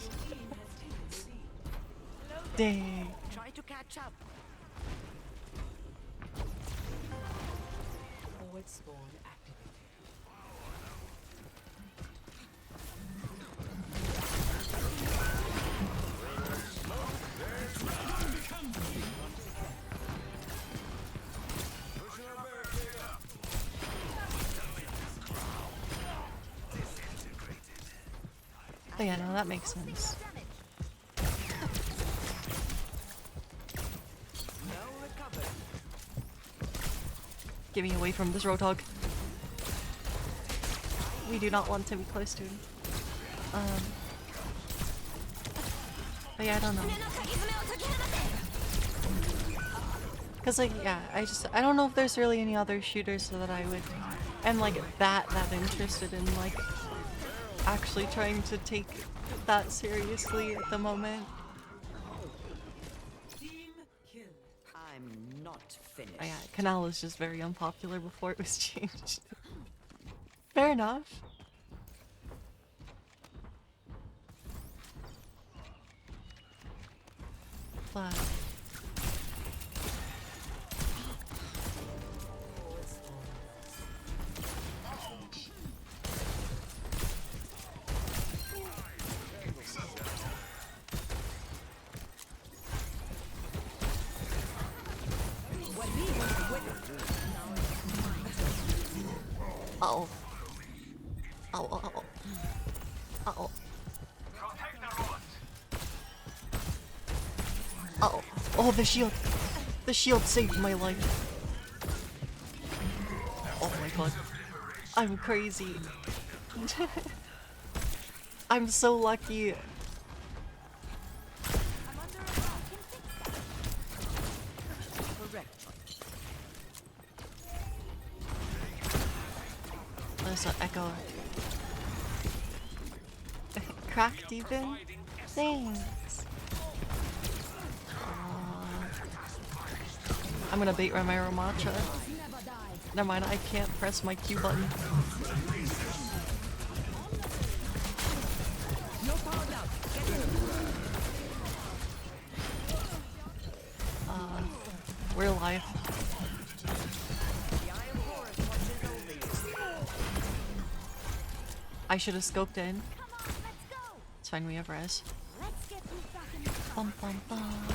Dang. Try to catch up. Forward spawn activated. But yeah, no, that makes sense. Get me away from this Roadhog. We do not want to be close to him. But yeah, I don't know. Cause like, yeah, I don't know if there's really any other shooters that I would, am like that interested in like actually trying to take that seriously at the moment. Team kill. I'm not finished. Yeah, Canal was just very unpopular before it was changed. Fair enough. But uh-oh. Uh-oh, uh-oh. Uh-oh. Protect the robots. Uh-oh. Oh, the shield. The shield saved my life. Oh my god. I'm crazy. I'm so lucky. Correct. There's an echo. Cracked even? Thanks. I'm gonna bait Ramiro Matcha. Never mind, I can't press my Q button. We're live. I should have scoped in. It's fine, we have res. Bum bum bum.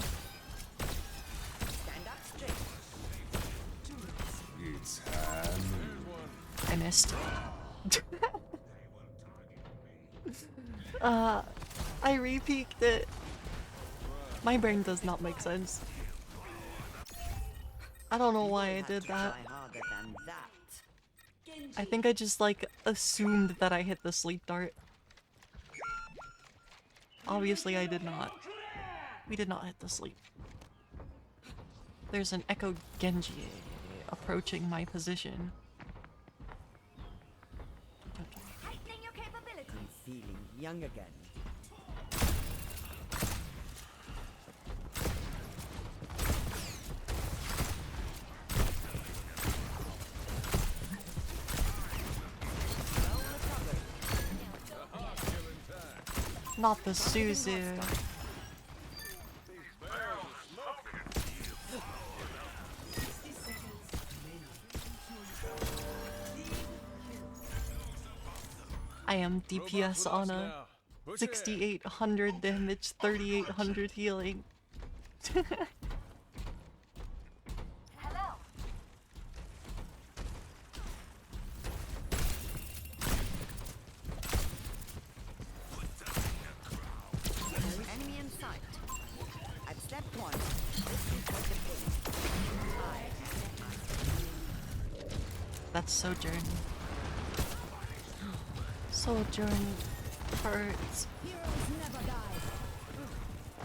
I missed. I re-peeked it. My brain does not make sense. I don't know why I did that. I think I just like assumed that I hit the sleep dart. Obviously I did not. We did not hit the sleep. There's an Echo Genji approaching my position. I'm feeling young again. Not the Suzu. I am DPS on a 6800 damage, 3800 healing. Enemy in sight. I've slept once. This is what the pain. That's Sojourn. Sojourn hurts. Heroes never die.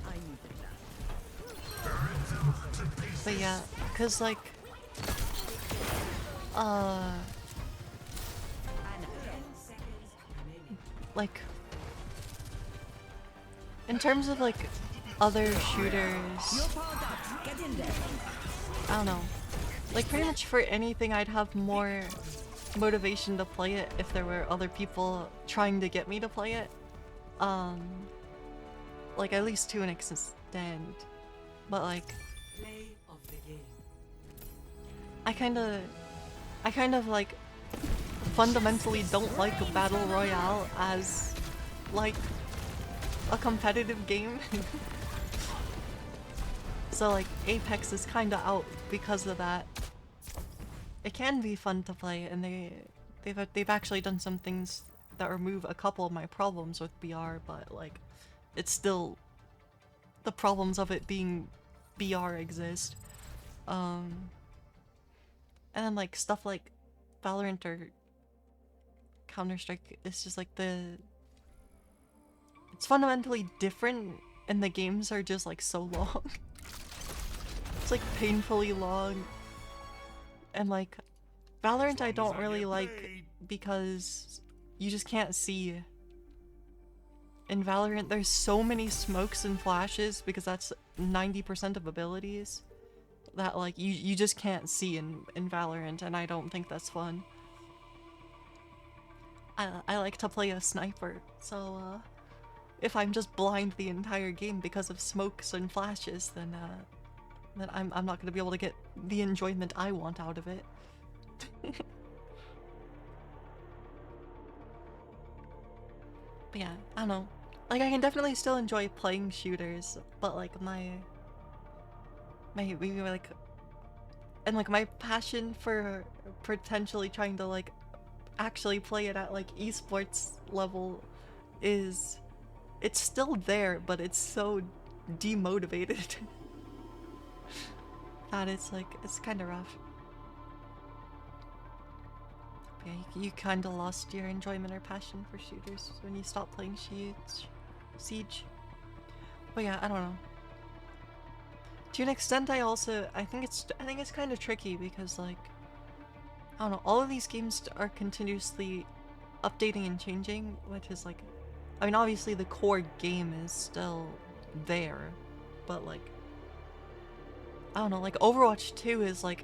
I needed that. But yeah, cause like, like, in terms of like other shooters, I don't know. Like pretty much for anything, I'd have more motivation to play it if there were other people trying to get me to play it. Like at least to an extent. But like, I kind of like fundamentally don't like Battle Royale as like a competitive game. So like Apex is kind of out because of that. It can be fun to play, and they've actually done some things that remove a couple of my problems with BR, but like it's still the problems of it being BR exist. And then like stuff like Valorant or Counter-Strike, it's just like it's fundamentally different, and the games are just like so long. It's like painfully long. And like Valorant I don't really like because you just can't see. In Valorant there's so many smokes and flashes because that's 90% of abilities. that like you just can't see in Valorant, and I don't think that's fun. I like to play a sniper, so if I'm just blind the entire game because of smokes and flashes, then I'm not gonna be able to get the enjoyment I want out of it. But yeah, I don't know. Like, I can definitely still enjoy playing shooters, but like my like, and like my passion for potentially trying to like actually play it at like esports level is, it's still there, but it's so demotivated that it's like, it's kind of rough. But yeah, you kind of lost your enjoyment or passion for shooters when you stopped playing Siege. But yeah, I don't know. To an extent, I think it's kind of tricky because like, I don't know, all of these games are continuously updating and changing, which is like, I mean, obviously the core game is still there, but like, I don't know, like Overwatch 2 is like,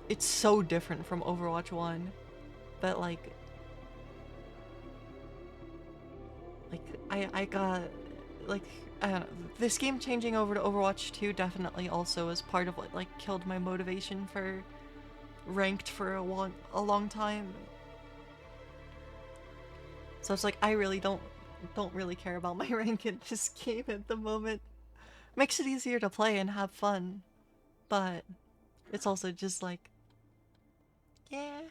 it's so different from Overwatch 1 that like I got, like, I don't know, this game changing over to Overwatch 2 definitely also is part of what like killed my motivation for ranked for a long time. So it's like, I really don't really care about my rank in this game at the moment. Makes it easier to play and have fun, but it's also just like, yeah,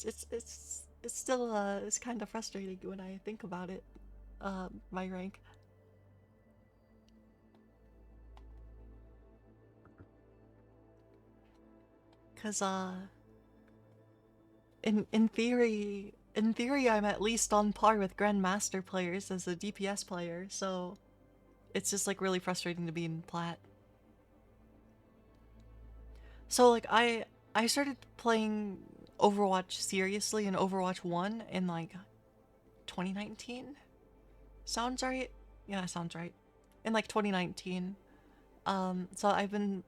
it's still it's kind of frustrating when I think about it, my rank. Cause in theory I'm at least on par with Grandmaster players as a DPS player, so it's just like really frustrating to be in plat. So like I started playing Overwatch seriously in Overwatch 1 in like 2019. Sounds right? Yeah, sounds right. In like 2019. So I've been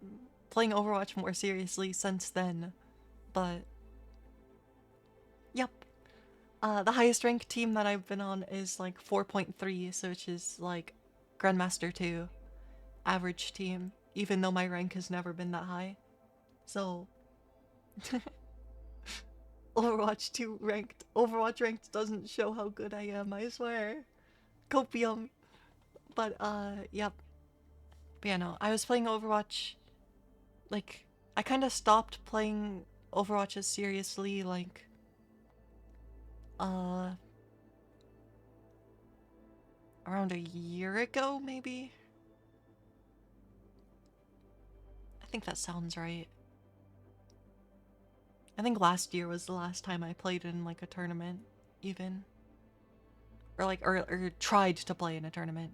playing Overwatch more seriously since then, but yep. The highest ranked team that I've been on is like 4.3, so which is like Grandmaster 2 average team, even though my rank has never been that high. So Overwatch ranked doesn't show how good I am, I swear. Copium. But yep. But yeah, no, I was playing Overwatch, like, I kind of stopped playing Overwatch as seriously like around a year ago, maybe? I think that sounds right. I think last year was the last time I played in like a tournament, even. Or like, or tried to play in a tournament.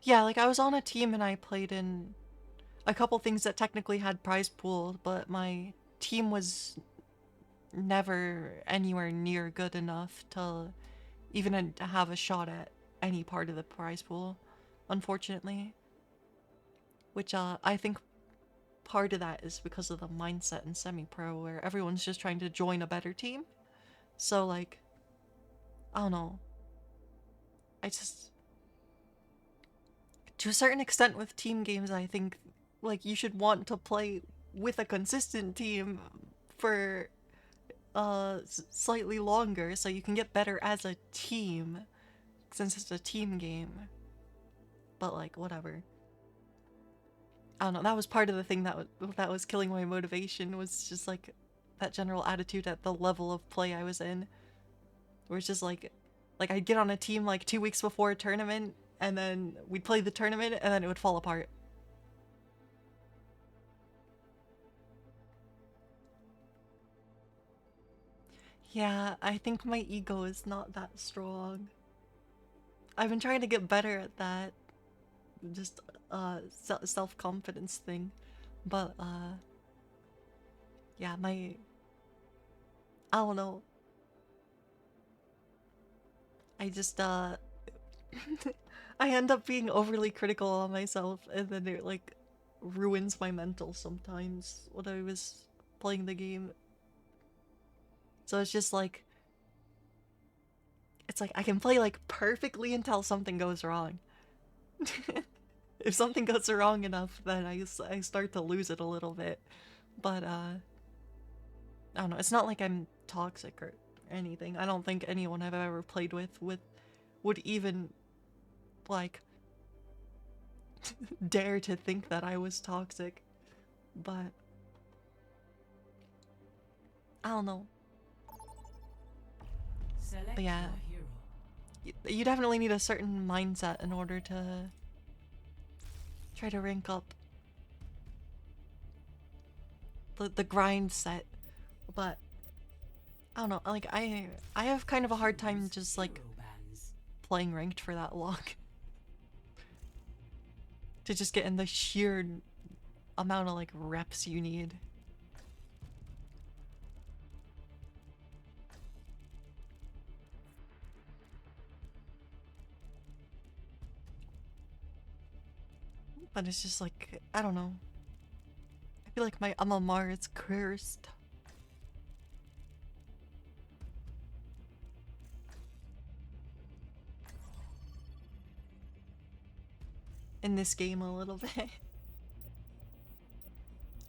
Yeah, like I was on a team and I played in a couple things that technically had prize pool, but my team was never anywhere near good enough to even have a shot at any part of the prize pool, unfortunately. Which I think part of that is because of the mindset in semi-pro where everyone's just trying to join a better team. So like, I don't know. I just, to a certain extent with team games, I think like you should want to play with a consistent team for slightly longer so you can get better as a team since it's a team game. But like, whatever. I don't know, that was part of the thing that was killing my motivation, was just like that general attitude at the level of play I was in. Where it's just like I'd get on a team like 2 weeks before a tournament, and then we'd play the tournament, and then it would fall apart. Yeah, I think my ego is not that strong. I've been trying to get better at that. Just self-confidence thing, but yeah, I don't know, I just I I end up being overly critical on myself, and then it like ruins my mental sometimes when I was playing the game. So it's just like, it's like I can play like perfectly until something goes wrong. If something goes wrong enough, then I start to lose it a little bit. But I don't know, it's not like I'm toxic or anything. I don't think anyone I've ever played with would even like dare to think that I was toxic. But I don't know. Select But yeah, your hero. you definitely need a certain mindset in order to try to rank up the grind set. But I don't know, like I have kind of a hard time just like Hero bands. playing ranked for that long. To just get in the sheer amount of like reps you need. But it's just like, I don't know. I feel like my MMR is cursed. In this game a little bit.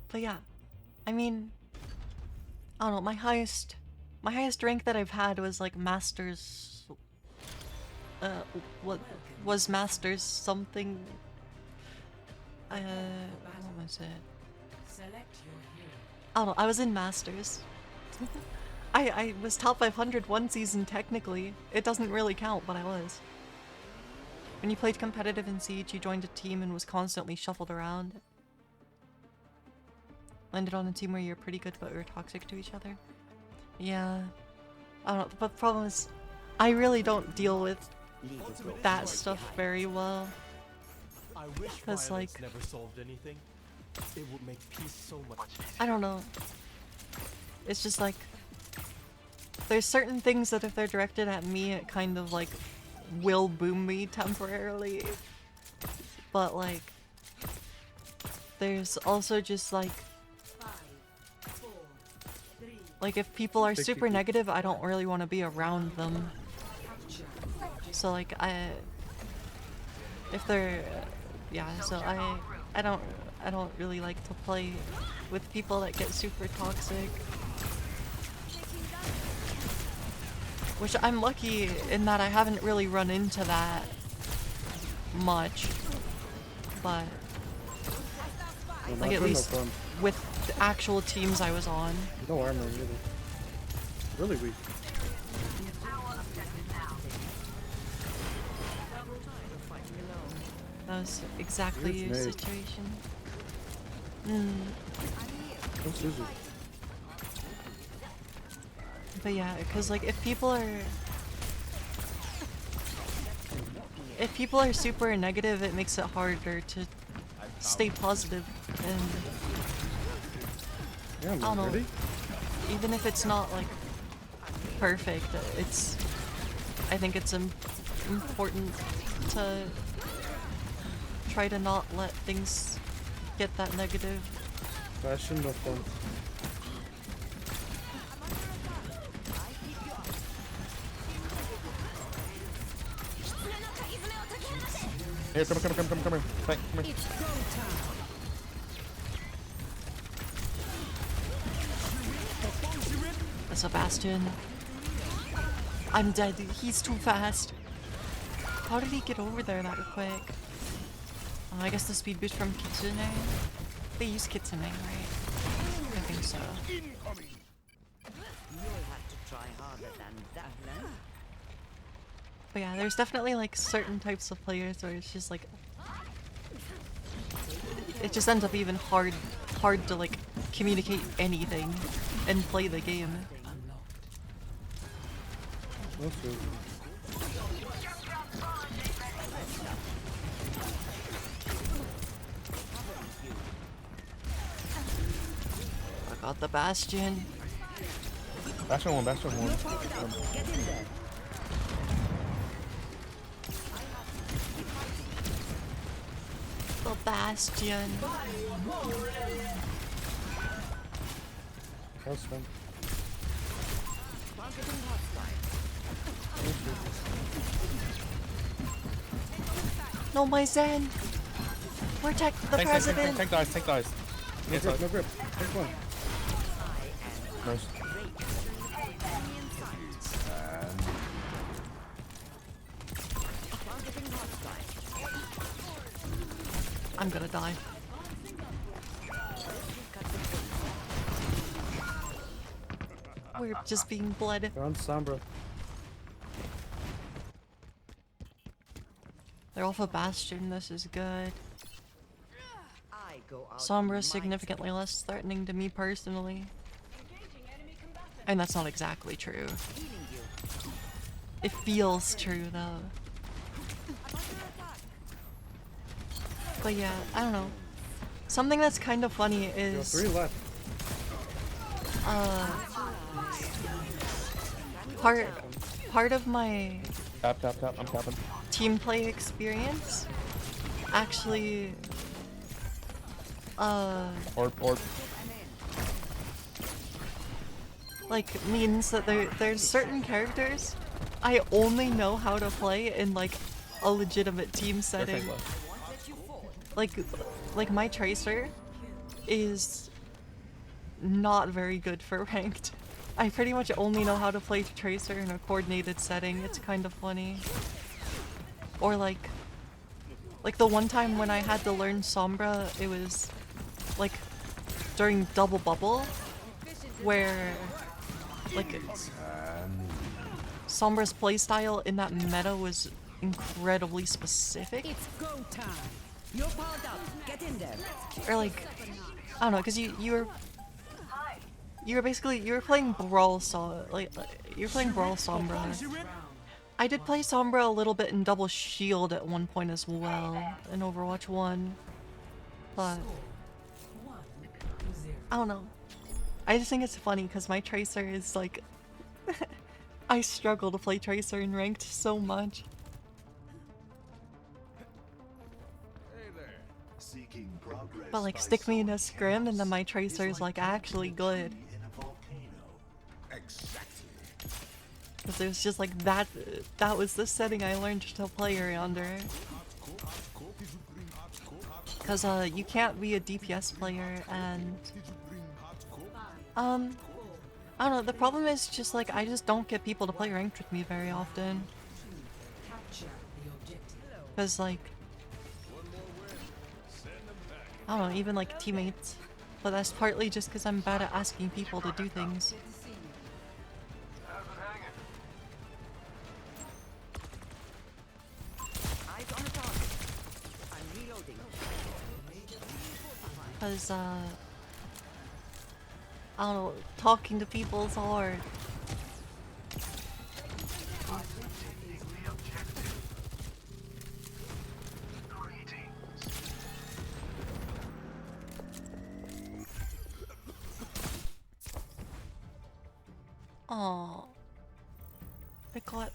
But yeah, I mean, I don't know, my highest rank that I've had was like Masters, what was Masters something, what was it? Select your hero. I don't know, I was in Masters. I was top 500 one season technically. It doesn't really count, but I was. When you played competitive in Siege, you joined a team and was constantly shuffled around. Landed on a team where you're pretty good but we're toxic to each other. Yeah. I don't know, but the problem is, I really don't deal with that stuff very well. I wish Because violence like, never solved anything. It would make peace so much easier. I don't know. It's just like, there's certain things that if they're directed at me, it kind of like will boom me temporarily. But like, there's also just like, if people are super negative, I don't really want to be around them. So like if they're, yeah, so I don't really like to play with people that get super toxic. Which I'm lucky in that I haven't really run into that much. But like at least with the actual teams I was on. No armor really. Really weak. That was exactly your situation. But yeah, because like if people are super negative, it makes it harder to stay positive and Yeah, I don't know. ready? Even if it's not like perfect, I think it's important to try to not let things get that negative. Fashion no fun. Here, come here. Thank, come here. That's a Bastion. I'm dead. He's too fast. How did he get over there that quick? I guess the speed boost from Kitsune. They use Kitsune, right? I think so. You'll have to try harder than that. But yeah, there's definitely like certain types of players where it's just like it just ends up even hard to like communicate anything and play the game. I got the Bastion. Bastion one. Get in there. The Bastion. That's fun. No, my Zen. Protect the president. Tank dies, tank dies. No grip, no grip. Take one. Nice. I'm gonna die. We're just being bled. They're on Sombra. They're off a Bastion, this is good. I go out Sombra on is significantly less threatening to me personally. And that's not exactly true. It feels true though. But yeah, I don't know. Something that's kind of funny is 3 left. part of my Tap, I'm tapping. team play experience actually Orb. like means that there's certain characters I only know how to play in like a legitimate team setting. Like my Tracer is not very good for ranked. I pretty much only know how to play Tracer in a coordinated setting. It's kind of funny. Or like the one time when I had to learn Sombra, it was like during Double Bubble, where like Sombra's playstyle in that meta was incredibly specific. It's go time. You're powered up. Get in there. Or like, I don't know, because you were playing Brawl you're playing Brawl Sombra. I did play Sombra a little bit in Double Shield at one point as well in Overwatch 1, but I don't know. I just think it's funny because my Tracer is like I struggle to play Tracer in ranked so much. Seeking progress But like by stick me in a scrim and then my Tracer is like actually good. in a volcano. Exactly. Because it was just like that was the setting I learned to play her under. Because you can't be a DPS player and I don't know, the problem is just like I just don't get people to play ranked with me very often. Because like I don't know, even like teammates. But that's partly just because I'm bad at asking people to do things. Eyes on the target. I'm reloading. Because, I don't know, talking to people is hard. Oh, they got.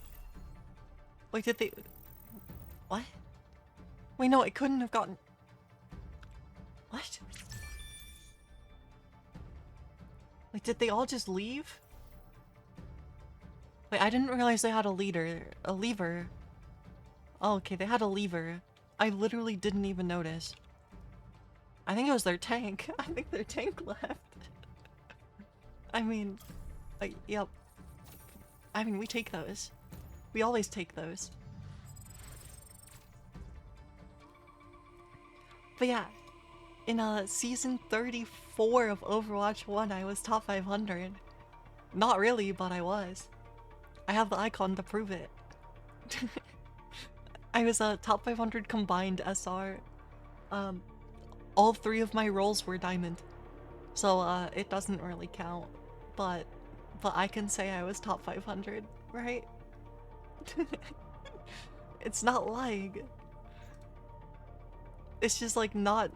Wait, did they? What? Wait, no, it couldn't have gotten. What? Wait, did they all just leave? Wait, I didn't realize they had a lever. Oh, okay, they had a lever. I literally didn't even notice. I think it was their tank. I think their tank left. I mean, yep. I mean, we take those. We always take those. But yeah, in season 34 of Overwatch 1, I was top 500. Not really, but I was. I have the icon to prove it. I was a top 500 combined SR. All 3 of my roles were diamond. So it doesn't really count. But I can say I was top 500, right? It's not like... It's just like not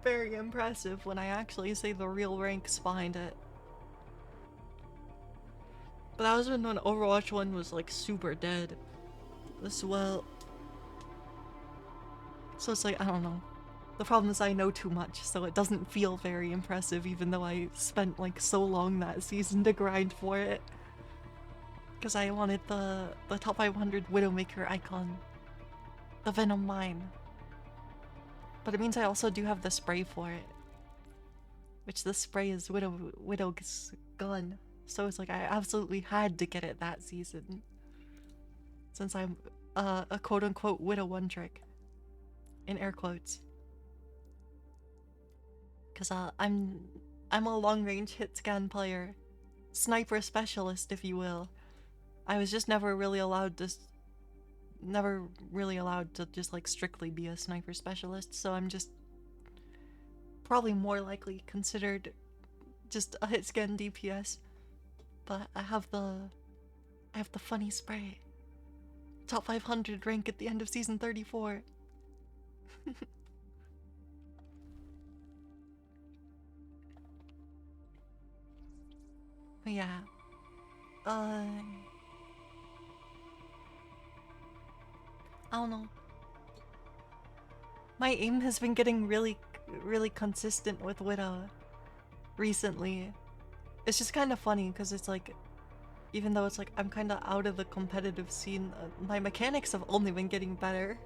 very impressive when I actually say the real ranks behind it. But that was when Overwatch 1 was like super dead as well. So it's like, I don't know. The problem is I know too much, so it doesn't feel very impressive even though I spent like so long that season to grind for it. Because I wanted the top 500 Widowmaker icon. The Venom Mine. But it means I also do have the spray for it. Which the spray is Widow's gun. So it's like I absolutely had to get it that season. Since I'm a quote-unquote Widow one-trick. In air quotes. Because I'm a long-range hit-scan player. Sniper specialist, if you will. I was just never really allowed to just like strictly be a sniper specialist, so I'm just probably more likely considered just a hit scan DPS. But I have the funny spray. Top 500 rank at the end of season 34. But yeah. I don't know. My aim has been getting really consistent with Widow recently. It's just kind of funny because it's like, even though it's like I'm kind of out of the competitive scene, my mechanics have only been getting better.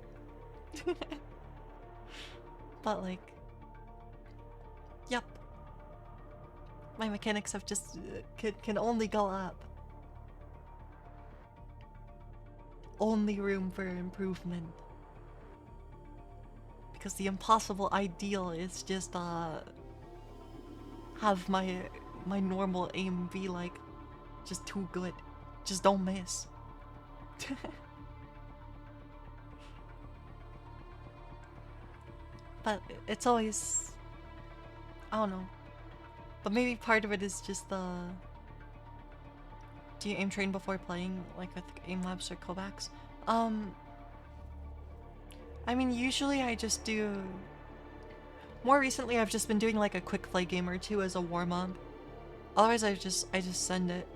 But like, yep. My mechanics have just can only go up. Only room for improvement. Because the impossible ideal is just have my normal aim be like just too good. Just don't miss. But it's always, I don't know. But maybe part of it is just the, do you aim train before playing, like with aim labs or Kovacs? I mean, usually I just do, more recently I've just been doing like a quick play game or two as a warm-up. Otherwise I just send it.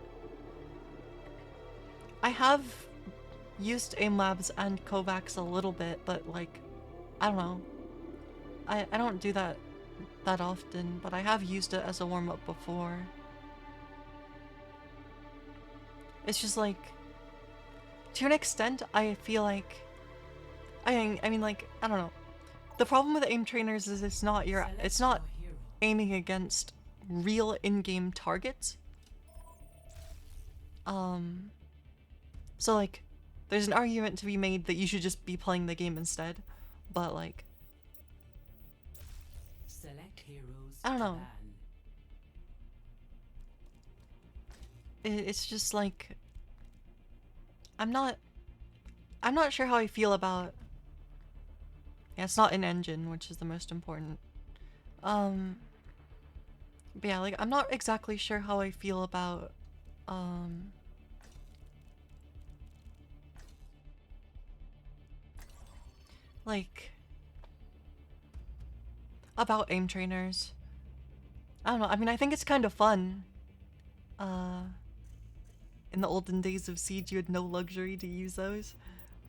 I have used aim labs and Kovacs a little bit, but like, I don't know. I don't do that often, but I have used it as a warm-up before. It's just like, to an extent, I feel like, I mean like, I don't know. The problem with aim trainers is it's not aiming against real in-game targets. So like, there's an argument to be made that you should just be playing the game instead, but like, I don't know. It's just like, I'm not sure how I feel about, yeah, it's not an engine, which is the most important. But yeah, like, I'm not exactly sure how I feel about, like, about aim trainers. I don't know, I mean, I think it's kind of fun. In the olden days of Siege, you had no luxury to use those.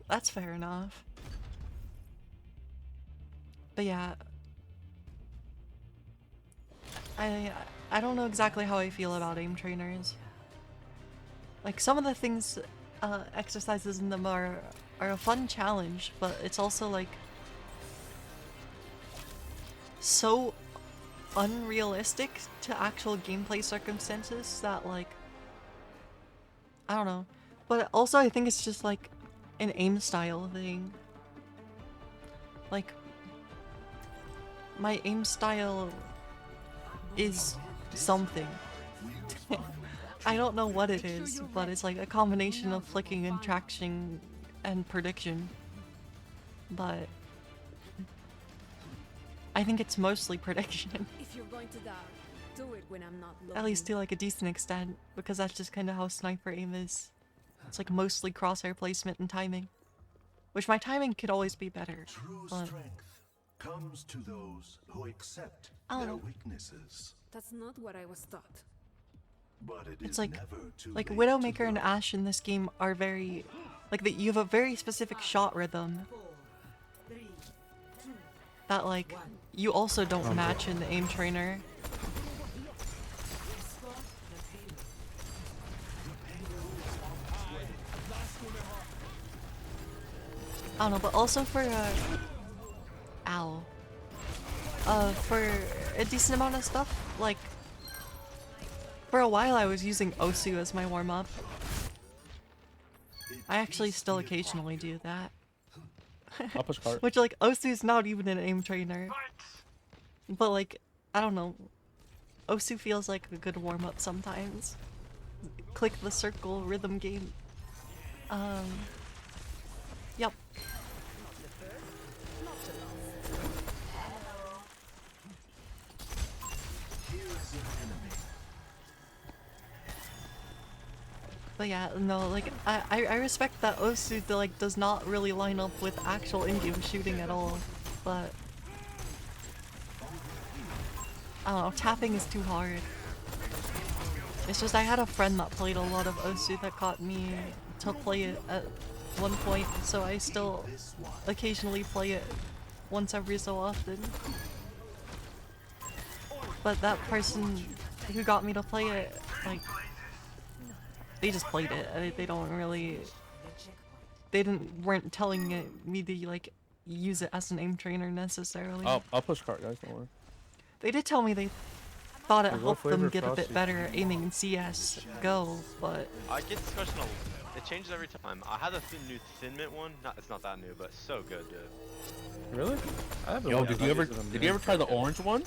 That's fair enough. But yeah, I don't know exactly how I feel about aim trainers. Like, some of the things, exercises in them are a fun challenge, but it's also like so unrealistic to actual gameplay circumstances that, like, I don't know. But also I think it's just like an aim style thing. Like, my aim style is something. I don't know what it is, but it's like a combination of flicking and traction and prediction. But I think it's mostly prediction. If you're going to die, do it when I'm not looking. At least to like a decent extent, because that's just kind of how sniper aim is. It's like mostly crosshair placement and timing. Which my timing could always be better. True But strength comes to those who accept I don't their know. weaknesses. That's not what I was taught. But it It's is like, never too like late Widowmaker to and grow. Ashe in this game are very, like, you have a very specific shot rhythm that like you also don't match in the aim trainer. I don't know, but also for for a decent amount of stuff, like for a while I was using Osu as my warm-up. I actually still occasionally do that. I'll push cart. Which, like, Osu's not even an aim trainer. But, like, I don't know. Osu feels like a good warm-up sometimes. Click the circle rhythm game. Yep. But yeah, no, like, I respect that Osu, like, does not really line up with actual in-game shooting at all, but I don't know, tapping is too hard. It's just I had a friend that played a lot of Osu that got me to play it at one point, so I still occasionally play it once every so often. But that person who got me to play it, like, they just played it. They don't really. They weren't telling me to like use it as an aim trainer necessarily. I'll push cart, guys. Don't worry. They did tell me they thought it What helped them flavor get a bit Frosty? better at aiming in CS:GO, but I get this question it changes every time. I had a new Thin Mint one. It's not that new, but so good, dude. Really? I haven't. Yo, did you ever try the orange one?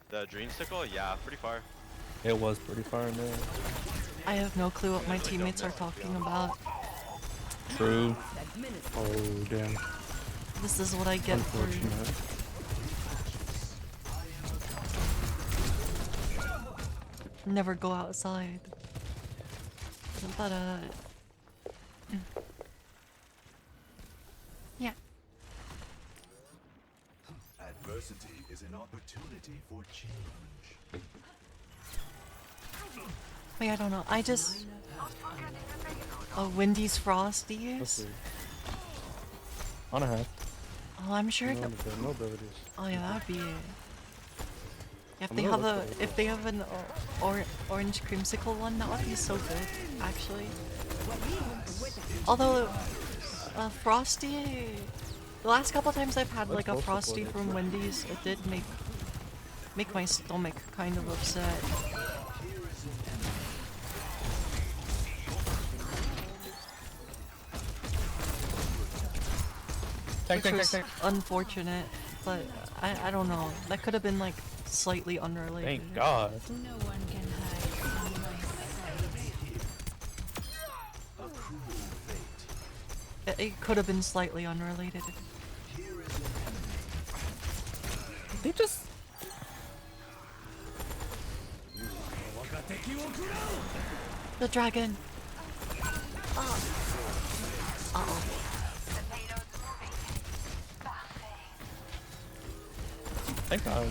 The Dreamsicle, yeah, pretty fire. It was pretty fire, man. I have no clue what my teammates are talking about. True. Oh damn. This is what I get for Unfortunate. never go outside. But yeah. Adversity is an opportunity for change. Wait, I don't know. I just. Oh, Wendy's Frosties? Let's see. On a half. Oh, I'm sure. No, no abilities. Oh yeah, that'd be. If I'm they gonna have look for it. if they have an orange creamsicle one, that would be so good, actually. Although, Frosty, the last couple times I've had like a Frosty from Wendy's, it did make my stomach kind of upset. Which was unfortunate, but I don't know. That could have been like slightly unrelated. Thank God. No one can hide from my sight. It could have been slightly unrelated. They just. The dragon. Oh. Uh-oh. Thank God.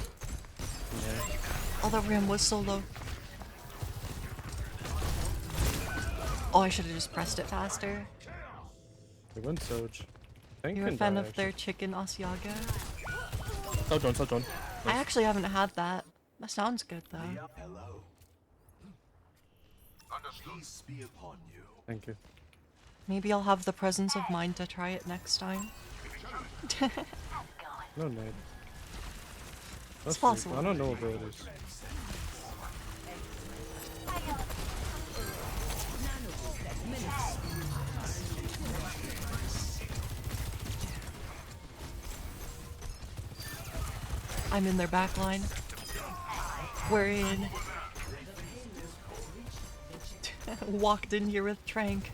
Oh, the rim was so low. Oh, I should have just pressed it faster. They went Soj. You're a fan of their chicken Asiaga? Sojourn. I actually haven't had that. That sounds good though. Hello. Peace be upon you. Thank you. Maybe I'll have the presence of mind to try it next time. No need. It's possible. I don't know abilities. I'm in their back line. We're in. Walked in here with Trank.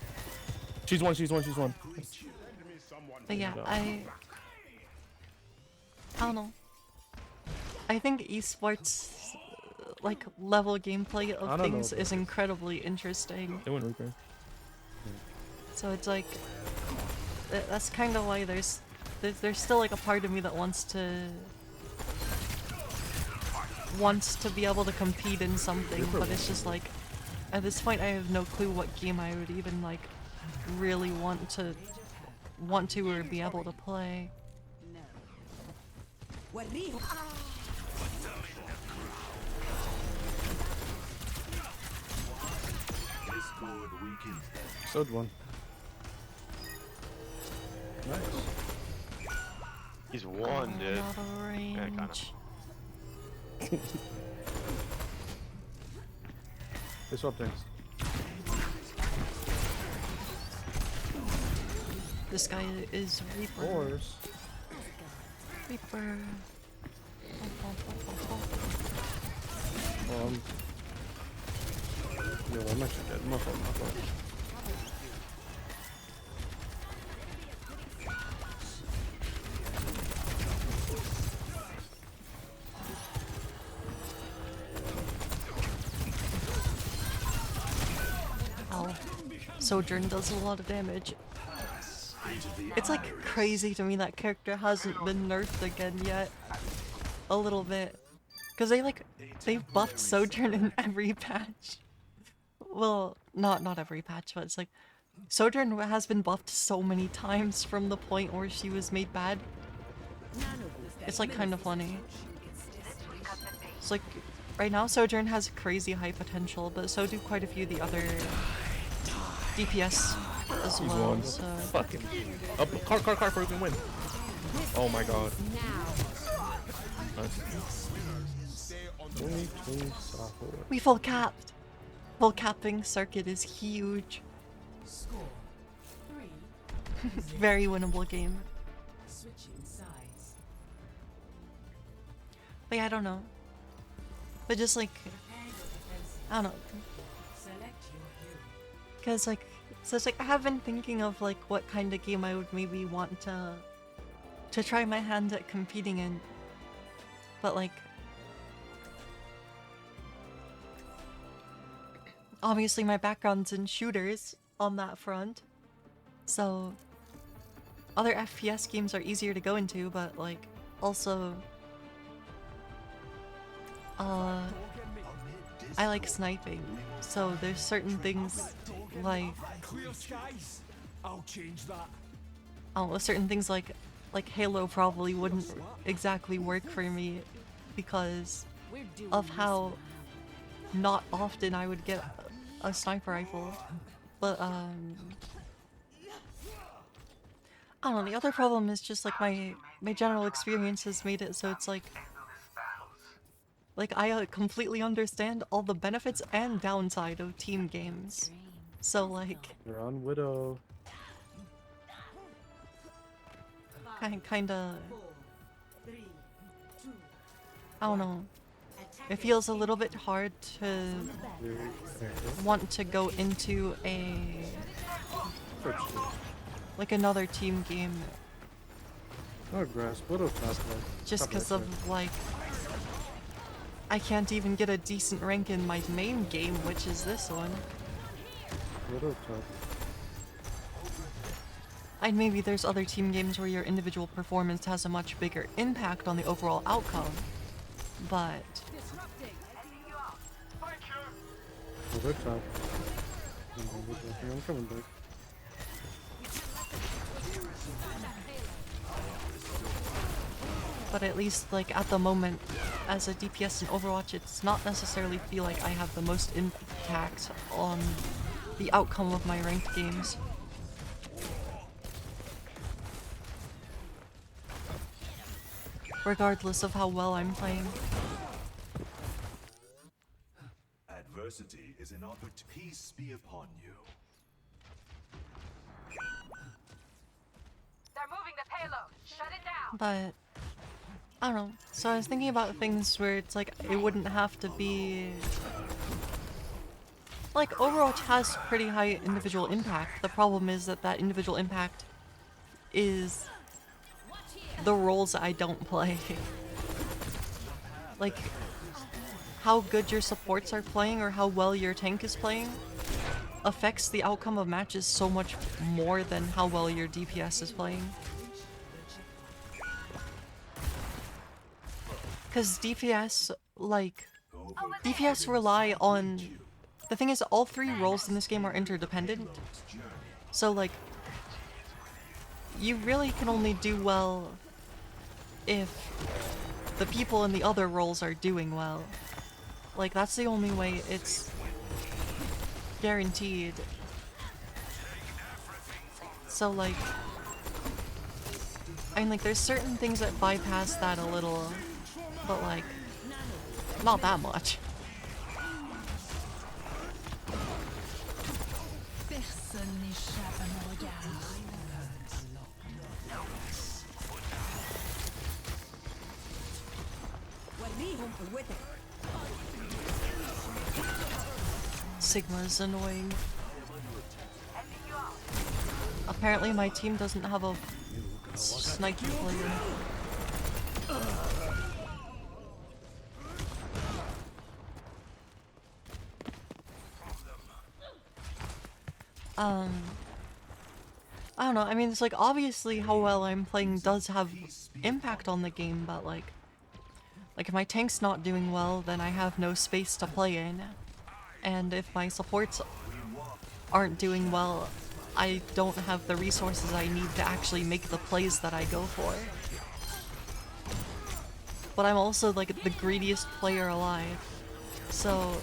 She's one. But yeah, I don't know. I think esports, like, level gameplay of things is incredibly interesting. They went Reaper. So it's like, that's kind of why there's still like a part of me that wants to be able to compete in something, but it's just like, at this point I have no clue what game I would even like really want to or be able to play. Discord weakened. Sod one. Nice. He's one, dude. Out of Yeah, kinda. range. They swap things. This guy is Reaper. Wars. Reaper. Yo, I'm actually dead. My fault, my fault. Ow. Sojourn does a lot of damage. It's like crazy to me that character hasn't been nerfed again yet. A little bit. Cause they've buffed Sojourn in every patch. Well, not every patch, but it's like Sojourn has been buffed so many times from the point where she was made bad. It's like kind of funny. It's like right now Sojourn has crazy high potential, but so do quite a few of the other DPS as He's well. one. So. Fucking. Car for we can win. Oh my god. Nice. We full capped. Full capping circuit is huge. Score 3. Very winnable game. Switching sides. But yeah, I don't know. But just like, I don't know. Select your hero. Cause like, so it's like I have been thinking of like what kind of game I would maybe want to try my hand at competing in. But like, obviously my background's in shooters on that front. So other FPS games are easier to go into, but like also I like sniping. So there's certain things like Clear skies. I'll change that. oh, certain things like Halo probably wouldn't exactly work for me because of how not often I would get a sniper rifle. But I don't know, the other problem is just like my general experience has made it so it's like I completely understand all the benefits and downside of team games. So like You're on Widow. kinda I don't know. It feels a little bit hard to want to go into like another team game Oh, grass. Widow top left. just Top because right of like I can't even get a decent rank in my main game, which is this one. there. Widow top. And maybe there's other team games where your individual performance has a much bigger impact on the overall outcome. But Widow top. I'm coming back. but at least like at the moment as a DPS in Overwatch, it's not necessarily feel like I have the most impact on the outcome of my ranked games. Regardless of how well I'm playing. Adversity is an opportunity. Peace be upon you. They're moving the payload. Shut it down. But I don't know. So I was thinking about things where it's like it wouldn't have to be like Overwatch has pretty high individual impact. The problem is that that individual impact is the roles I don't play. Like how good your supports are playing or how well your tank is playing affects the outcome of matches so much more than how well your DPS is playing. Because DPS, like, DPS rely on... The thing is, all three roles in this game are interdependent. So, like, you really can only do well if the people in the other roles are doing well. Like, that's the only way it's guaranteed. So, like, I mean, like, there's certain things that bypass that a little, but, like, not that much. Personne n'échappe à mon regard. Sigma's annoying. Apparently my team doesn't have a sniper player. I don't know, I mean, it's like, obviously how well I'm playing does have impact on the game, but like if my tank's not doing well, then I have no space to play in. And if my supports aren't doing well, I don't have the resources I need to actually make the plays that I go for. But I'm also like the greediest player alive, so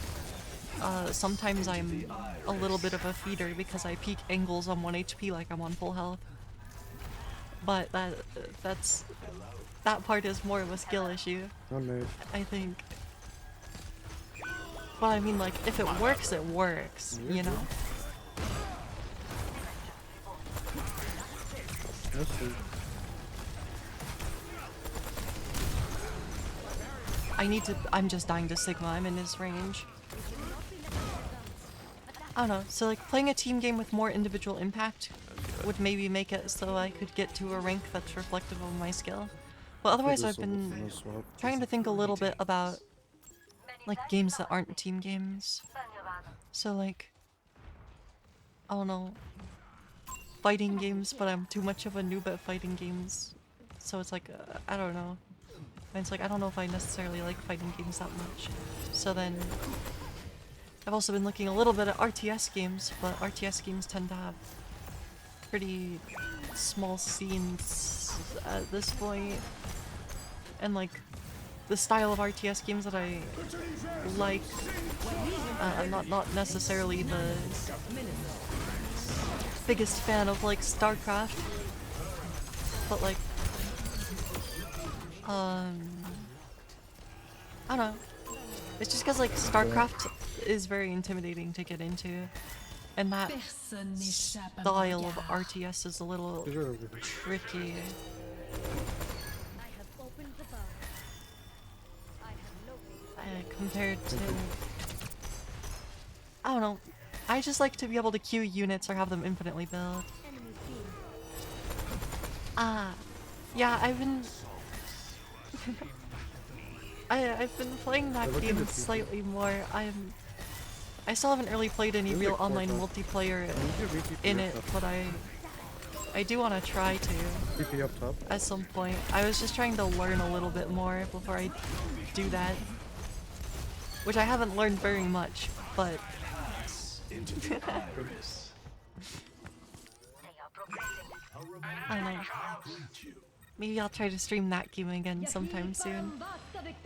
sometimes I'm a little bit of a feeder because I peek angles on 1 HP like I'm on full health. But that part is more of a skill issue, I think. But I mean, like, if it works, you know? I'm just dying to Sigma, I'm in his range. I don't know, so like playing a team game with more individual impact would maybe make it so I could get to a rank that's reflective of my skill. But otherwise I've been trying to think a little bit about like games that aren't team games. So like, I don't know, fighting games, but I'm too much of a noob at fighting games. So it's like, I don't know. And it's like, I don't know if I necessarily like fighting games that much. So then, I've also been looking a little bit at RTS games, but RTS games tend to have pretty small scenes at this point. And like, the style of RTS games that I like, I'm not necessarily the biggest fan of like StarCraft, but like, I don't know. It's just because like StarCraft is very intimidating to get into, and that style of RTS is a little tricky. Compared to, I don't know. I just like to be able to queue units or have them infinitely build. Yeah, I've been I've been playing that game slightly more. I still haven't really played any real online multiplayer in it, but I do want to try to at some point. I was just trying to learn a little bit more before I do that, which I haven't learned very much, but I don't know. Maybe I'll try to stream that game again sometime soon.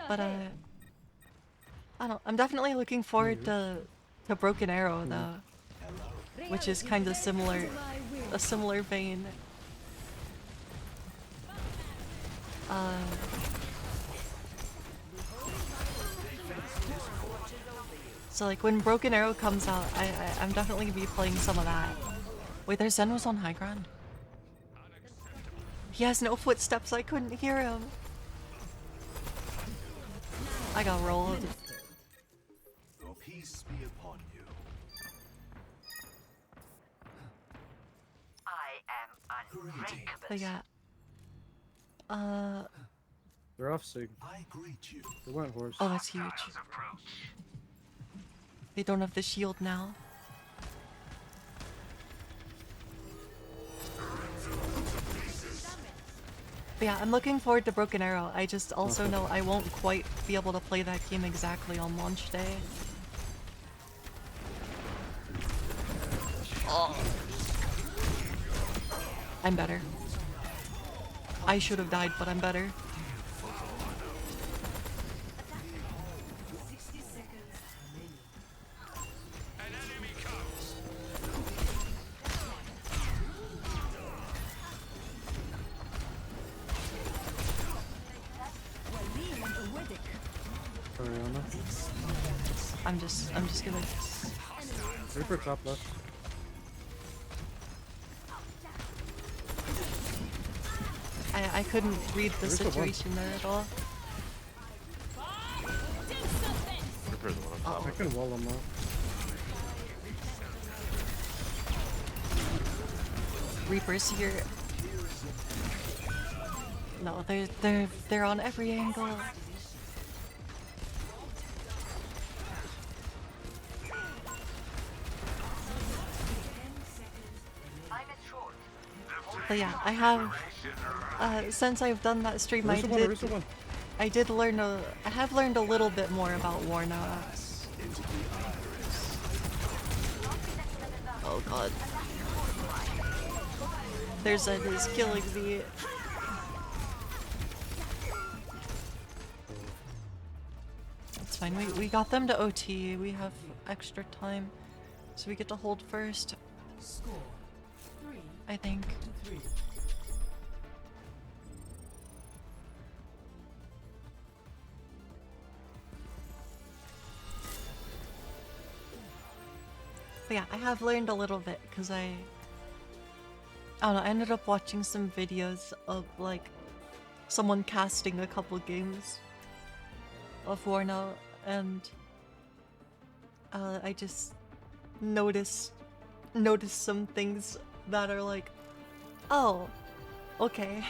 But I don't know. I'm definitely looking forward to Broken Arrow though, which is kind of similar, a similar vein. So like when Broken Arrow comes out, I'm definitely gonna be playing some of that. Wait, there's Zen was on high ground? He has no footsteps, I couldn't hear him. I got rolled. Your peace be upon you. I am unbreakable. But yeah. They're off Sig. I greet you. They went horse. Oh, that's huge. They don't have the shield now. But yeah, I'm looking forward to Broken Arrow. I just also know I won't quite be able to play that game exactly on launch day. Oh. I'm better. I should have died, but I'm better. I'm just gonna. Reaper top left. I couldn't read the Where's the one? situation there at all. Reaper's the one on top. I can wall him off. Reapers here. No, they're on every angle. But yeah, I have since I've done that stream, I have learned a little bit more about Warna. Oh god. There's killing me. It's fine. We got them to OT. We have extra time, so we get to hold first. Score I think. 3-3. But yeah, I have learned a little bit because I don't know, I ended up watching some videos of like someone casting a couple games of Warna, and I just noticed some things that are like, oh, okay.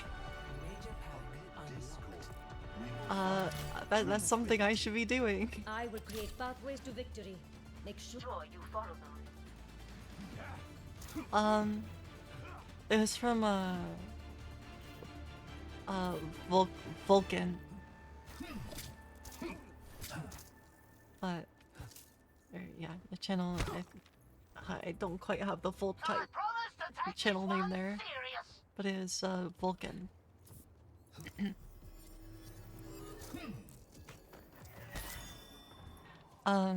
That's something I should be doing. I will create pathways to victory. Make sure you follow them. It was from Vulcan. But yeah, the channel, I don't quite have the full channel name there, but it is Vulcan. I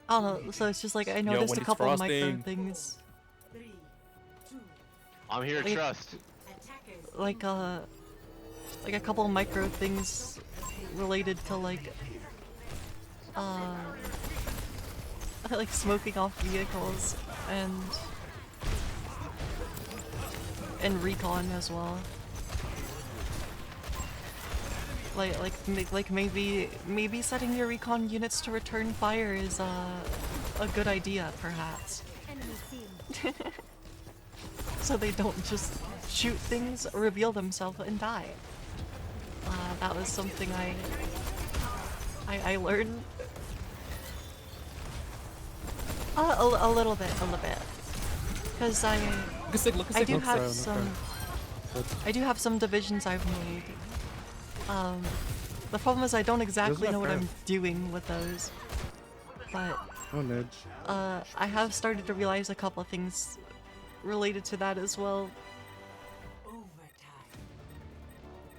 don't know, so it's just like I noticed a couple of micro things. I'm here, trust. Like a couple of micro things related to like like smoking off vehicles and recon as well. Like maybe setting your recon units to return fire is a good idea, perhaps. So they don't just shoot things, reveal themselves, and die. That was something I learned. A little bit, because I do have some divisions I've made. The problem is I don't exactly know what I'm doing with those, but I have started to realize a couple of things related to that as well,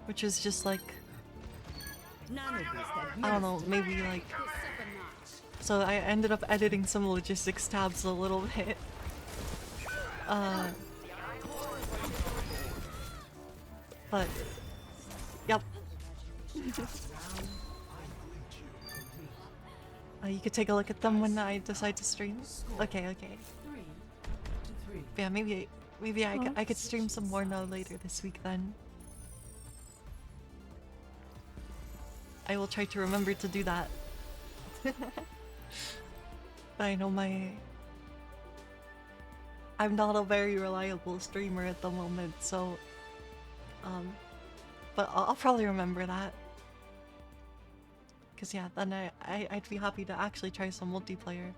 which is just like, I don't know, maybe like, so I ended up editing some logistics tabs a little bit. But yep. You could take a look at them when I decide to stream. Okay. Yeah, maybe I could stream some more now later this week then. I will try to remember to do that. But I know I'm not a very reliable streamer at the moment, so but I'll probably remember that. Cause yeah, then I'd be happy to actually try some multiplayer.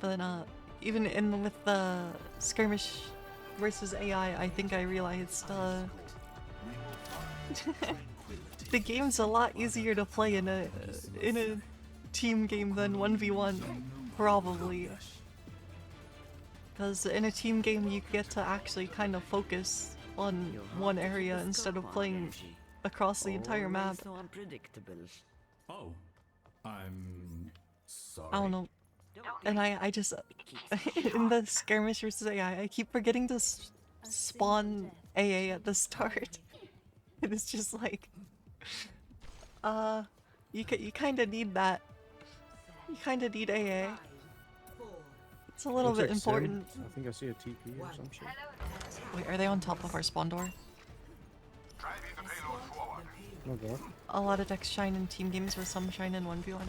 But then even with the skirmish versus AI, I think I realized the game's a lot easier to play in a team game than 1v1, probably. Because in a team game you get to actually kind of focus on one area instead of playing across the entire map. So unpredictable. Oh, I'm sorry. I don't know. And I just in the skirmish versus AI, I keep forgetting to spawn AA at the start. It is just like, you kind of need that. You kind of need AA. It's a little Looks bit like Sim. important. I think I see a TP or some shit. Wait, are they on top of our spawn door? No god. A lot of decks shine in team games with some shine in 1v1.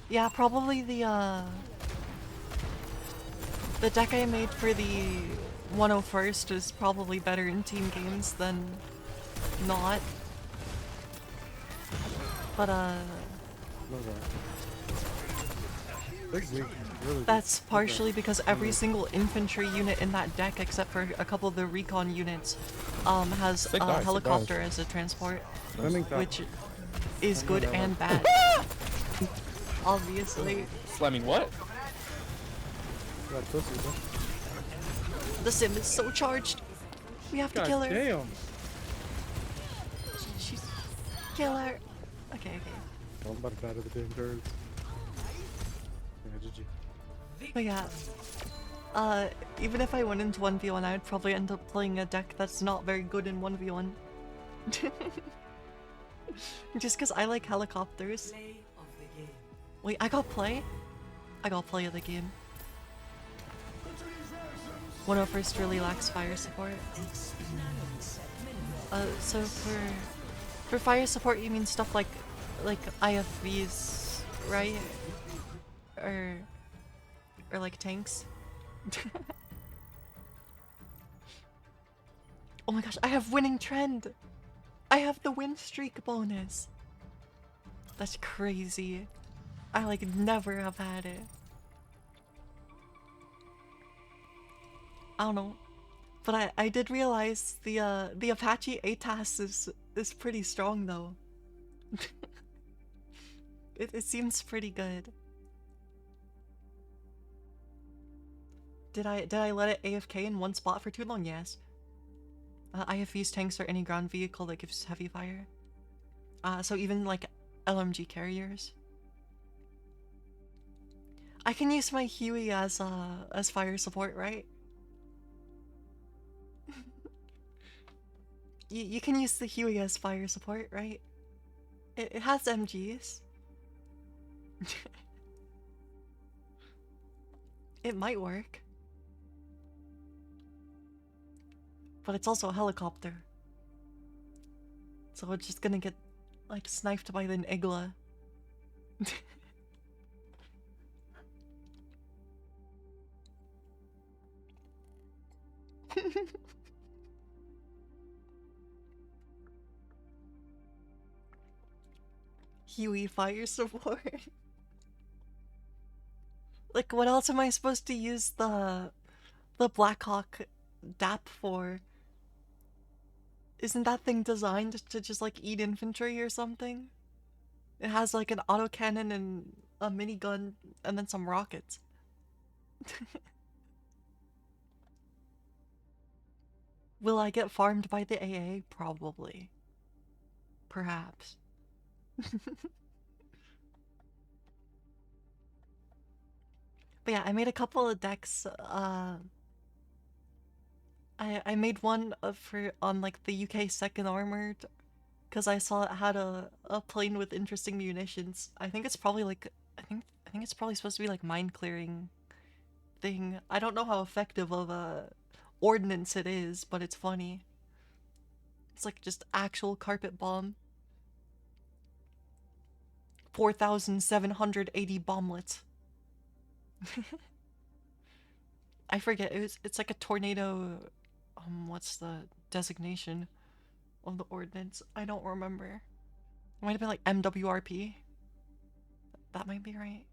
Yeah, probably the deck I made for the 101st is probably better in team games than not. But No god. Big weak. Really weak. that's partially because every single infantry unit in that deck, except for a couple of the recon units, has Sick a dice, sick helicopter dice. as a transport, Swimming top. which is Oh, good no, no, no. and bad. Obviously. Slamming what? That pussy, bro. The sim is so charged. We have to God kill her. damn. She's kill her. Okay, okay. Oh, I'm about to batter the damn birds. Yeah, GG. But yeah, even if I went into 1v1, I would probably end up playing a deck that's not very good in 1v1. Just because I like helicopters. Wait, I got play? I got play of the game. 101st really lacks fire support. So for fire support you mean stuff like IFVs, right? Or like tanks? Oh my gosh, I have winning trend! I have the win streak bonus! That's crazy. I like never have had it. I don't know. But I did realize the Apache ATAS is pretty strong though. It seems pretty good. Did I let it AFK in one spot for too long? Yes. IFV's tanks are any ground vehicle that gives heavy fire. So even like LMG carriers. I can use my Huey as fire support, right? You can use the Huey as fire support, right? It has MGs. It might work. But it's also a helicopter. So it's just gonna get, like, sniped by the Igla. Huey fire support. Like, what else am I supposed to use the Blackhawk DAP for? Isn't that thing designed to just like eat infantry or something? It has like an autocannon and a minigun and then some rockets. Will I get farmed by the AA? Probably. Perhaps. But yeah, I made a couple of decks. I made one on like the UK second armored because I saw it had a plane with interesting munitions. I think it's probably like I think it's probably supposed to be like mine clearing thing. I don't know how effective of a ordnance it is, but it's funny. It's like just actual carpet bomb. 4,780 bomblets. I forget, it's like a tornado. What's the designation of the ordnance? I don't remember. It might have been like MWRP. That might be right.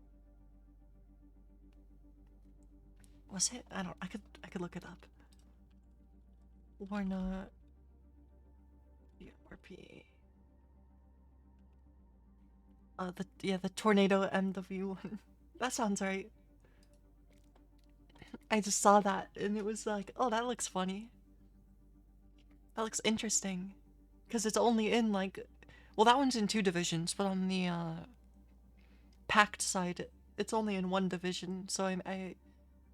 Was it? I could look it up. Or not. RP. The tornado MW1. That sounds right. I just saw that and it was like, oh, that looks funny. That looks interesting. Because it's only in like, well, that one's in 2 divisions, but on the packed side, it's only in 1 division. So I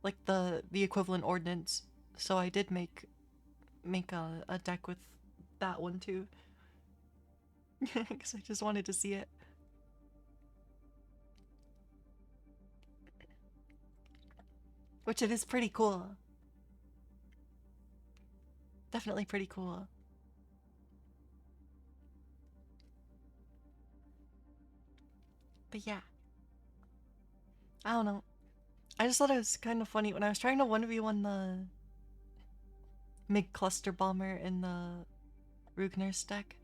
like the equivalent ordnance. So I did make a deck with that one too. Because I just wanted to see it. Which it is pretty cool. Definitely pretty cool. But yeah. I don't know. I just thought it was kind of funny when I was trying to 1v1 the MiG cluster bomber in the Rugner's deck.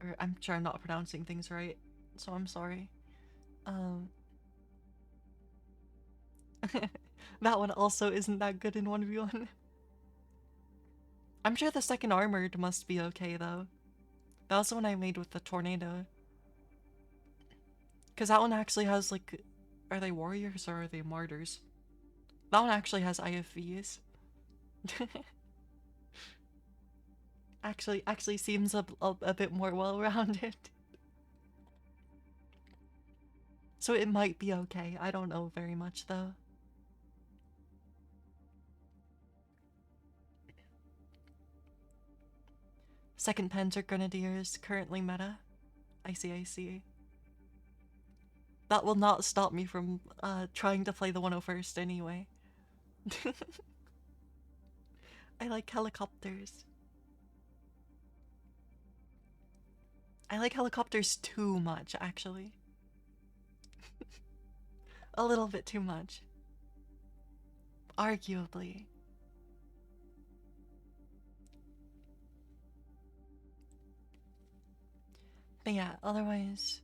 Or I'm sure I'm not pronouncing things right, so I'm sorry. That one also isn't that good in 1v1. I'm sure the second armored must be okay though. That was the one I made with the tornado. Because that one actually has like... Are they warriors or are they martyrs? That one actually has IFVs. actually seems a bit more well-rounded. So it might be okay. I don't know very much though. Second Panzer Grenadiers currently meta. I see. That will not stop me from trying to play the 101st anyway. I like helicopters. I like helicopters too much, actually. A little bit too much. Arguably. But yeah, otherwise...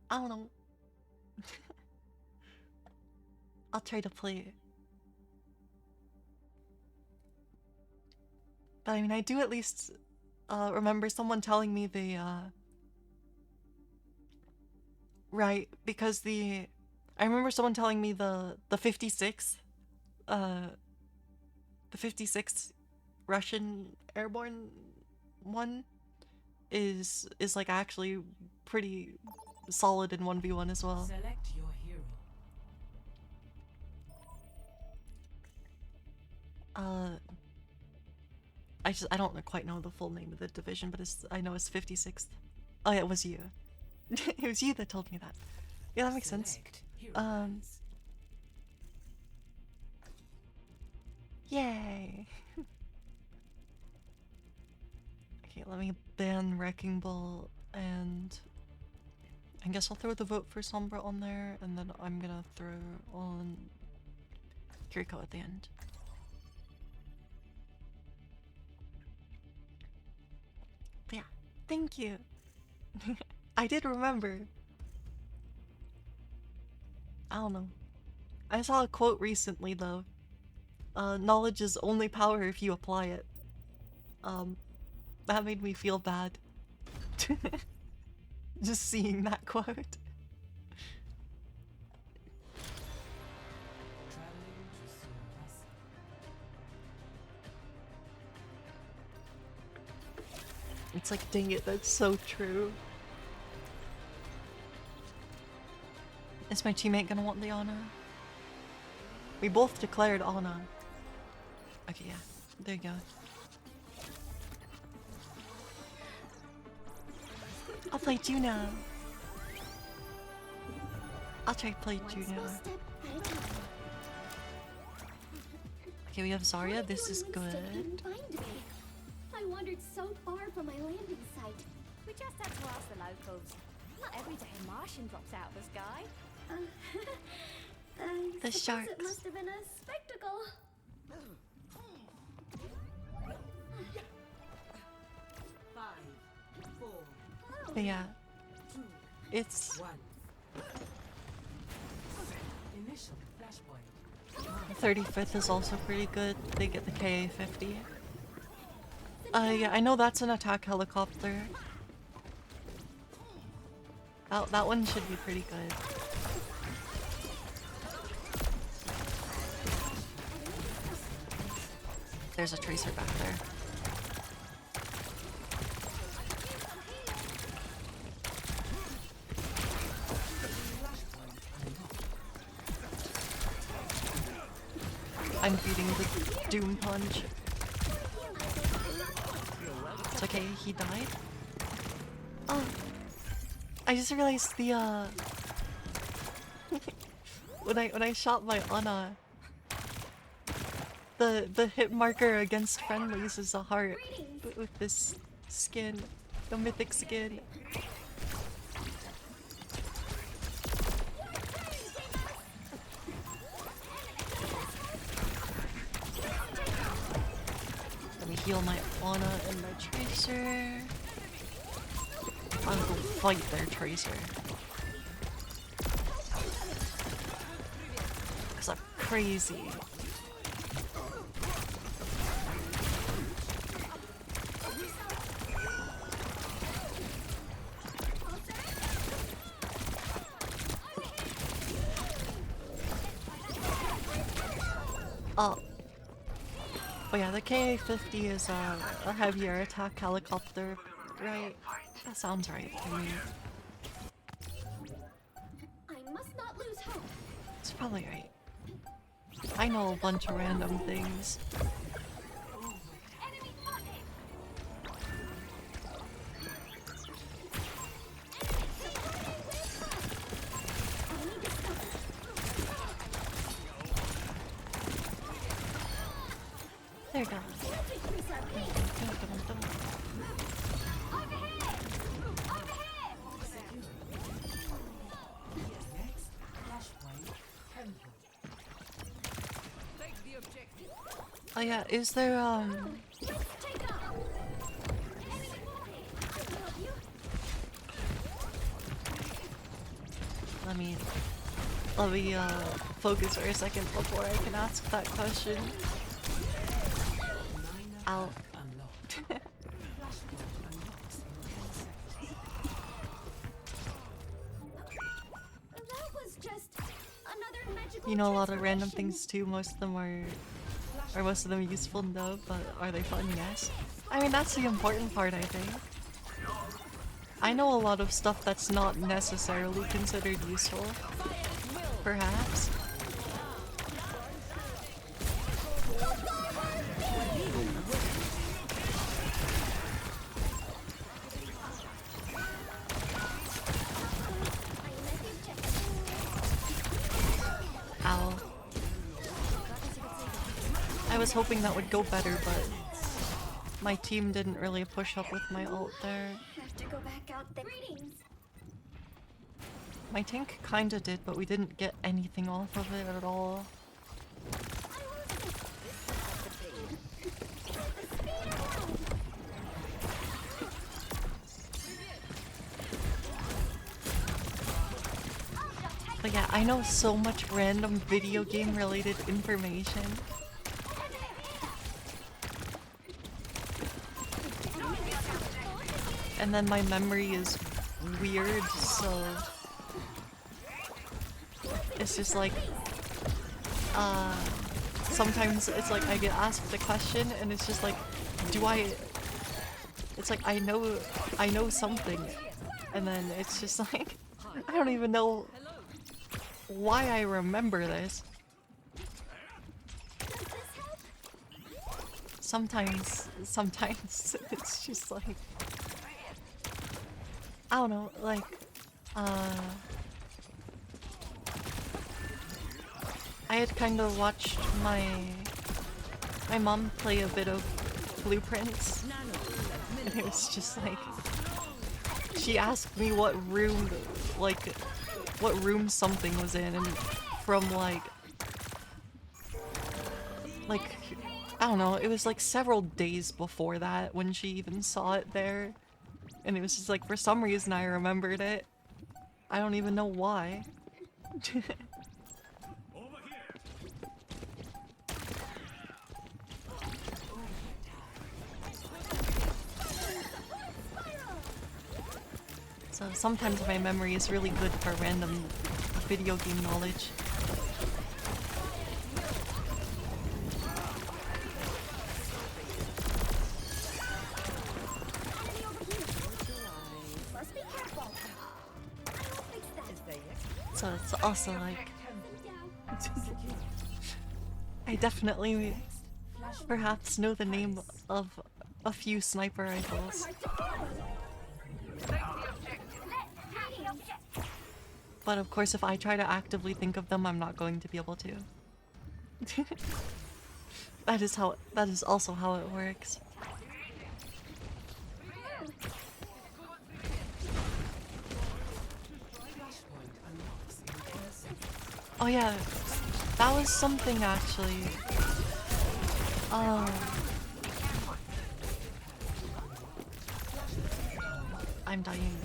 I don't know. I'll try to play it. But I mean, I do at least remember someone telling me the right, because I remember someone telling me the 56th Russian airborne one is like actually pretty solid in 1v1 as well. Select your hero. I don't quite know the full name of the division, but I know it's 56th. Oh yeah, it was you. It was you that told me that. Yeah, that makes sense. Yay. Okay, let me ban Wrecking Ball, and I guess I'll throw the vote for Sombra on there, and then I'm gonna throw on Kiriko at the end. But yeah, thank you. I did remember. I don't know. I saw a quote recently though. Knowledge is only power if you apply it. That made me feel bad. Just seeing that quote. It's like, dang it, that's so true. Is my teammate gonna want the Ana? We both declared Ana. Okay, yeah. There you go. I'll play Juno. I'll try to play Juno. Okay, we have Zarya. This is good. I wandered so far from my landing site. We just had to ask the locals. Not every day a Martian drops out of the sky. The sharks. It must have been a spectacle. 5, 4. But yeah, it's... Initial flashpoint. 35th is also pretty good. They get the KA-50. Yeah, I know that's an attack helicopter. That one should be pretty good. There's a tracer back there. I'm beating the Doom Punch. It's okay, he died. I just realized the when I shot my Ana, the hit marker against friendlies is a heart with this skin, the mythic skin. Let me heal my Ana and my Tracer. I'll go fight their Tracer. Cause I'm crazy. Oh. Oh yeah, the KA-50 is a heavier attack helicopter, right? That sounds right to me. I must not lose hope. It's probably right. I know a bunch of random things. There you go. Oh yeah, is there let me focus for a second before I can ask that question. Ow. You know a lot of random things too. Most of them are most of them useful? No, but are they fun? Yes. I mean, that's the important part, I think. I know a lot of stuff that's not necessarily considered useful. Perhaps. Ow. I was hoping that would go better, but my team didn't really push up with my ult there. Have to go back out there. Greetings. My tank kinda did, but we didn't get anything off of it at all. But yeah, I know so much random video game related information. And then my memory is weird, so it's just like sometimes it's like I get asked a question and it's just like, it's like I know something, and then it's just like I don't even know why I remember this. Sometimes it's just like, I don't know, like, I had kind of watched my mom play a bit of Blueprints, and it was just like, she asked me what room something was in, and from like, I don't know, it was like several days before that when she even saw it there. And it was just like, for some reason I remembered it. I don't even know why. So sometimes my memory is really good for random video game knowledge. So it's also like, I definitely perhaps know the name of a few sniper rifles. But of course, if I try to actively think of them, I'm not going to be able to. That is also how it works. Oh yeah, that was something actually. I'm dying.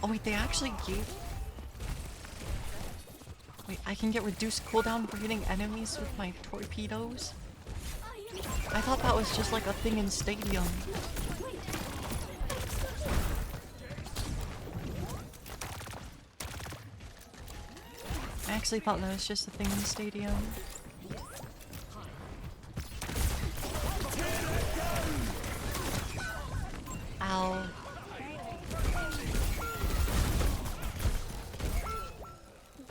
Oh wait, they actually gave... Wait, I can get reduced cooldown for hitting enemies with my torpedoes? I thought that was just like a thing in Stadium. I actually thought that was just a thing in Stadium. Ow.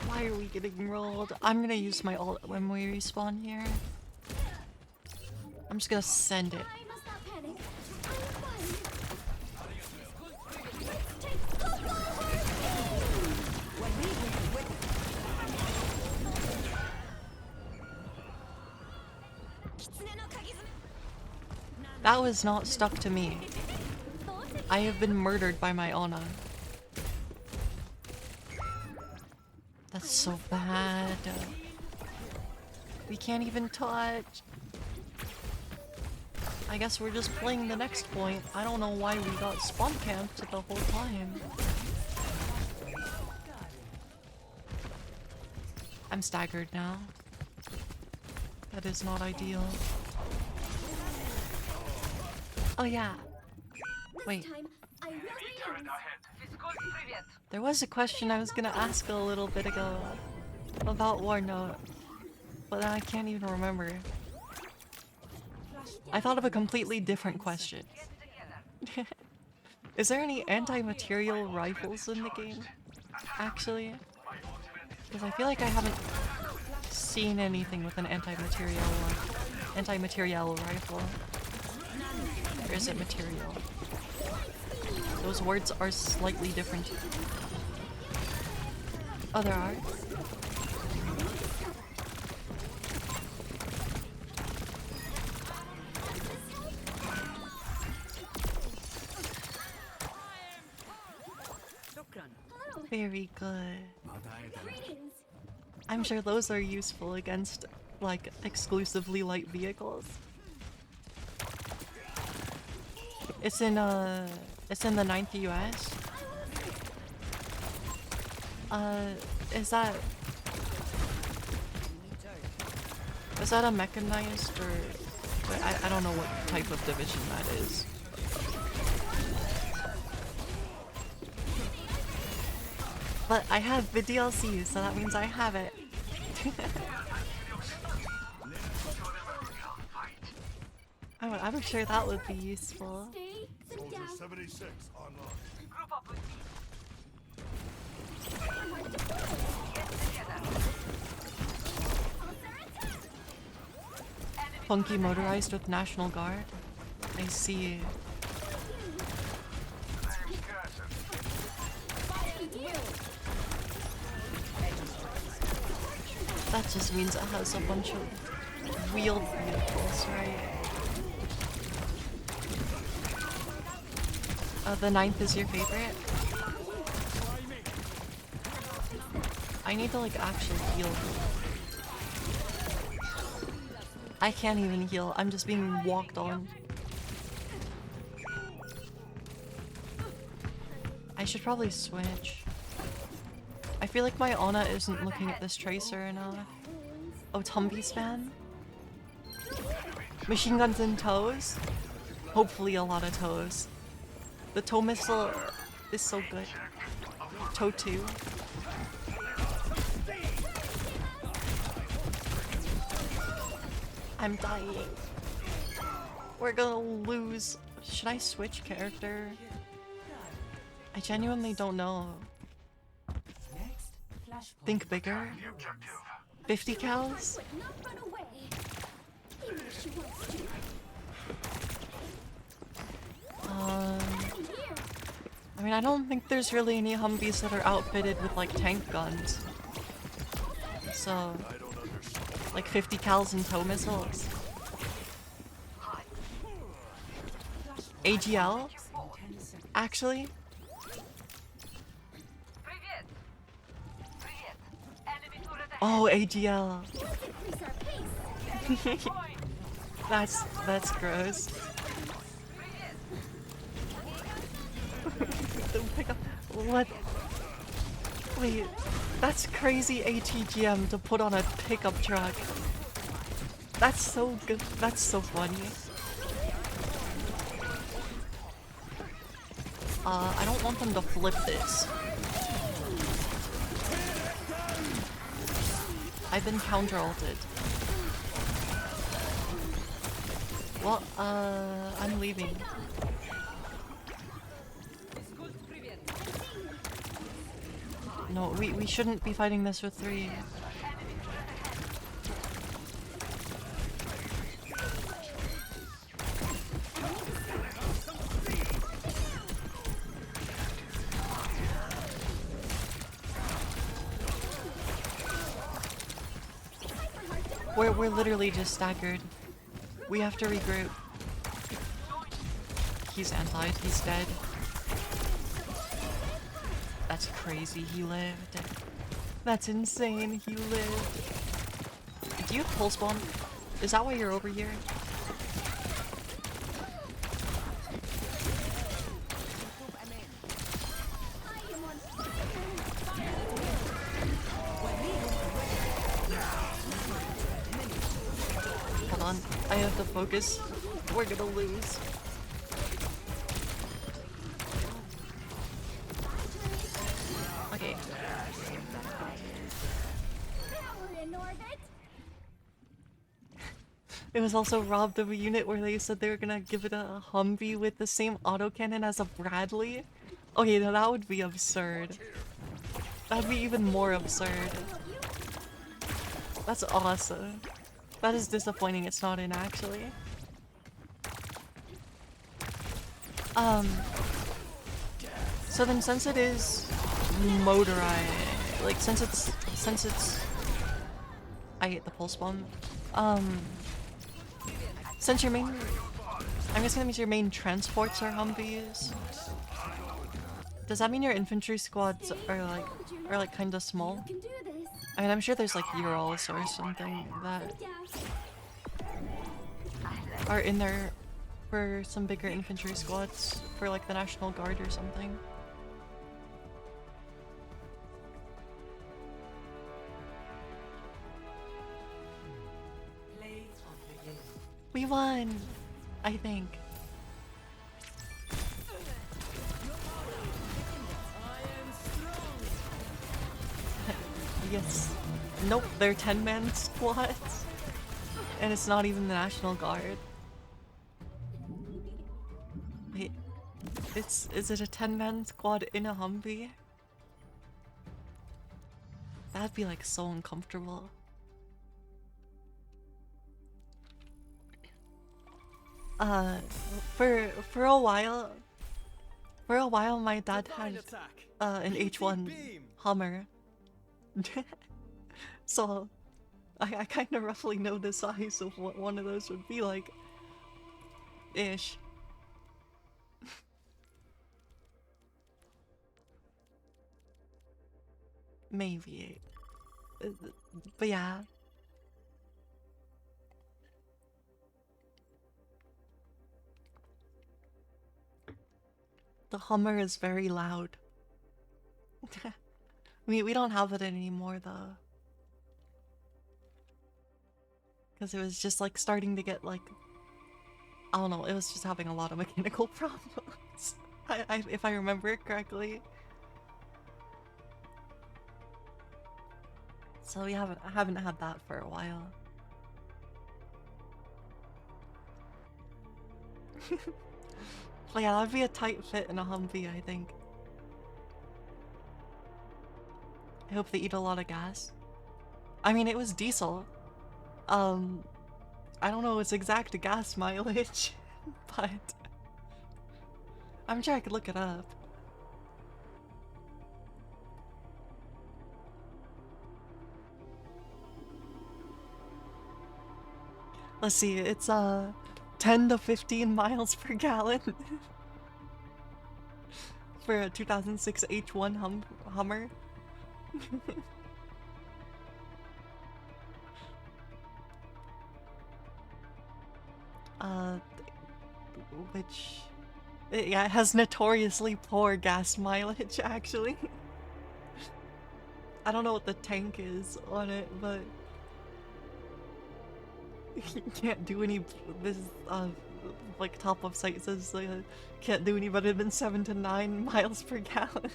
Why are we getting rolled? I'm gonna use my ult when we respawn here. I'm just gonna send it. That was not stuck to me. I have been murdered by my Ana. That's so bad. We can't even touch. I guess we're just playing the next point. I don't know why we got spawn camped the whole time. I'm staggered now. That is not ideal. Oh yeah. Wait. There was a question I was gonna ask a little bit ago about Warnote, but then I can't even remember. I thought of a completely different question. Is there any anti-material rifles in the game? Actually? Because I feel like I haven't seen anything with an anti-material rifle. Or is it material? Those words are slightly different. Oh, there are? Very good. I'm sure those are useful against, like, exclusively light vehicles. It's in the 9th US. Is that a mechanized or I don't know what type of division that is. But I have the DLC, so that means I have it. I'm sure that would be useful. Soldier 76 online. Group up with me. Funky motorized with National Guard. I see. That just means it has a bunch of wheeled vehicles, right? The 9th is your favorite? I need to like actually heal. I can't even heal, I'm just being walked on. I should probably switch. I feel like my Ana isn't looking at this tracer enough. Oh, Tumby spam? Machine guns and toes? Hopefully a lot of toes. The toe missile is so good. Toe 2. I'm dying. We're gonna lose. Should I switch character? I genuinely don't know. Think bigger? 50 cows? I mean, I don't think there's really any Humvees that are outfitted with like tank guns. So, like 50 cals and tow missiles. AGL? Actually? Oh, AGL. That's gross. What? Wait, that's crazy ATGM to put on a pickup truck. That's so good. That's so funny. I don't want them to flip this. I've been counter-ulted. Well, I'm leaving. No, we shouldn't be fighting this with 3. We're literally just staggered. We have to regroup. He's anti, he's dead. That's crazy, he lived. That's insane, he lived. Do you have pulse bomb? Is that why you're over here? Hold on, I have to focus. We're gonna lose. Okay. It was also robbed of a unit where they said they were gonna give it a Humvee with the same autocannon as a Bradley. Okay, now that would be absurd. That'd be even more absurd. That's awesome. That is disappointing it's not in, actually. So then since it is motorized, like since it's I hate the pulse bomb. Since your main, I'm guessing that means your main transports are Humvees. Does that mean your infantry squads are like kind of small? I mean, I'm sure there's like Urals or something that are in there for some bigger infantry squads for like the National Guard or something. We won! I think. Yes. Nope, they're 10-man squads. And it's not even the National Guard. Wait. Is it a 10-man squad in a Humvee? That'd be like so uncomfortable. For a while my dad had an H1 Hummer. So I kind of roughly know the size of what one of those would be like. Ish. Maybe. But yeah. The Hummer is very loud. We don't have it anymore though. Because it was just like starting to get like, I don't know, it was just having a lot of mechanical problems. If I remember it correctly. So I haven't had that for a while. But yeah, that'd be a tight fit in a Humvee, I think. I hope they eat a lot of gas. I mean, it was diesel. I don't know its exact gas mileage, but I'm sure I could look it up. Let's see, it's 10 to 15 miles per gallon for a 2006 H1 Hummer. uh, which, yeah, it has notoriously poor gas mileage, actually. I don't know what the tank is on it, but you can't do any. This like top of site says can't do any better than 7 to 9 miles per gallon.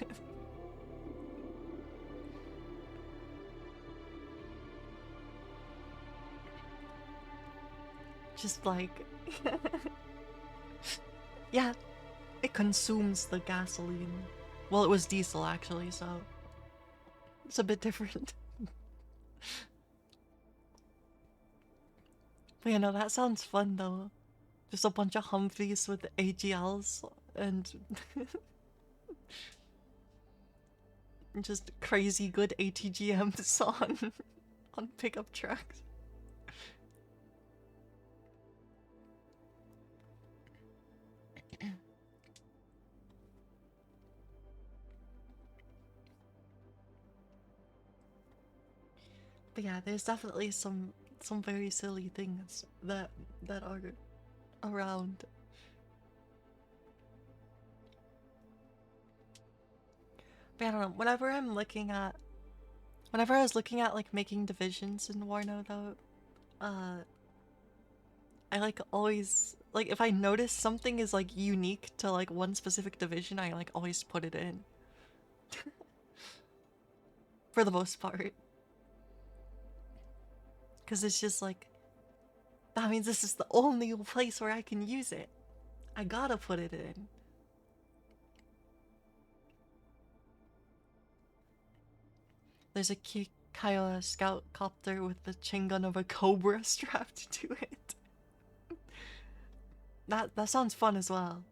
Just like yeah, it consumes the gasoline. Well, it was diesel actually, so it's a bit different. But you know, that sounds fun though. Just a bunch of Humvees with AGLs and just crazy good ATGMs on pickup trucks. But yeah, there's definitely some very silly things that are around. But I don't know, whenever I was looking at like making divisions in Warno though, I like always, like if I notice something is like unique to like one specific division, I like always put it in. For the most part. Because it's just like, that means this is the only place where I can use it. I gotta put it in. There's a Kiowa scout copter with the chain gun of a cobra strapped to it. That sounds fun as well.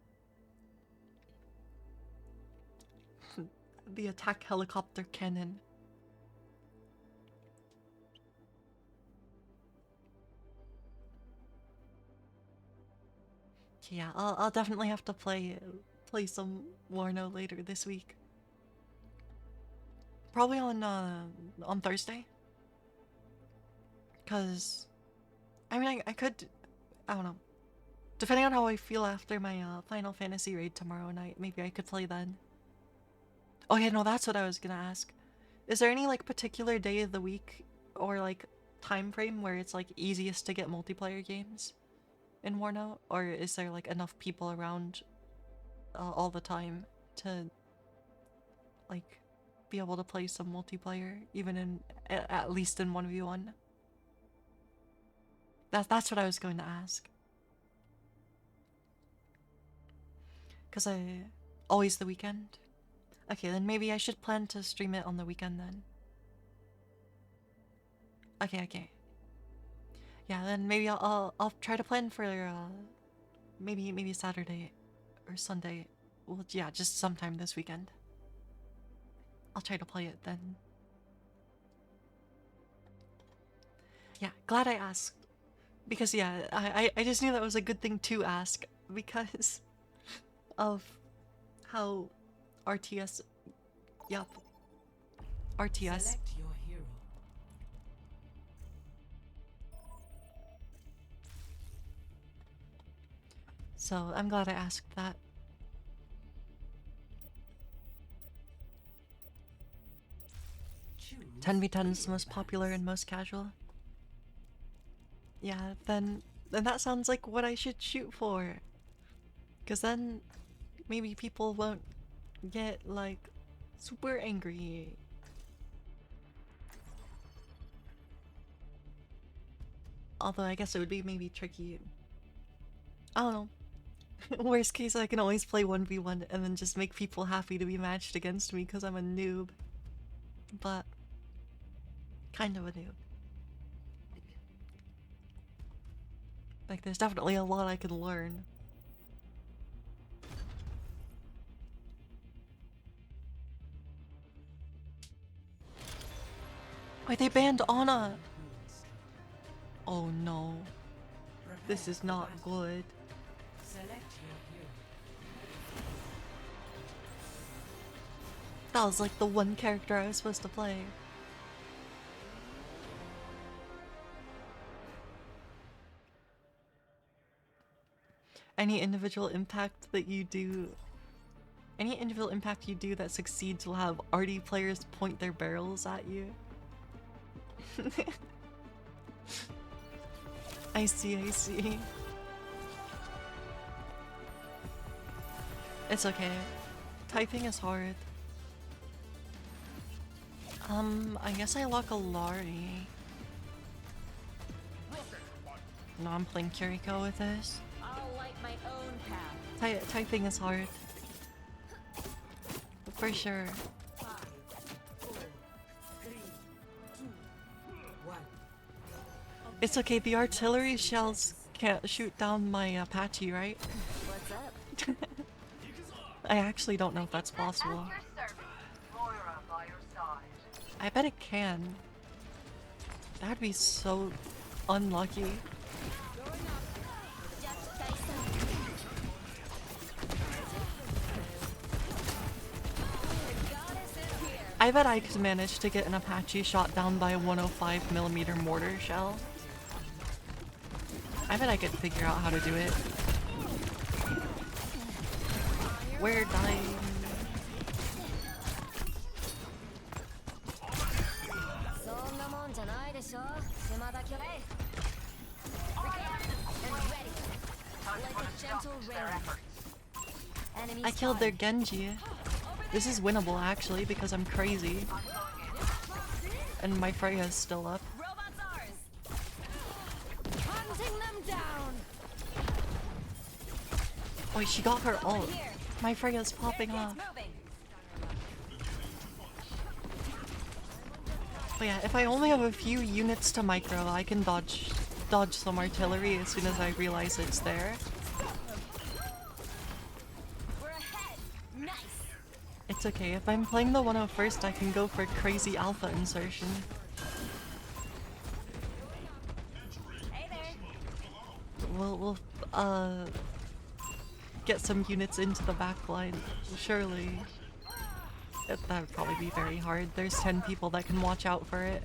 The attack helicopter cannon. Yeah, I'll definitely have to play some Warno later this week. Probably on Thursday. Cause I mean I could, I don't know. Depending on how I feel after my Final Fantasy raid tomorrow night, maybe I could play then. Oh yeah, no, that's what I was gonna ask. Is there any like particular day of the week or like time frame where it's like easiest to get multiplayer games in Warno, or is there like enough people around all the time to like be able to play some multiplayer, even in at least in 1v1? That's what I was going to ask. Cause always the weekend. Okay, then maybe I should plan to stream it on the weekend then. Okay. Yeah, then maybe I'll try to plan for maybe Saturday or Sunday. Well, yeah, just sometime this weekend. I'll try to play it then. Yeah, glad I asked. Because yeah, I just knew that was a good thing to ask because of how RTS, yup, RTS. Select your hero. So I'm glad I asked that. Choose 10v10 is the most popular and most casual. Yeah, then that sounds like what I should shoot for. Cause then maybe people won't get like super angry. Although I guess it would be maybe tricky. I don't know. Worst case, I can always play 1v1 and then just make people happy to be matched against me because I'm a noob. But kind of a noob. Like, there's definitely a lot I can learn. Wait, they banned Ana! Oh no. This is not good. Select your hero. That was like the one character I was supposed to play. Any individual impact that you do that succeeds will have RD players point their barrels at you. I see. It's okay. Typing is hard. I guess I lock a Lari. No, I'm playing Kiriko with this. I'll light my own path. Typing is hard. For sure. 5, 4, 3, 2, 1. It's okay, the artillery shells can't shoot down my Apache, right? What's up? I actually don't know if that's possible. Moira by your side. I bet it can. That'd be so unlucky. I bet I could manage to get an Apache shot down by a 105mm mortar shell. I bet I could figure out how to do it. We're dying. I killed their Genji. This is winnable actually because I'm crazy. And my Freya's still up. Oh, she got her ult. My Freya's popping off. But yeah, if I only have a few units to micro, I can dodge some artillery as soon as I realize it's there. It's okay, if I'm playing the 101st, I can go for crazy alpha insertion. We'll get some units into the back line, surely. That would probably be very hard. There's 10 people that can watch out for it.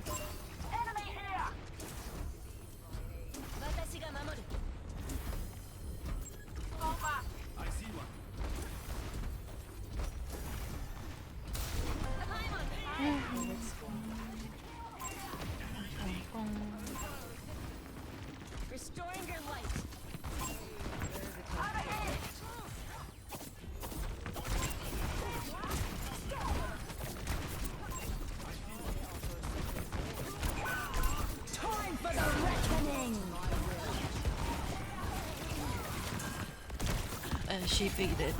Restoring your light. Time for the reckoning. She faded.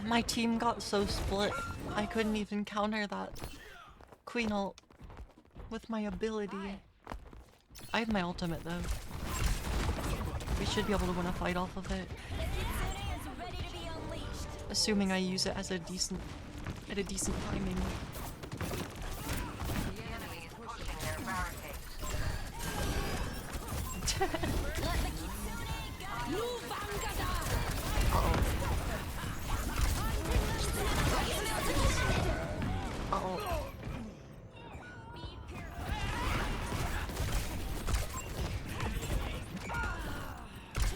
My team got so split, I couldn't even counter that Queen ult with my ability. I have my ultimate though. We should be able to win a fight off of it. Assuming I use it as a decent timing. Uh-oh.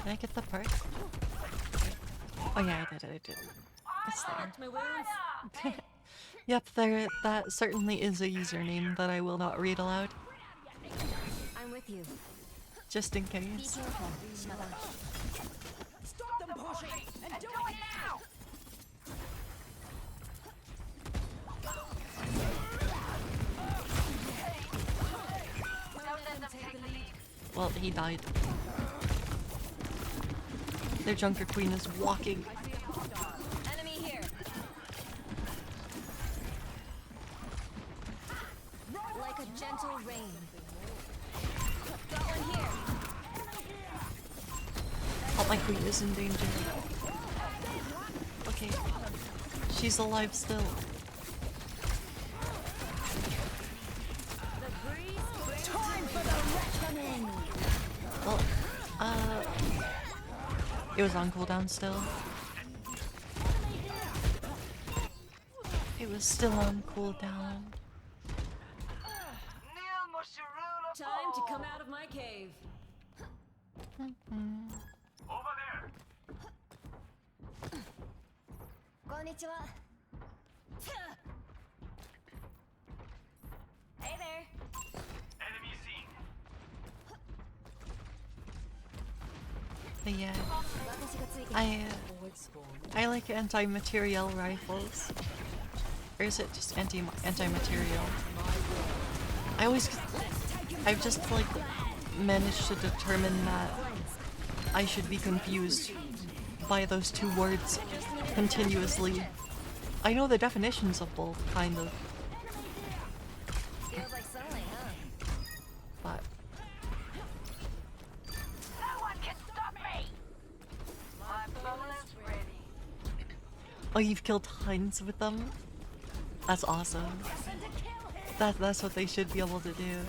Did I get the perk? Oh yeah, I did. It's there. Yep, that certainly is a username that I will not read aloud. I'm with you. Just in case. Stop them pushing and do it now! Well, he died. Their Junker Queen is walking. Enemy here. Like a gentle rain. Got one here. Oh, my queen is in danger. Okay. She's alive still. Time for It was on cooldown still. It was still on cooldown. Time to come out of my cave. Over there. Konnichiwa. Hey there. Enemy seen. But yeah, I like anti-material rifles. Or is it just anti-material? I've just like managed to determine that I should be confused by those two words continuously. I know the definitions of both, kind of. Feels like sunlight, huh? But No one can stop me! My bullets ready. oh, you've killed tons with them? That's awesome. That's what they should be able to do.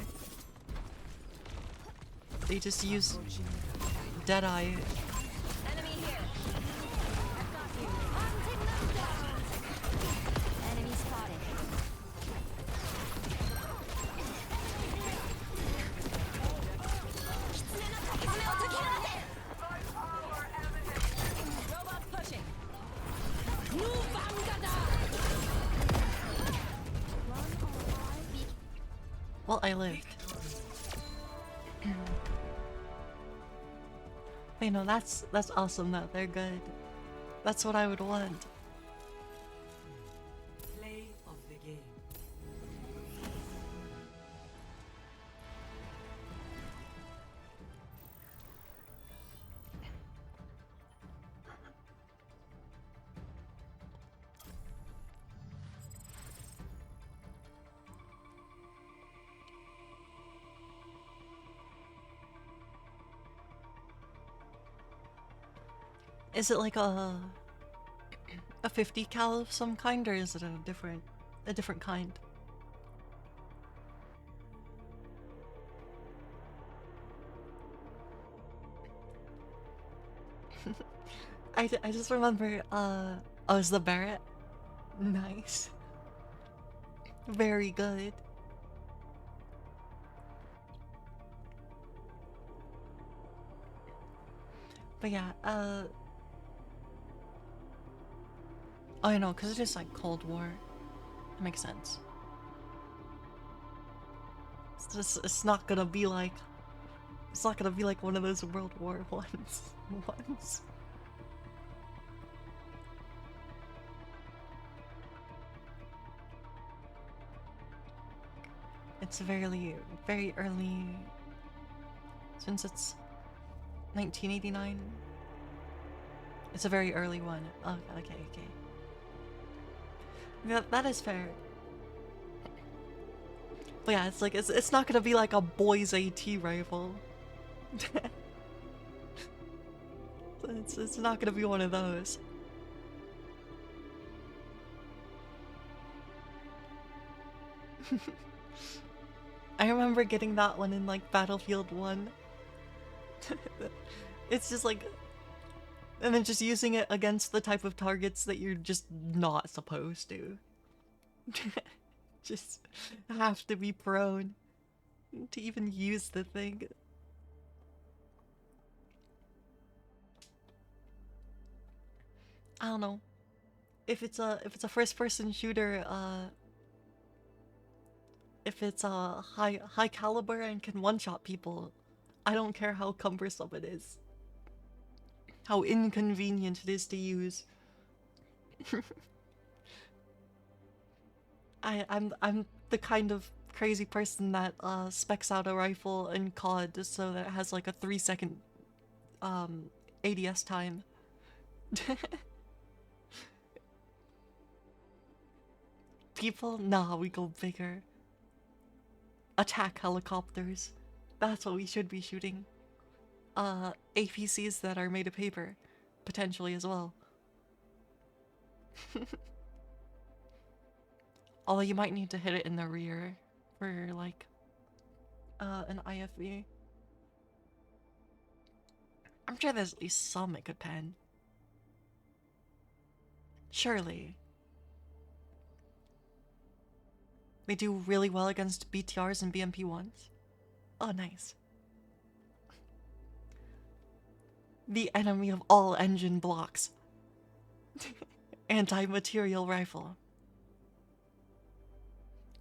They just use Deadeye. Enemy here. I've got you. Enemy spotted. Robot pushing. Well, I lived. You know, that's awesome that they're good. That's what I would want. Play of the game. Is it like a 50 cal of some kind, or is it a different kind? I just remember, oh, it's the Barrett? Nice. Very good. But yeah, oh, I know, because it is like Cold War. That makes sense. It's not gonna be like... It's not gonna be like one of those World War ones. It's very early... Since it's 1989. It's a very early one. Oh, okay. That is fair. But yeah, it's like it's not gonna be like a boys AT rifle. it's not gonna be one of those. I remember getting that one in like Battlefield 1. It's just like, and then just using it against the type of targets that you're just not supposed to. Just have to be prone to even use the thing. I don't know. If it's a first person shooter, if it's a high caliber and can one-shot people, I don't care how cumbersome it is. How inconvenient it is to use. I'm the kind of crazy person that specs out a rifle in COD so that it has like a 3-second ADS time. People? Nah, we go bigger. Attack helicopters. That's what we should be shooting. APCs that are made of paper. Potentially as well. Although you might need to hit it in the rear for like an IFV. I'm sure there's at least some it could pen. Surely. They do really well against BTRs and BMP1s. Oh, nice. The enemy of all engine blocks. Anti-material rifle.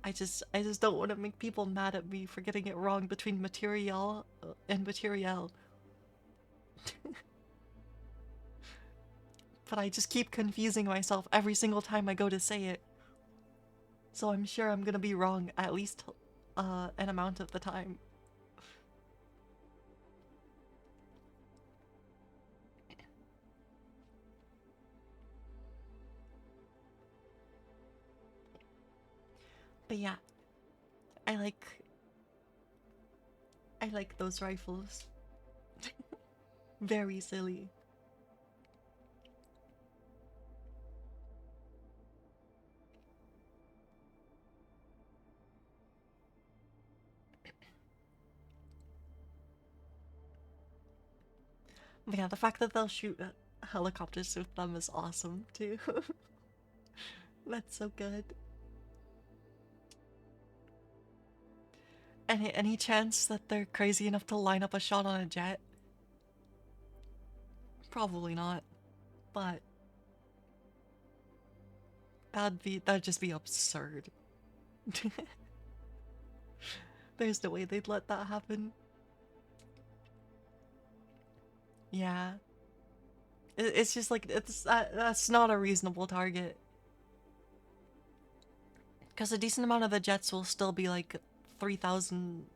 I just don't want to make people mad at me for getting it wrong between material and materiel. But I just keep confusing myself every single time I go to say it. So I'm sure I'm gonna be wrong at least an amount of the time. But yeah, I like those rifles. Very silly. But yeah, the fact that they'll shoot helicopters with them is awesome too. That's so good. Any chance that they're crazy enough to line up a shot on a jet? Probably not, but that'd just be absurd. There's no way they'd let that happen. Yeah, it's just like that's not a reasonable target. Because a decent amount of the jets will still be like 3,000,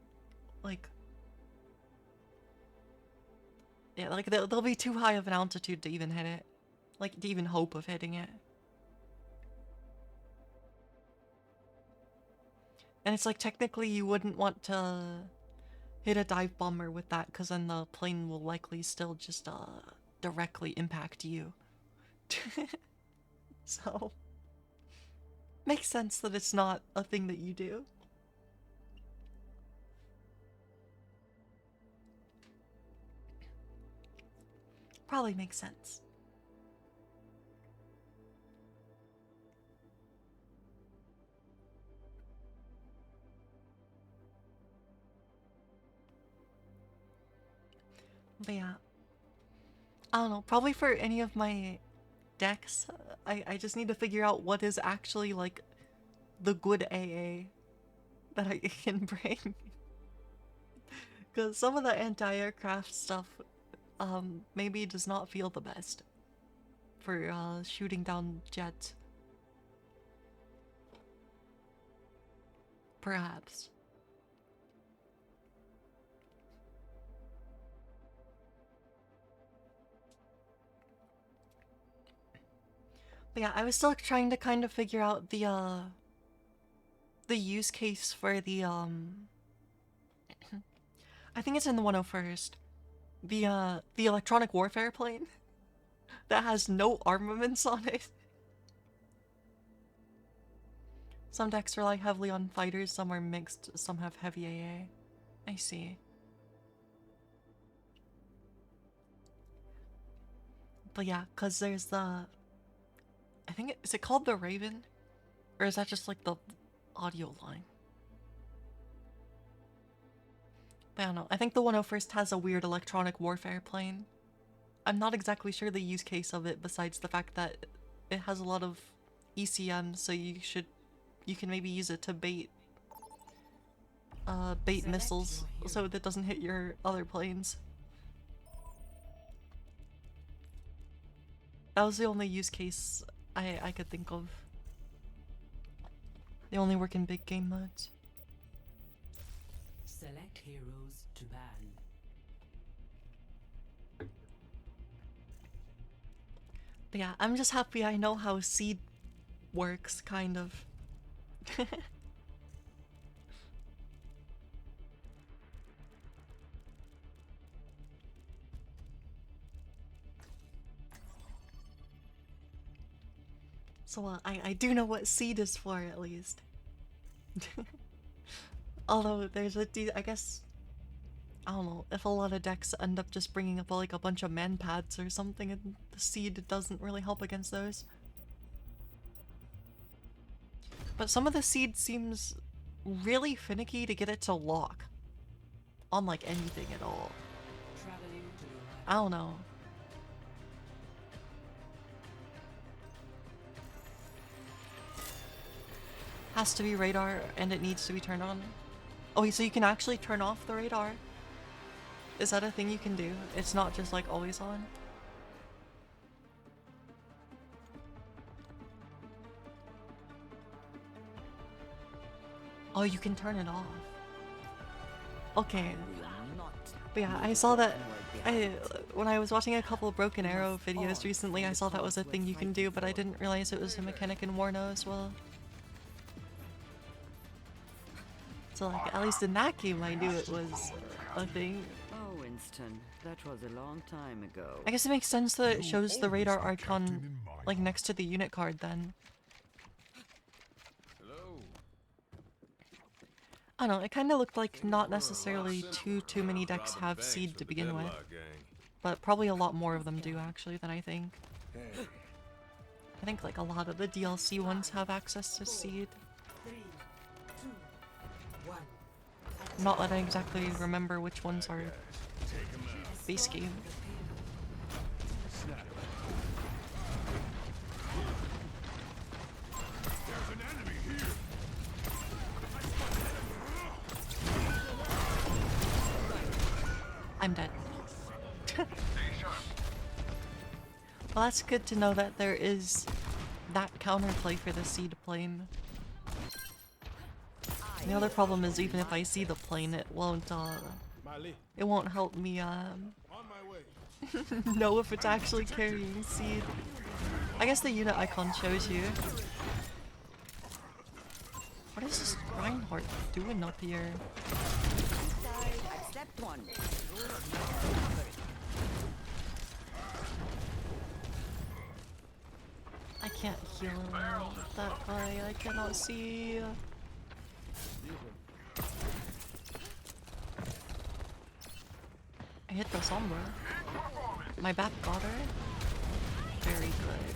like, yeah, like they'll be too high of an altitude to even hit it, like to even hope of hitting it. And it's like technically you wouldn't want to hit a dive bomber with that, because then the plane will likely still just directly impact you. So makes sense that it's not a thing that you do. Probably makes sense. But yeah, I don't know, probably for any of my decks, I just need to figure out what is actually like the good AA that I can bring. Because some of the anti-aircraft stuff maybe does not feel the best for shooting down jets. Perhaps. But yeah, I was still trying to kind of figure out the use case for the I think it's in the 101st. The electronic warfare plane that has no armaments on it. Some decks rely heavily on fighters, some are mixed, some have heavy AA. I see. But yeah, cause there's the, I think is it called the Raven? Or is that just like the audio line? But I don't know. I think the 101st has a weird electronic warfare plane. I'm not exactly sure the use case of it besides the fact that it has a lot of ECM, so you can maybe use it to bait missiles so that doesn't hit your other planes. That was the only use case I could think of. They only work in big game modes. Select heroes to ban. But yeah, I'm just happy I know how seed works, kind of. So I do know what seed is for, at least. Although there's I guess I don't know, if a lot of decks end up just bringing up like a bunch of man pads or something, and the seed doesn't really help against those. But some of the seed seems really finicky to get it to lock on like anything at all. I don't know. Has to be radar and it needs to be turned on. Oh, so you can actually turn off the radar? Is that a thing you can do? It's not just like always on? Oh, you can turn it off. Okay. But yeah, I saw that when I was watching a couple of Broken Arrow videos recently, I saw that was a thing you can do, but I didn't realize it was a mechanic in Warno as well. So like, at least in that game I knew it was a thing. Oh, Winston, that was a long time ago. I guess it makes sense that it shows the radar icon like next to the unit card then. I don't know, it kind of looked like not necessarily too many decks have seed to begin with. But probably a lot more of them do actually than I think. I think like a lot of the DLC ones have access to seed. Not that I exactly remember which ones are base game. I'm dead. Well, that's good to know that there is that counterplay for the seed plane. The other problem is even if I see the plane, it won't help me know if it's actually carrying seed. I guess the unit icon shows you. What is this Reinhardt doing up here? I can't heal that guy, I cannot see. I hit the Sombra. My BAP got her. Very good.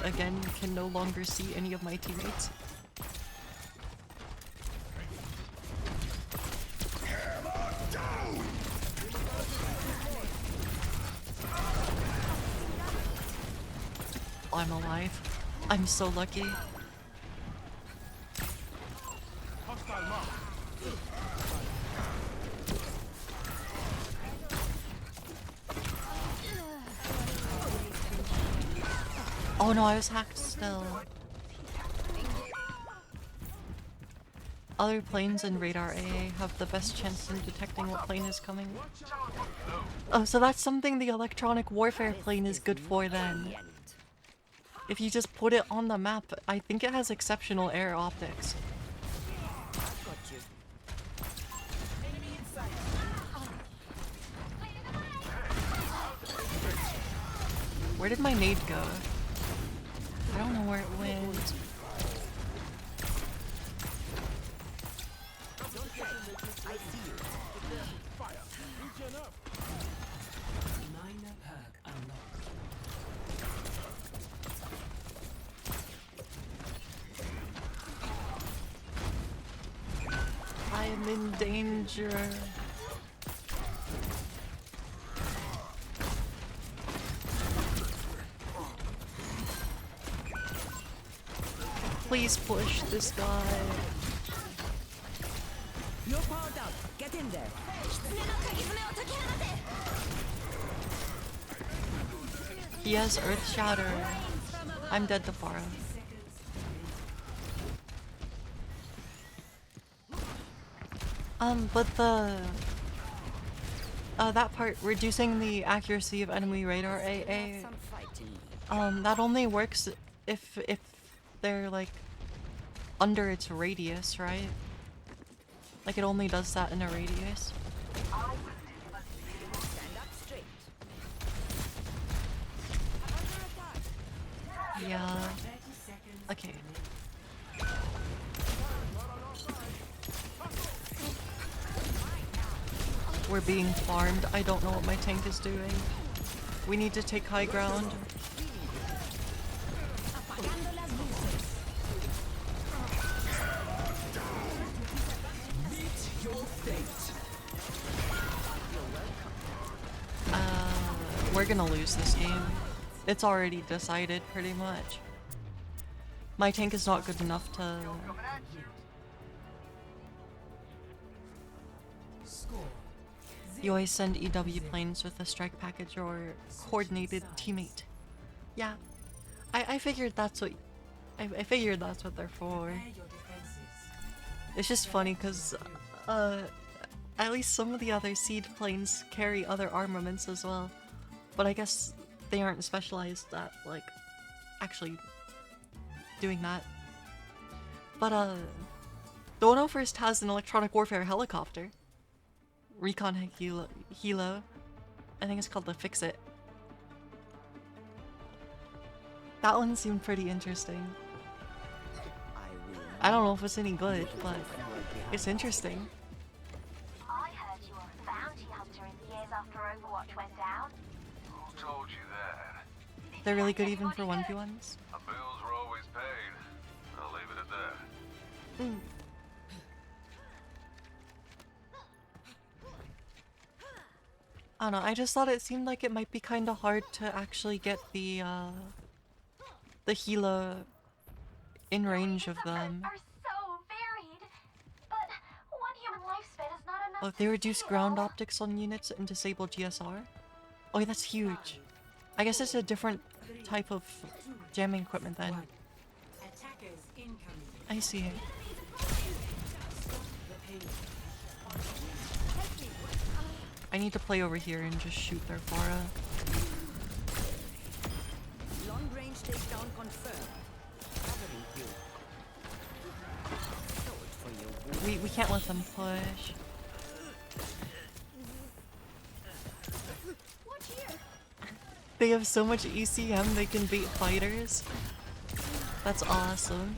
I again can no longer see any of my teammates. I'm alive. I'm so lucky. Oh no, I was hacked still. Other planes in radar AA have the best chance in detecting what plane is coming. Oh, so that's something the electronic warfare plane is good for then. If you just put it on the map, I think it has exceptional air optics. Where did my nade go? I don't know where it went. I am in danger. Please push this guy. You're powered up. Get in there. He has Earth Shatter. I'm dead to Pharah. But the that part, reducing the accuracy of enemy radar AA, that only works if they're like under its radius, right? Like it only does that in a radius. Yeah. Okay. We're being farmed. I don't know what my tank is doing. We need to take high ground. We're gonna lose this game. It's already decided pretty much. My tank is not good enough to... You always send EW planes with a strike package or coordinated teammate. Yeah, I figured that's what... I figured that's what they're for. It's just funny because, at least some of the other seed planes carry other armaments as well. But I guess they aren't specialized at, like, actually doing that. But, the 101st has an electronic warfare helicopter. Recon Helo. I think it's called the Fix-It. That one seemed pretty interesting. I don't know if it's any good, but it's interesting. I heard you were a bounty hunter in the years after Overwatch went down. Who told you that? They're really good even for 1v1s. The bills were always paid. I'll leave it at that. I don't know, I just thought it seemed like it might be kind of hard to actually get the Hela in range of them. Are so varied, but one human lifespan is not enough. Oh, they reduce ground optics on units and disable GSR? Oh, that's huge. I guess it's a different type of jamming equipment then. Attackers incoming. I see. I need to play over here and just shoot their Pharah. Long range takedown confirmed. Covering you. Sword for your We can't let them push. They have so much ECM they can beat fighters. That's awesome.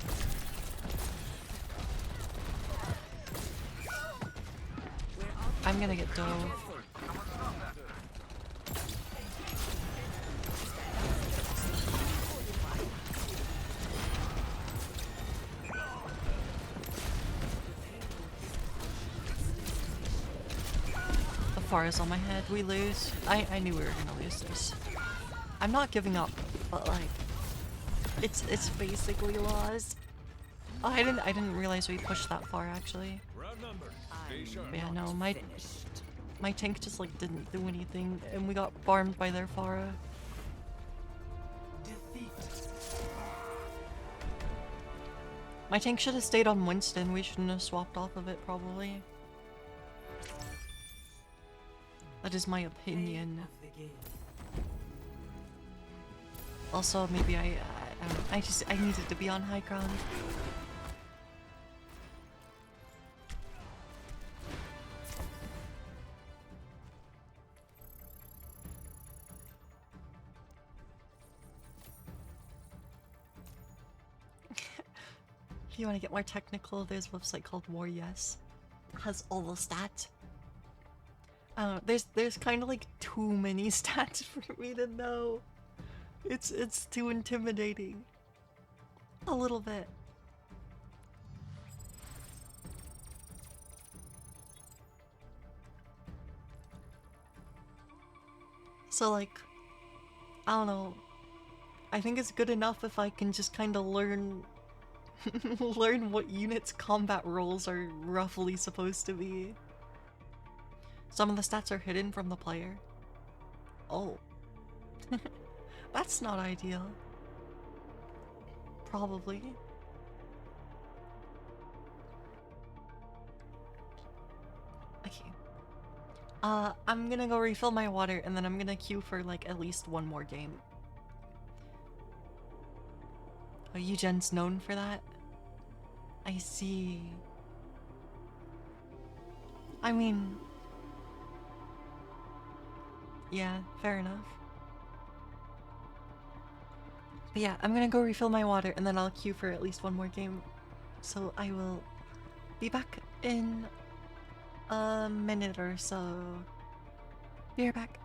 I'm gonna get dove. The Pharah's on my head. We lose. I knew we were gonna lose this. I'm not giving up, but like, it's basically lost. Oh, I didn't realize we pushed that far actually. But yeah, no, my tank just like didn't do anything, and we got farmed by their Pharah. My tank should have stayed on Winston. We shouldn't have swapped off of it probably. That is my opinion. Also, maybe I needed to be on high ground. If you want to get more technical, there's a website called War Yes. It has all the stats. I don't know, there's kind of like too many stats for me to know. It's too intimidating. A little bit. So like, I don't know. I think it's good enough if I can just kind of learn learn what units' combat roles are roughly supposed to be. Some of the stats are hidden from the player. Oh. That's not ideal. Probably. Okay. I'm gonna go refill my water and then I'm gonna queue for like at least one more game. Oh, Eugen's known for that? I see. I mean... yeah, fair enough. But yeah, I'm gonna go refill my water and then I'll queue for at least one more game. So I will be back in a minute or so. Be right back.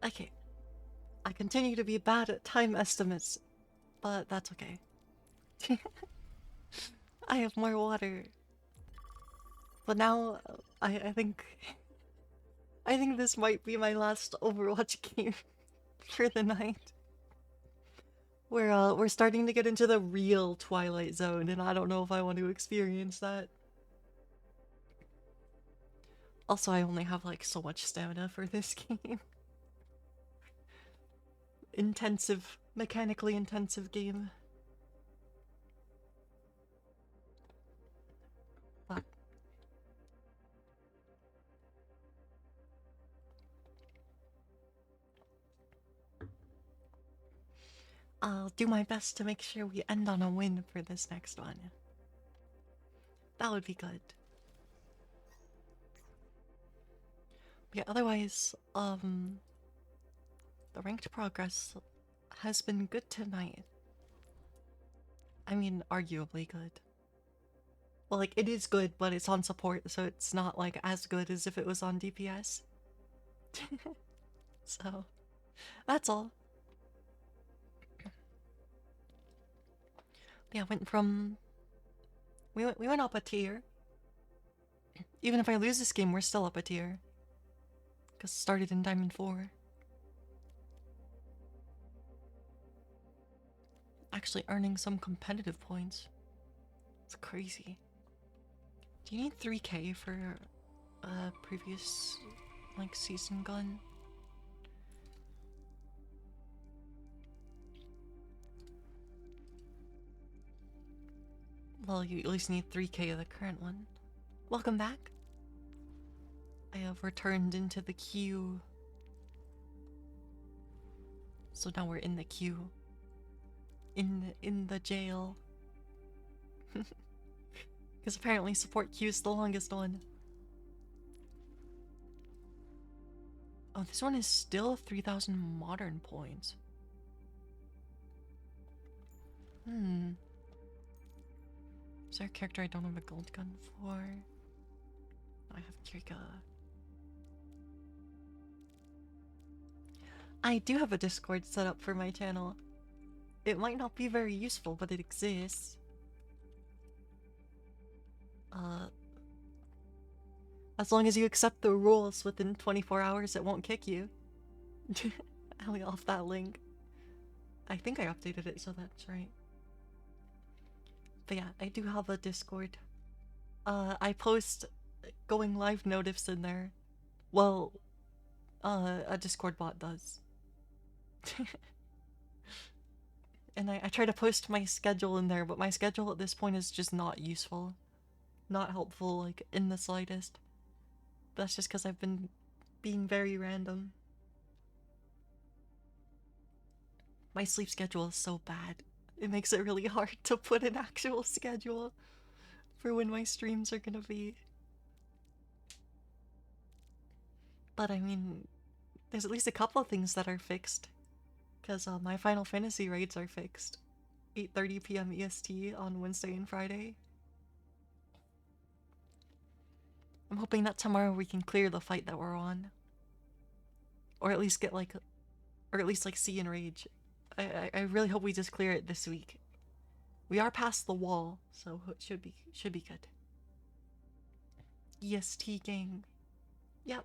Okay. I continue to be bad at time estimates, but that's okay. I have more water. But now, I think... I think this might be my last Overwatch game for the night. We're starting to get into the real Twilight Zone, and I don't know if I want to experience that. Also, I only have like so much stamina for this game. Intensive, mechanically intensive game. But I'll do my best to make sure we end on a win for this next one. That would be good. Yeah, otherwise, the ranked progress has been good tonight. I mean, arguably good. Well, like, it is good, but it's on support, so it's not, like, as good as if it was on DPS. So, that's all. Yeah, went from... We went up a tier. Even if I lose this game, we're still up a tier. Because it started in Diamond 4. Actually earning some competitive points. It's crazy. Do you need 3k for a previous, like, season gun? Well, you at least need 3k of the current one. Welcome back. I have returned into the queue. So now we're in the queue. In the jail. Because apparently support queue is the longest one. Oh, this one is still 3,000 modern points. Is there a character I don't have a gold gun for? I have Kirika. I do have a Discord set up for my channel. It might not be very useful, but it exists. As long as you accept the rules within 24 hours, it won't kick you. I'll off that link. I think I updated it, so that's right. But yeah, I do have a Discord. I post going live notifs in there. Well, a Discord bot does. And I try to post my schedule in there, but my schedule at this point is just not useful. Not helpful, like, in the slightest. But that's just because I've been being very random. My sleep schedule is so bad. It makes it really hard to put an actual schedule for when my streams are gonna be. But I mean, there's at least a couple of things that are fixed. Because my Final Fantasy raids are fixed. 8:30 p.m. EST on Wednesday and Friday. I'm hoping that tomorrow we can clear the fight that we're on. Or at least get like... Or at least like see Enrage. I really hope we just clear it this week. We are past the wall, so it should be good. EST gang. Yep.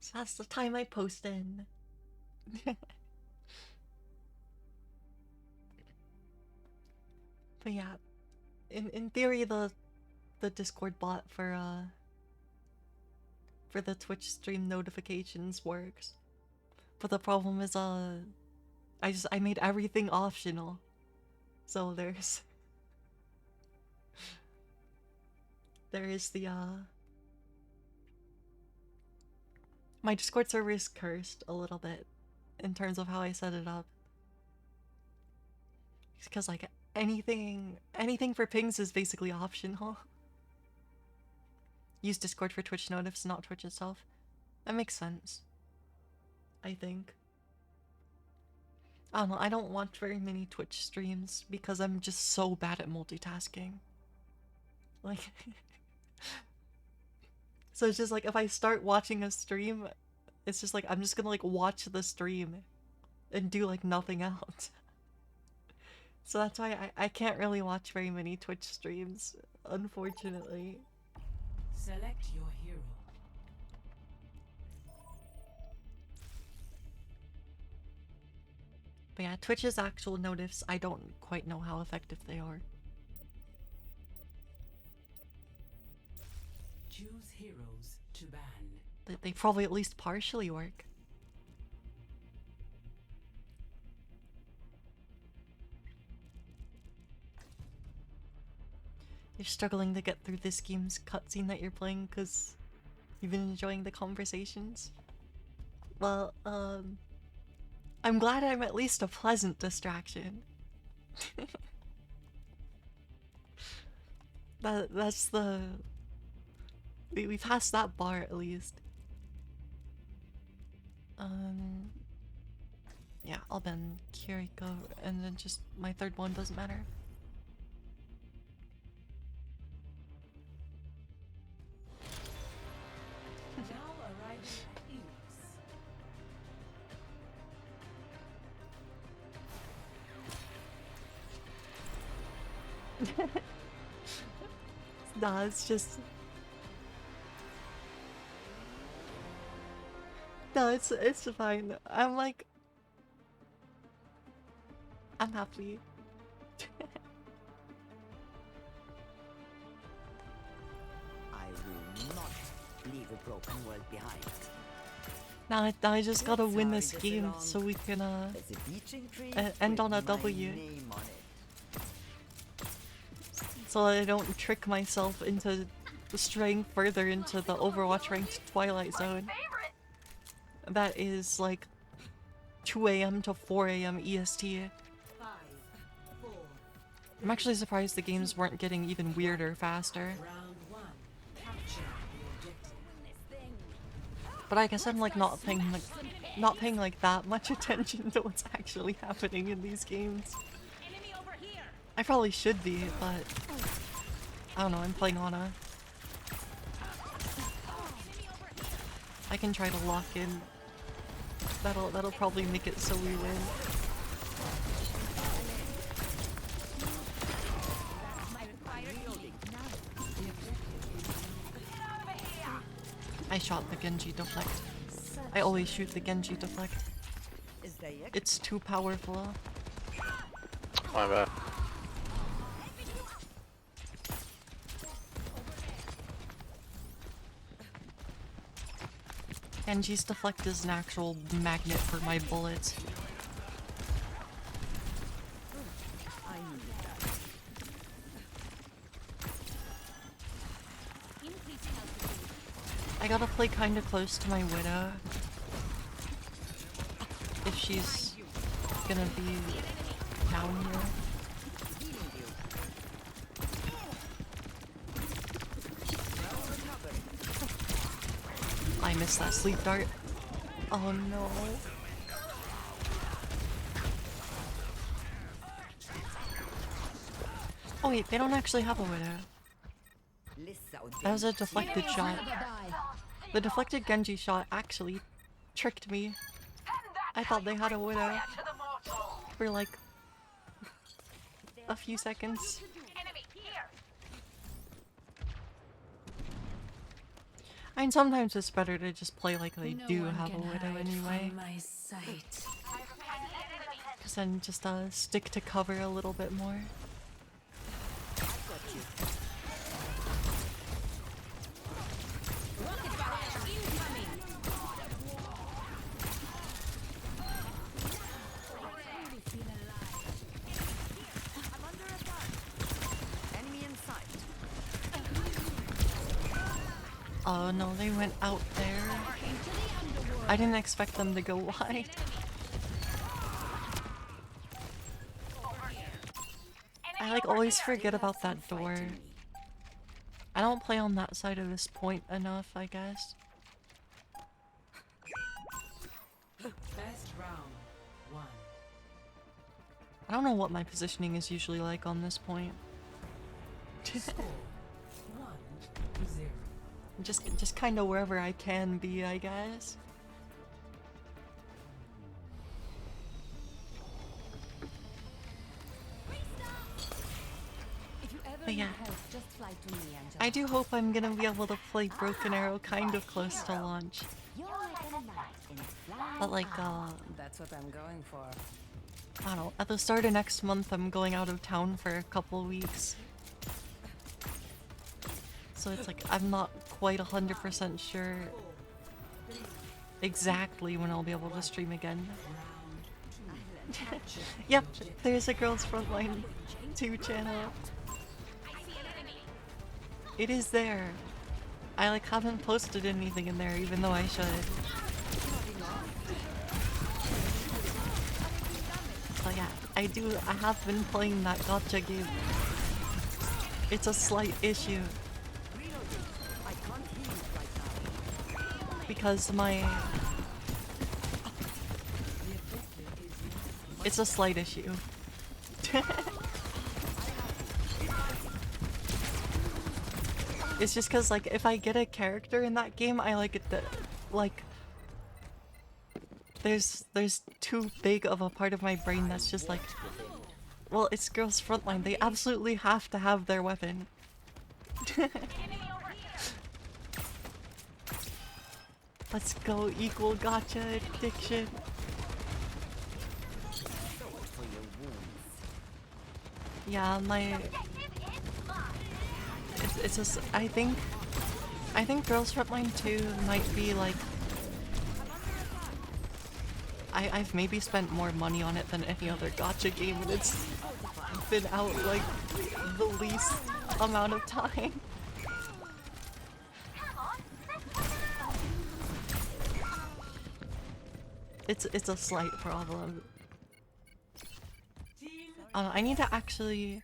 So that's the time I post in. But yeah, in theory the Discord bot for the Twitch stream notifications works. But the problem is I made everything optional. So there is the my Discord server is cursed a little bit in terms of how I set it up. Because like anything for pings is basically optional. Use Discord for Twitch notifs, not Twitch itself. That makes sense. I think. I don't know, I don't watch very many Twitch streams because I'm just so bad at multitasking. Like... So it's just like, if I start watching a stream, it's just like, I'm just gonna like watch the stream and do like nothing else. So that's why I can't really watch very many Twitch streams, unfortunately. Select your hero. But yeah, Twitch's actual notifs, I don't quite know how effective they are. Choose heroes to ban. They probably at least partially work. You're struggling to get through this game's cutscene that you're playing because you've been enjoying the conversations? Well, I'm glad I'm at least a pleasant distraction. That's the We passed that bar at least. Yeah, I'll ban Kiriko, and then just my third one doesn't matter. Now arriving Eos. Nah, it's just... No, it's fine. I'm like... I'm happy. I will not leave a broken world behind. Now I just gotta win this game so we can There's a beeching tree end on a with my W. name on it. So I don't trick myself into straying further into the Overwatch ranked Twilight Zone. That is like 2 AM to 4 AM EST. 5, 4, I'm actually surprised the games weren't getting even weirder faster. round 1. Capture the objective. But I guess I'm like not paying like that much attention to what's actually happening in these games. I probably should be, but I don't know, I'm playing Ana. I can try to lock in. That'll probably make it so we win. I shot the Genji deflect. I always shoot the Genji deflect. It's too powerful. My bad. Genji's deflect is an actual magnet for my bullets. I gotta play kinda close to my Widow. If she's gonna be down here. I missed that sleep dart. Oh no. Oh wait, they don't actually have a Widow. That was a deflected shot. The deflected Genji shot actually tricked me. I thought they had a Widow for like a few seconds. I mean, sometimes it's better to just play like they do have a Widow anyway. Because then just stick to cover a little bit more. Oh no, they went out there. I didn't expect them to go wide. I like always forget about that door. I don't play on that side of this point enough, I guess. Best round 1. I don't know what my positioning is usually like on this point. Score 1-0. Just kind of wherever I can be, I guess. But yeah, I do hope I'm gonna be able to play Broken Arrow kind of close to launch. But like, That's what I'm going for. I don't know, at the start of next month I'm going out of town for a couple weeks. So it's like, I'm not quite 100% sure exactly when I'll be able to stream again. Yep, there's a Girls Frontline 2 channel. It is there. I like haven't posted anything in there even though I should. So yeah, I have been playing that gacha game. It's a slight issue. because my... It's a slight issue. It's just because, like, if I get a character in that game, I like it that, like, there's too big of a part of my brain that's just like, well, it's Girls Frontline. They absolutely have to have their weapon. Let's go, equal gotcha addiction. Yeah, my... It's just, I think Girls Frontline 2 might be like... I've maybe spent more money on it than any other gacha game, and it's been out like the least amount of time. It's a slight problem. I need to actually...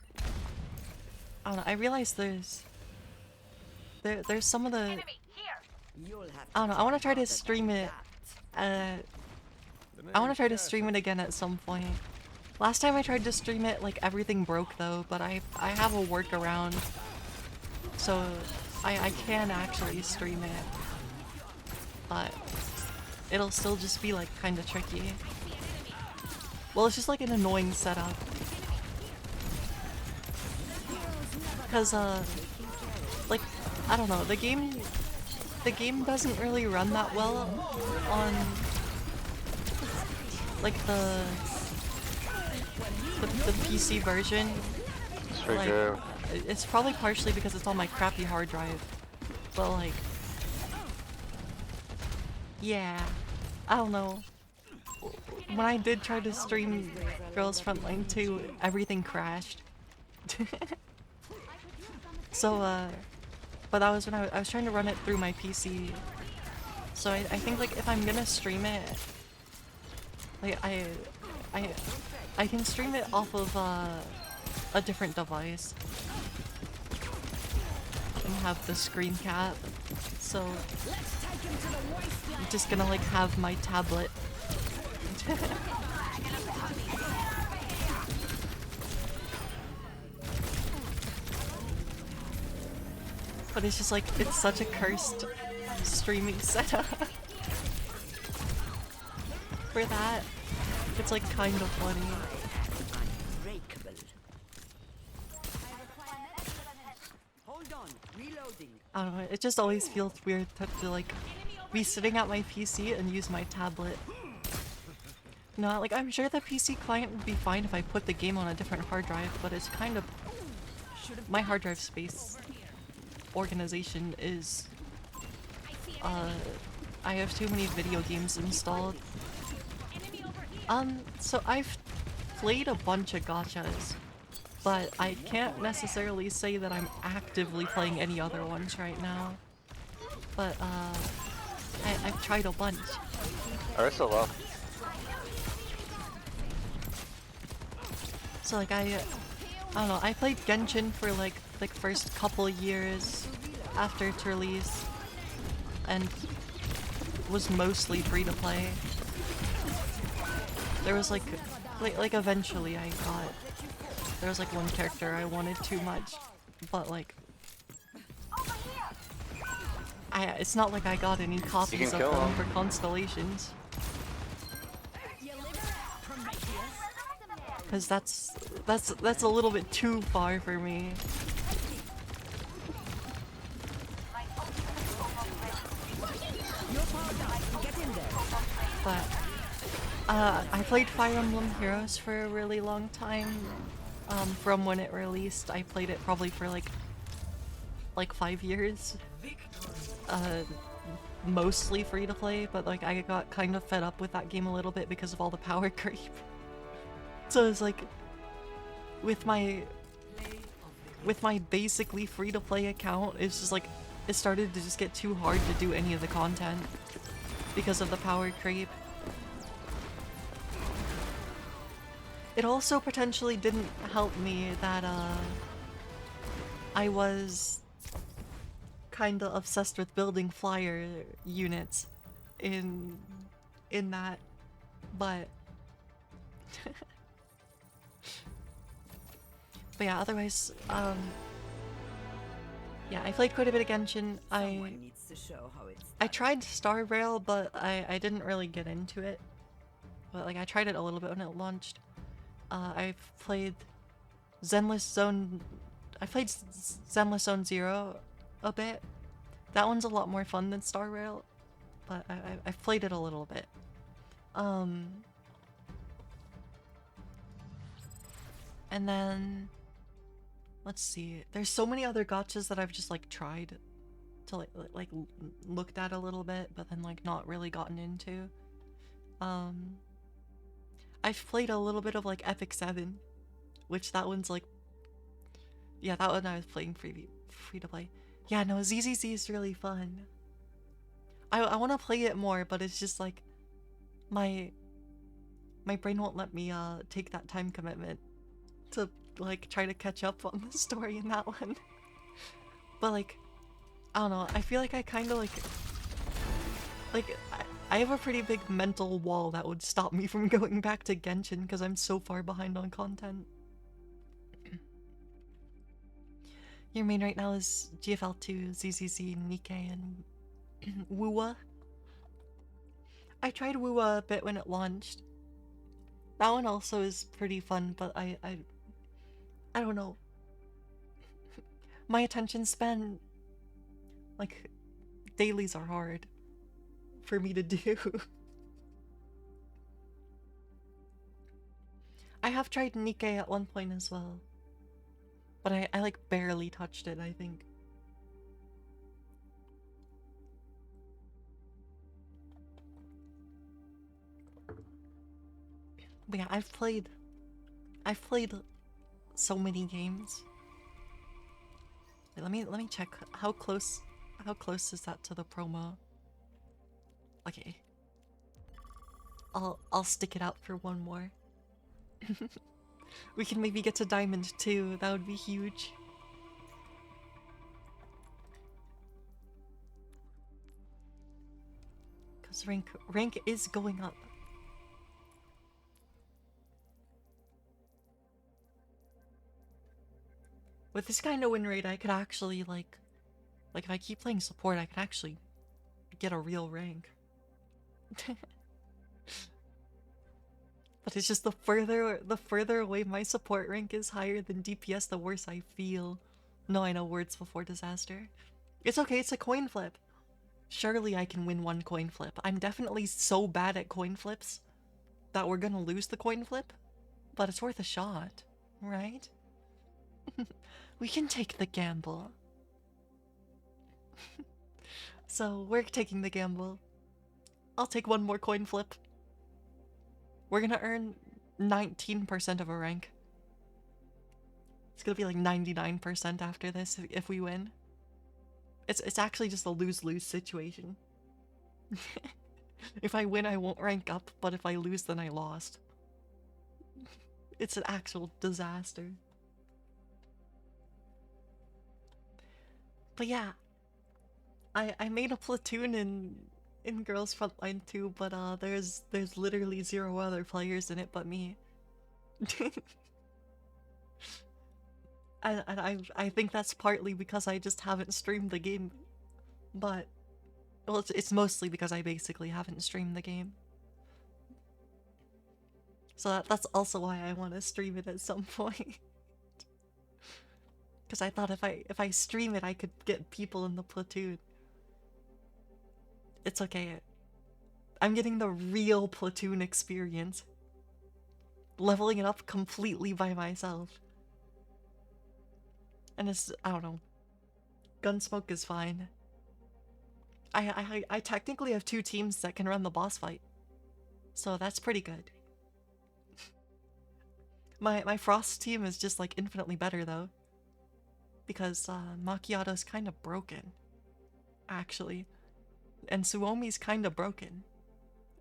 I don't know, I realize there's some of the... I don't know, I want to try to stream it, I want to try to stream it again at some point. Last time I tried to stream it, like, everything broke though, but I have a workaround, so I can actually stream it, but it'll still just be, like, kind of tricky. Well, it's just, like, an annoying setup. Because, like, I don't know, the game doesn't really run that well on, like, the PC version. Like, it's probably partially because it's on my crappy hard drive, but, like, yeah, I don't know. When I did try to stream Girls Frontline 2, everything crashed. So, but that was when I was trying to run it through my PC. So I think, like, if I'm gonna stream it, like, I can stream it off of a different device and have the screen cap. So I'm just gonna, like, have my tablet. But it's just like, it's such a cursed streaming setup. For that, it's like kind of funny. I don't know, it just always feels weird to like be sitting at my PC and use my tablet. No, like, I'm sure the PC client would be fine if I put the game on a different hard drive, but it's kind of... My hard drive space organization is... I have too many video games installed. So I've played a bunch of gachas, but I can't necessarily say that I'm actively playing any other ones right now. But, I've tried a bunch. Arissa low. So, like, I don't know, I played Genshin for like first couple years after its release, and was mostly free to play. There was like eventually there was like one character I wanted too much, but like, it's not like I got any copies of them for Constellations. Cause that's a little bit too far for me. But I played Fire Emblem Heroes for a really long time. From when it released, I played it probably for like 5 years. Mostly free to play, but like I got kind of fed up with that game a little bit because of all the power creep. So it's like, with my basically free to play account, it's just like, it started to just get too hard to do any of the content because of the power creep. It also potentially didn't help me that I was kinda obsessed with building flyer units in that, but but yeah, otherwise, yeah, I played quite a bit of Genshin. Someone needs to show how it's I tried Star Rail, but I didn't really get into it. But like I tried it a little bit when it launched. I've played Zenless Zone. I played Zenless Zone Zero a bit. That one's a lot more fun than Star Rail, but I've played it a little bit. And then let's see. There's so many other gachas that I've just like tried to like looked at a little bit, but then like not really gotten into. I've played a little bit of like Epic 7, which that one's like, yeah, that one I was playing free to play. Yeah, no, ZZZ is really fun. I want to play it more, but it's just like my brain won't let me take that time commitment to like try to catch up on the story in that one. But like, I don't know, I feel like I kind of like I have a pretty big mental wall that would stop me from going back to Genshin because I'm so far behind on content. Your main right now is GFL2, ZZZ, Nikke, and Wuwa. I tried Wuwa a bit when it launched. That one also is pretty fun, but I don't know. My attention span, like, dailies are hard for me to do. I have tried Nikke at one point as well, but I like barely touched it, I think. But yeah, I've played so many games. Wait, let me check how close is that to the promo. Okay. I'll stick it out for one more. We can maybe get to Diamond 2, that would be huge. Cause rank is going up. With this kind of win rate, I could actually like if I keep playing support, I could actually get a real rank. But it's just the further away my support rank is higher than DPS, the worse I feel. No, I know words before disaster. It's okay, it's a coin flip. Surely I can win one coin flip. I'm definitely so bad at coin flips that we're gonna lose the coin flip, but it's worth a shot, right? We can take the gamble. So we're taking the gamble. I'll take one more coin flip. We're gonna earn 19% of a rank. It's gonna be like 99% after this if we win. It's actually just a lose-lose situation. If I win, I won't rank up, but if I lose, then I lost. It's an actual disaster. But yeah, I made a platoon in Girls Frontline 2, but there's literally 0 other players in it but me. and I think that's partly because I just haven't streamed the game, but well, it's mostly because I basically haven't streamed the game. So that's also why I want to stream it at some point. Because I thought if I stream it, I could get people in the platoon. It's okay. I'm getting the real platoon experience. Leveling it up completely by myself. And it's, I don't know. Gunsmoke is fine. I technically have 2 teams that can run the boss fight. So that's pretty good. My Frost team is just like infinitely better though. Because Macchiato's kind of broken, actually, and Suomi's kind of broken,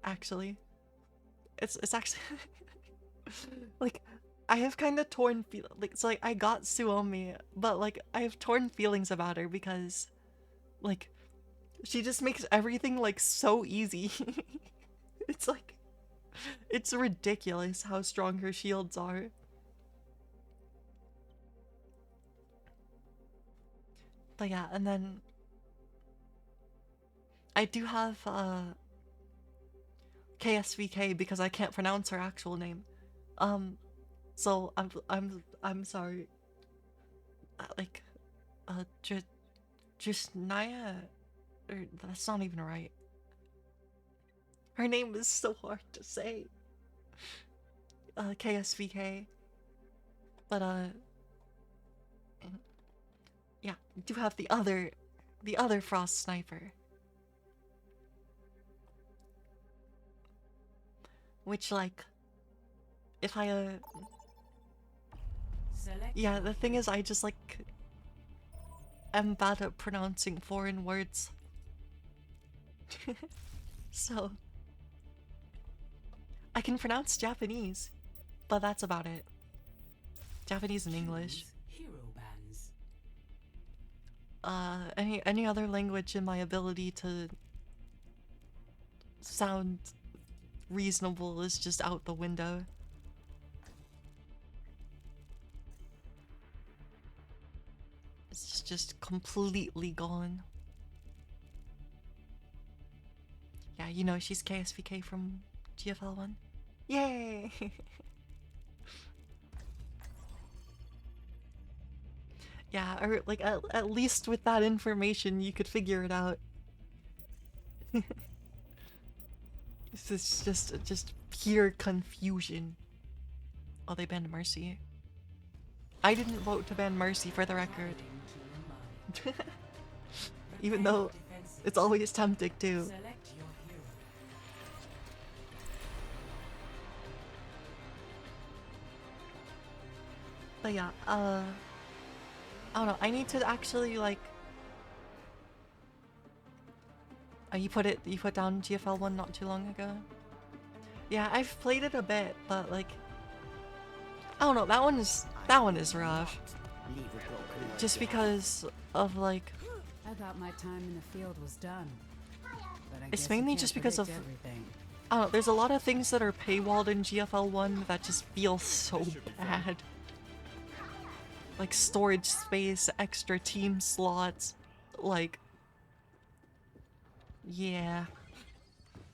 actually. It's actually like I have kind of torn it's like I got Suomi, but like I have torn feelings about her because like She just makes everything like so easy. It's like, it's ridiculous how strong her shields are. But yeah, and then I do have KSVK because I can't pronounce her actual name. So I'm sorry. Like, just Naya, or that's not even right. Her name is so hard to say. KSVK. But yeah, we do have the other Frost Sniper. Which, like, if I yeah, the thing is, I just like am bad at pronouncing foreign words. So I can pronounce Japanese, but that's about it. Japanese and English. Any other language in my ability to sound reasonable is just out the window. It's just completely gone. Yeah, you know, she's KSVK from GFL 1. Yay! Yeah, or like at least with that information you could figure it out. This is just pure confusion. Oh, they banned Mercy. I didn't vote to ban Mercy, for the record. Even though it's always tempting to. But yeah, I don't know, I need to actually like... Oh, you put down GFL 1 not too long ago? Yeah, I've played it a bit, but like... I don't know, that one is rough. Just because of like... I thought my time in the field was done. But It's mainly just because of... everything. I don't know, there's a lot of things that are paywalled in GFL 1 that just feel so bad. Like storage space, extra team slots, like... Yeah.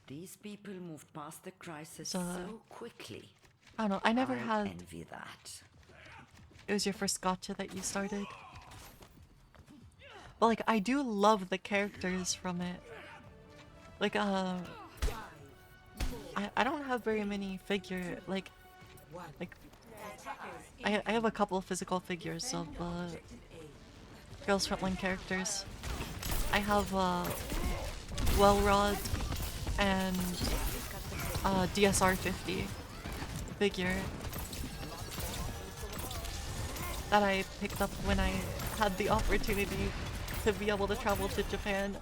These people moved past the crisis So, so quickly. I don't know, I never I had... envy that. It was your first gacha that you started? But like, I do love the characters from it. Like, I don't have very many figure, like I have a couple of physical figures of Girls Frontline characters. I have Wellrod and DSR 50 figure that I picked up when I had the opportunity to be able to travel to Japan.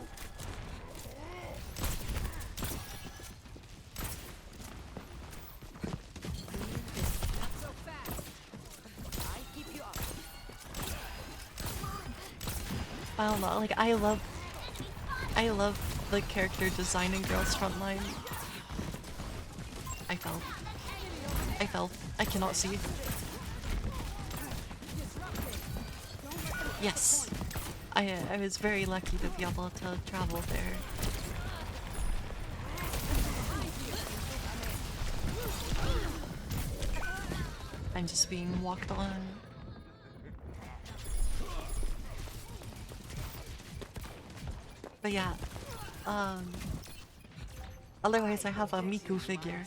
I don't know, like I love the character design in Girls Frontline. I fell. I cannot see. Yes. I was very lucky to be able to travel there. I'm just being walked on. But yeah, otherwise I have a Miku figure.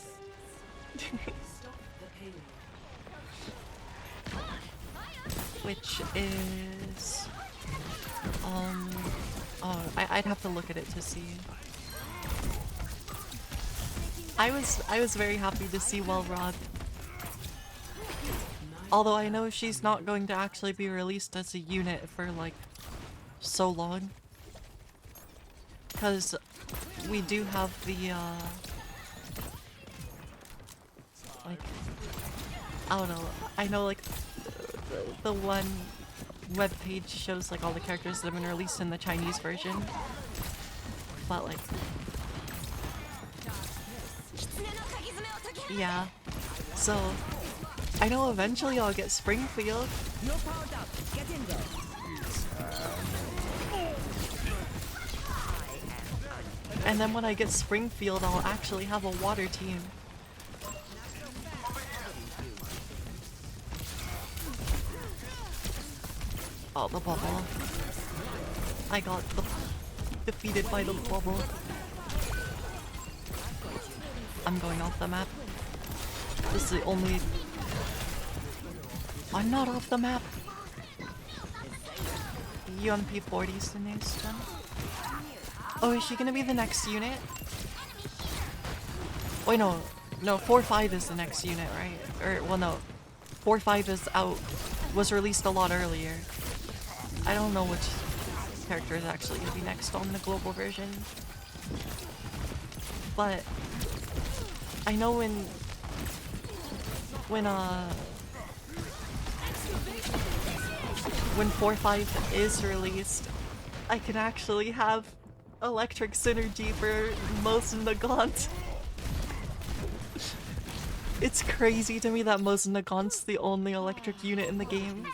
Which is, oh, I'd have to look at it to see. I was very happy to see Wellrod. Although I know she's not going to actually be released as a unit for like so long. Because we do have the, like, I don't know, I know like the one web page shows like all the characters that have been released in the Chinese version. but like, yeah. So I know eventually I'll get Springfield. You're powered up. Get in there. And then when I get Springfield, I'll actually have a water team. Oh, the bubble. I got defeated by the bubble. I'm going off the map. This is the only... I'm not off the map. UMP40's the next one. Oh, is she gonna be the next unit? Wait, no. No, 4-5 is the next unit, right? Or, well, no. 4-5 is out. Was released a lot earlier. I don't know which character is actually gonna be next on the global version. But I know when 4-5 is released, I can actually have electric synergy for Mosin Nagant. It's crazy to me that Mosin Nagant's the only electric unit in the game.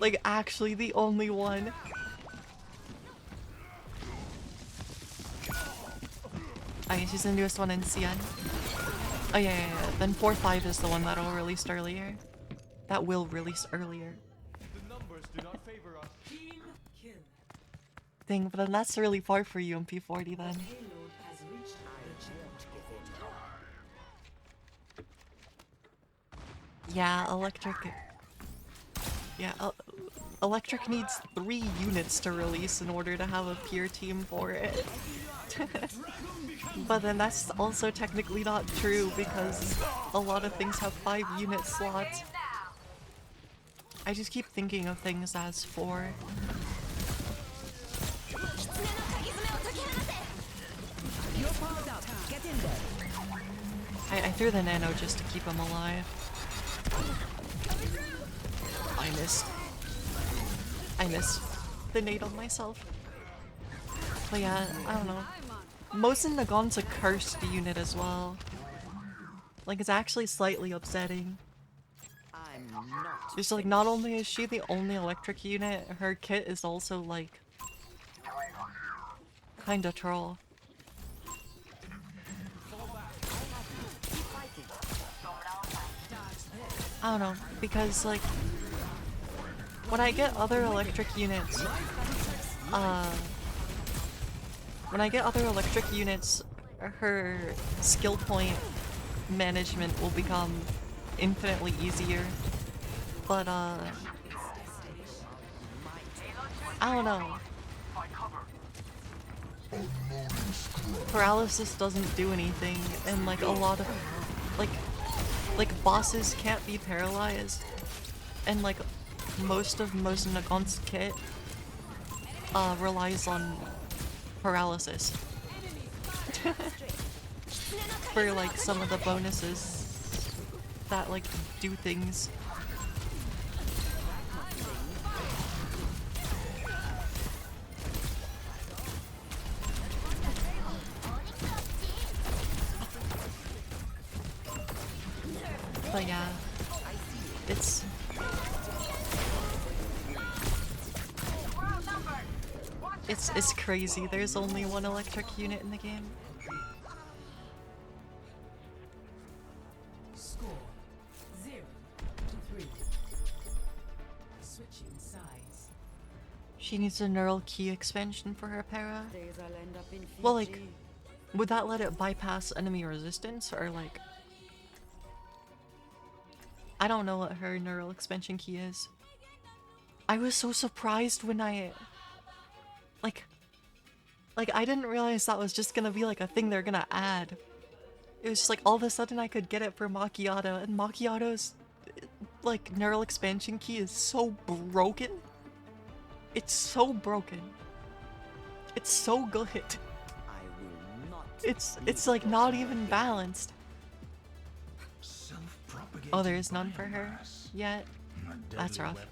Like, actually the only one. Okay, she's the newest one in CN. Oh yeah. Then 4-5 is the one that'll release earlier. That will release earlier. The numbers do not favor us. Team kill. Dang, but then that's really far for you in P40 then. Payload has reached the checkpoint. Yeah, electric. Yeah, electric needs 3 units to release in order to have a peer team for it. But then that's also technically not true because a lot of things have 5 unit slots. I just keep thinking of things as 4. You're powered up. Get in there. I threw the nano just to keep him alive. I missed the nade on myself. But yeah, I don't know. Mosin Nagant's a cursed unit as well. Like, it's actually slightly upsetting. Just like, not only is she the only electric unit, her kit is also like kinda troll. I don't know, because like when I get other electric units, her skill point management will become infinitely easier. But I don't know. Paralysis doesn't do anything, and like a lot of like bosses can't be paralyzed, and like most of Mosin Nagant's kit relies on paralysis for like some of the bonuses that like do things. But yeah, it's crazy. There's only 1 electric unit in the game. Score 0-3. Switching sides. She needs a neural key expansion for her para. Well, like, would that let it bypass enemy resistance, or like, I don't know what her neural expansion key is. I was so surprised when I I didn't realize that was just gonna be like a thing they're gonna add. It was just like all of a sudden I could get it for Macchiato, and Macchiato's like neural expansion key is so broken. It's so broken. It's so good. It's like not even balanced. Oh, there is none for her yet. That's rough.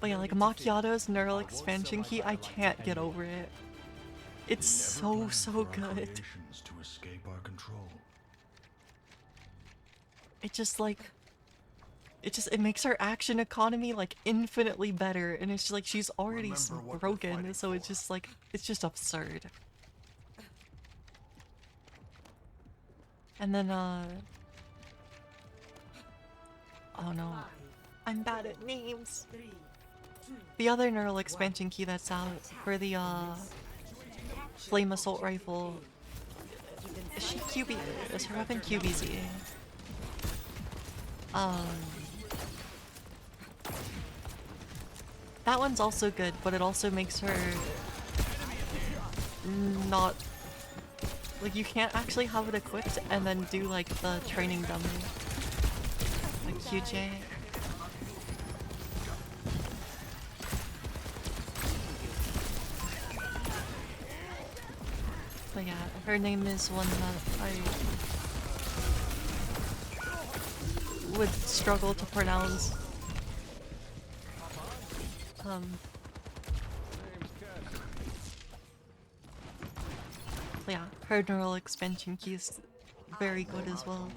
But yeah, like Macchiato's neural expansion key, I can't get over it. It's so good. To escape our control. It just like it makes her action economy like infinitely better, and it's just like she's already broken, so it's just like it's just absurd. And then oh no, I'm bad at names. The other neural expansion key that's out for the flame assault rifle. Is she QB? Is her weapon QBZ? That one's also good, but it also makes her not like you can't actually have it equipped and then do like the training dummy, like QJ. But yeah, her name is one that I would struggle to pronounce. Yeah, her neural expansion key is very good as well.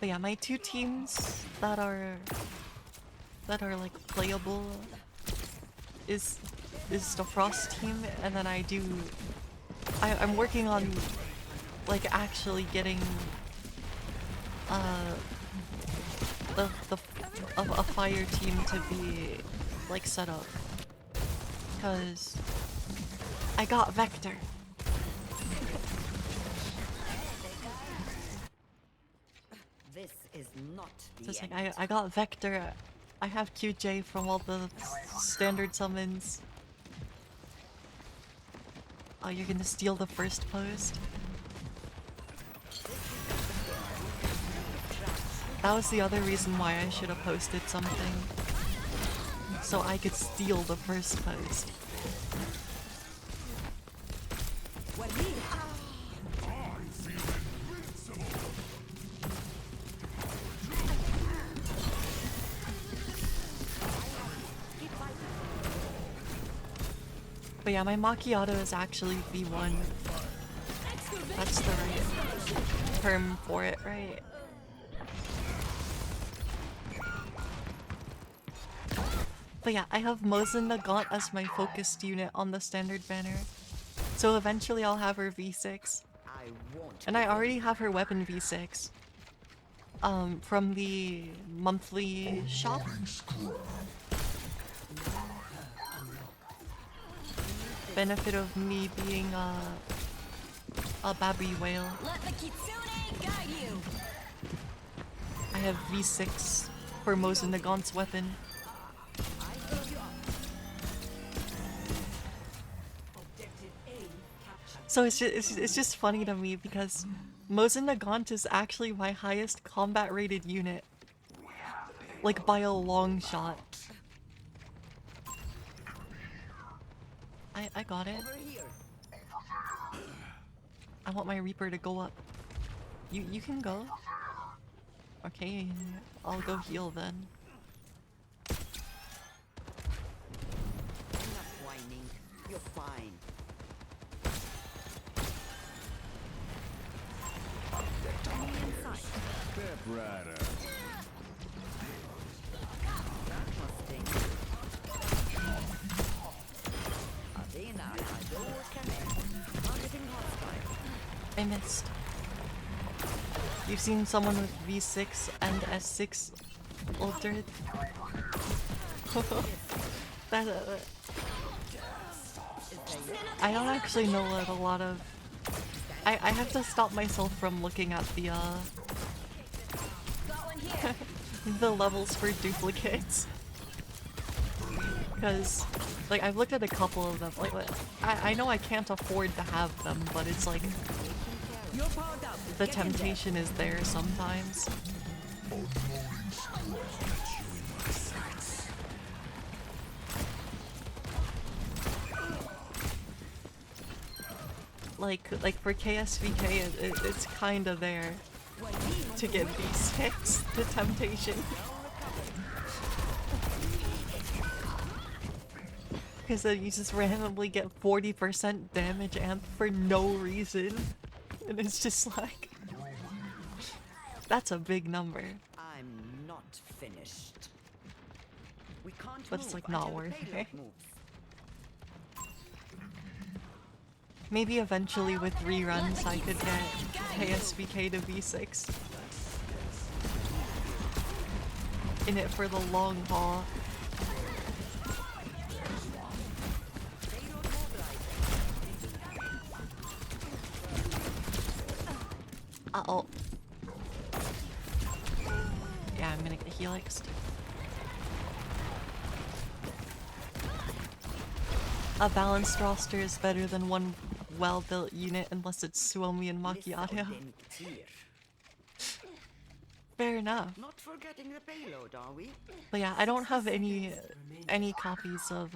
But yeah, my two teams that are like playable is the Frost team, and then I'm working on like actually getting a fire team to be like set up, because I got Vector. This is not the So it's like end. I got Vector. I have QJ from all the standard summons. Oh, you're gonna steal the first post? That was the other reason why I should have posted something. So I could steal the first post. But yeah, my Macchiato is actually V1. That's the right term for it, right? But yeah, I have Mosin Nagant as my focused unit on the standard banner. So eventually I'll have her V6. And I already have her weapon V6. From the monthly shop. Benefit of me being a Babby whale. Let the Kitsune guide you. I have V6 for Mosin Nagant's weapon. So it's just funny to me because Mosin Nagant is actually my highest combat rated unit. Like by a long shot. I got it. I want my Reaper to go up. You can go. Okay, I'll go heal then. Enough whining. You're fine. Step rider. I missed. You've seen someone with V6 and S6 altered? I don't actually know what a lot of... I have to stop myself from looking at the the levels for duplicates. Because, like, I've looked at a couple of them. Like, I know I can't afford to have them, but it's like... the temptation is there sometimes. Like for KSVK, it's kinda there. to get V6, the temptation. Because then you just randomly get 40% damage amp for no reason. And it's just like... That's a big number. I'm not finished. We can't But it's move like not until the worth payload it. moves. Maybe eventually with reruns I could get KSBK to V6. In it for the long haul. Uh-oh. Yeah, I'm gonna get helixed. A balanced roster is better than one well-built unit unless it's Suomi and Macchiato. Fair enough. Not forgetting the payload, are we? But yeah, I don't have any copies of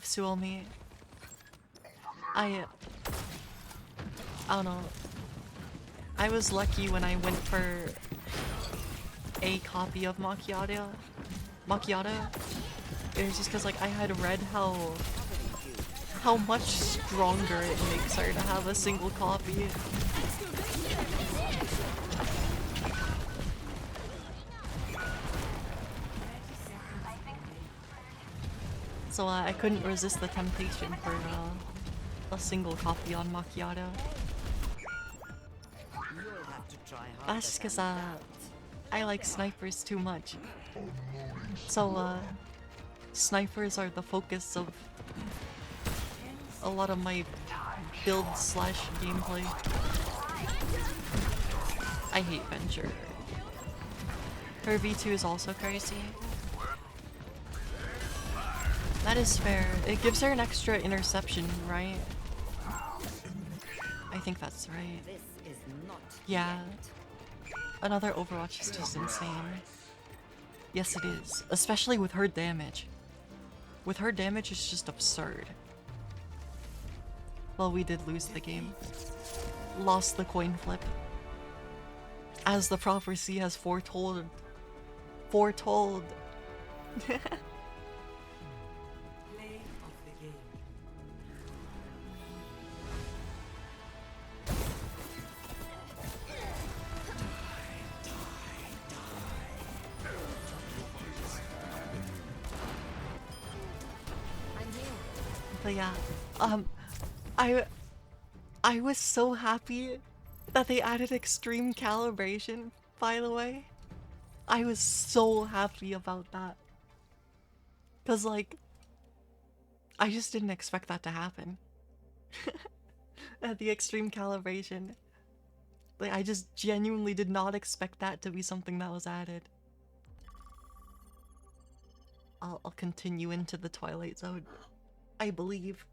Suomi. I don't know. I was lucky when I went for a copy of Macchiato. It was just because like I had read how much stronger it makes her to have a single copy. So I couldn't resist the temptation for a single copy on Macchiato. That's just because I like snipers too much. So snipers are the focus of a lot of my build slash gameplay. I hate Venture. Her V2 is also crazy. That is fair. It gives her an extra interception, right? I think that's right. Yeah. Another Overwatch is just insane. Yes, it is. Especially with her damage. With her damage, it's just absurd. Well, we did lose the game. Lost the coin flip. As the prophecy has foretold. Foretold. But yeah, I was so happy that they added extreme calibration, by the way. I was so happy about that. Cause like, I just didn't expect that to happen. At the extreme calibration. Like, I just genuinely did not expect that to be something that was added. I'll continue into the Twilight Zone, I believe.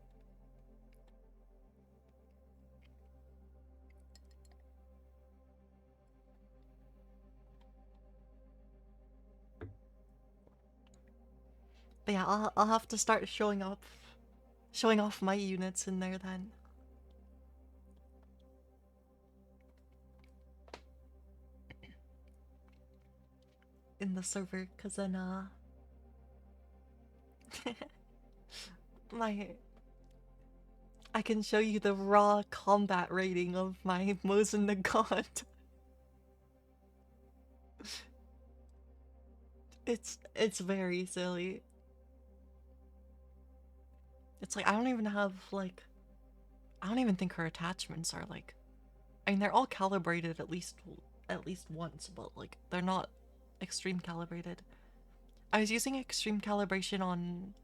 But yeah, I'll have to start showing off my units in there then. In the server, cause then I can show you the raw combat rating of my Mosin Nagant. It's very silly. It's like I don't even have like, I don't even think her attachments are like, I mean they're all calibrated at least once, but like they're not extreme calibrated. I was using extreme calibration on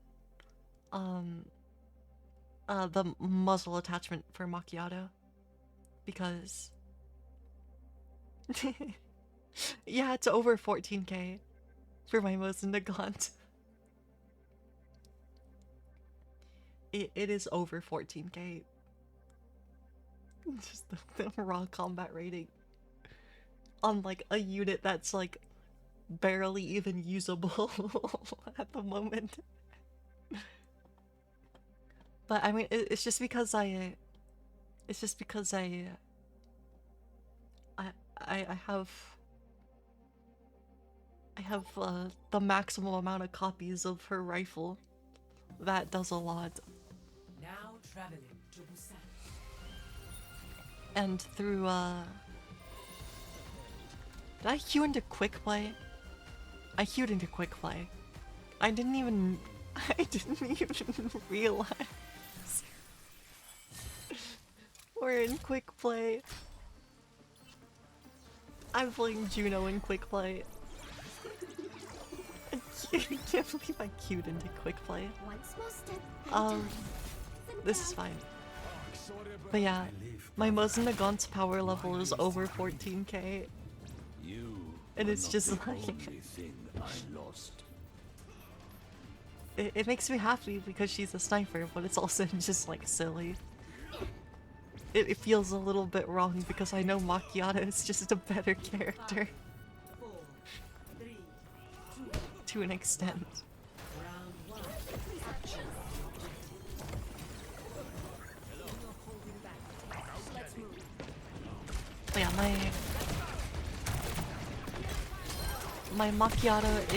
the muzzle attachment for Macchiato because yeah, it's over 14k for my Mosin Nagant. It is over 14k. Just the raw combat rating on like a unit that's like barely even usable at the moment. But I mean, it's just because I I have the maximum amount of copies of her rifle. That does a lot. Now traveling to Busan. And through did I queue into quick play? I queued into quick play. I didn't even realize we're in quick play. I'm playing Juno in quick play. I can't believe I queued into quick play. This is fine. But yeah, my Mosin Nagant's power level is over 14k. And it's just like... It makes me happy because she's a sniper, but it's also just like silly. It feels a little bit wrong because I know Macchiata is just a better character. To an extent. But yeah, my Macchiata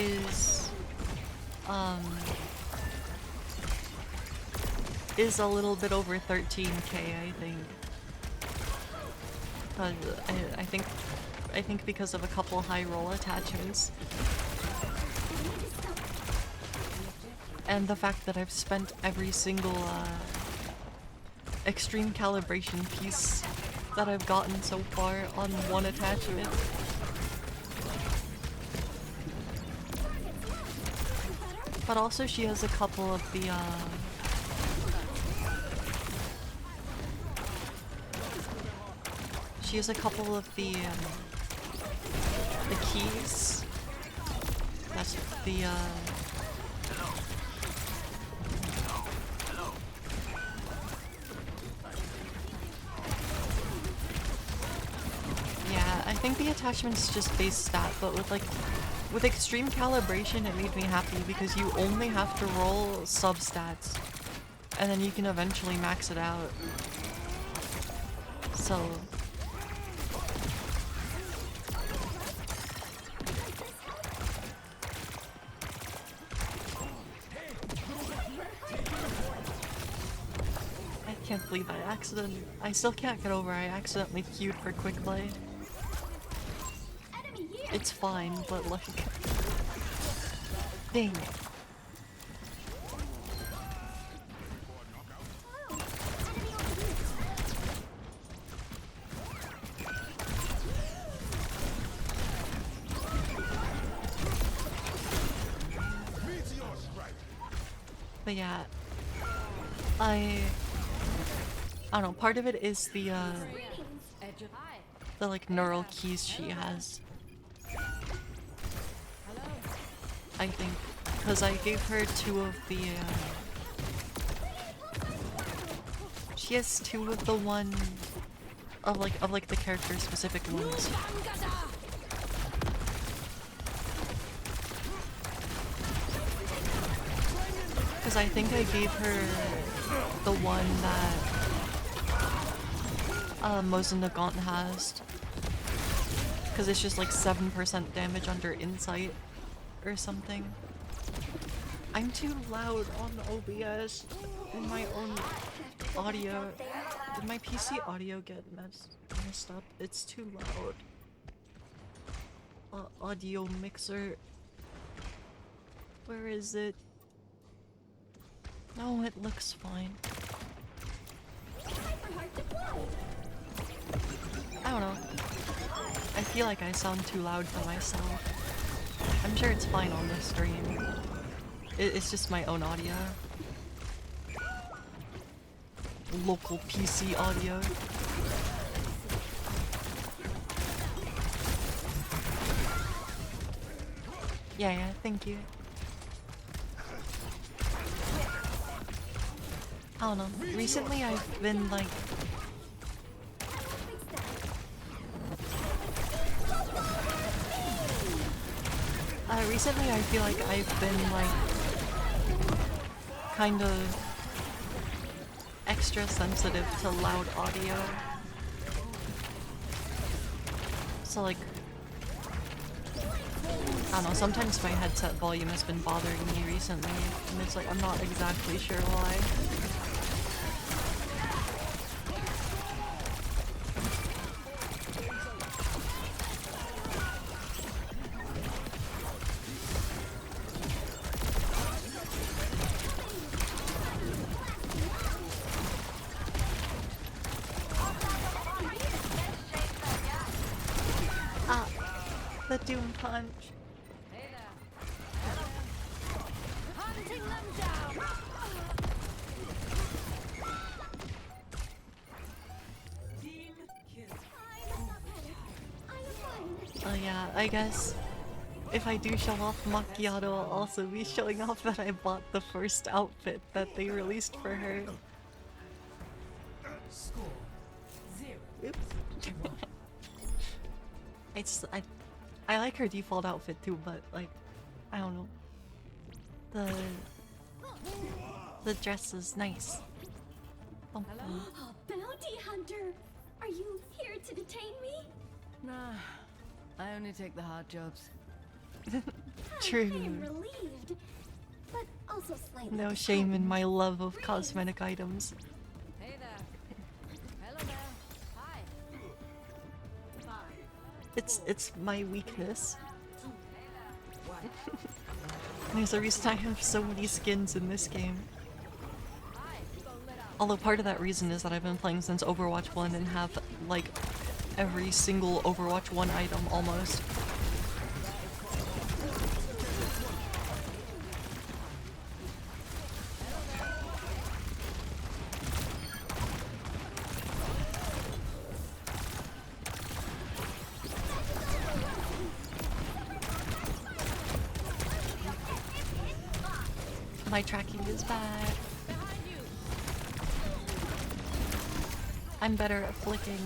is a little bit over 13k, I think. I think because of a couple high roll attachments. And the fact that I've spent every single extreme calibration piece that I've gotten so far on one attachment. But also she has a couple of the keys. That's the yeah, I think the attachment's just base stat, but with extreme calibration it made me happy because you only have to roll substats and then you can eventually max it out. So I can't believe I still can't get over I accidentally queued for quick play. It's fine, but like, dang it. But yeah, I don't know, part of it is the like neural keys she has. I think, because I gave her two of the, she has two of the one, of like the character specific ones. Because I think I gave her the one that Mosin Nagant has. Because it's just like 7% damage under insight or something. I'm too loud on OBS in my own audio. Did my PC audio get messed up? It's too loud. Audio mixer. Where is it? No, it looks fine. I don't know. I feel like I sound too loud for myself. I'm sure it's fine on the stream. It's just my own audio. Local PC audio. Yeah, thank you. I don't know. Recently I've been like... recently I feel like I've been like kind of extra sensitive to loud audio. So like, I don't know, sometimes my headset volume has been bothering me recently, and it's like, I'm not exactly sure why. Ah, the Doom Punch. Hunting them down! Team kill. Oh yeah, I guess if I do show off Macchiato, I'll also be showing off that I bought the first outfit that they released for her. Score 0. Oops. I like her default outfit too, but like, I don't know. The dress is nice. Oh, bounty hunter! Are you here to detain me? Nah, I only take the hard jobs. True. I am relieved, but also slightly. No shame in my love of cosmetic items. Hey there. Hello there. Hi. It's my weakness. There's a reason I have so many skins in this game. Although part of that reason is that I've been playing since Overwatch 1 and have, like, every single Overwatch 1 item almost. My tracking is bad. I'm better at flicking,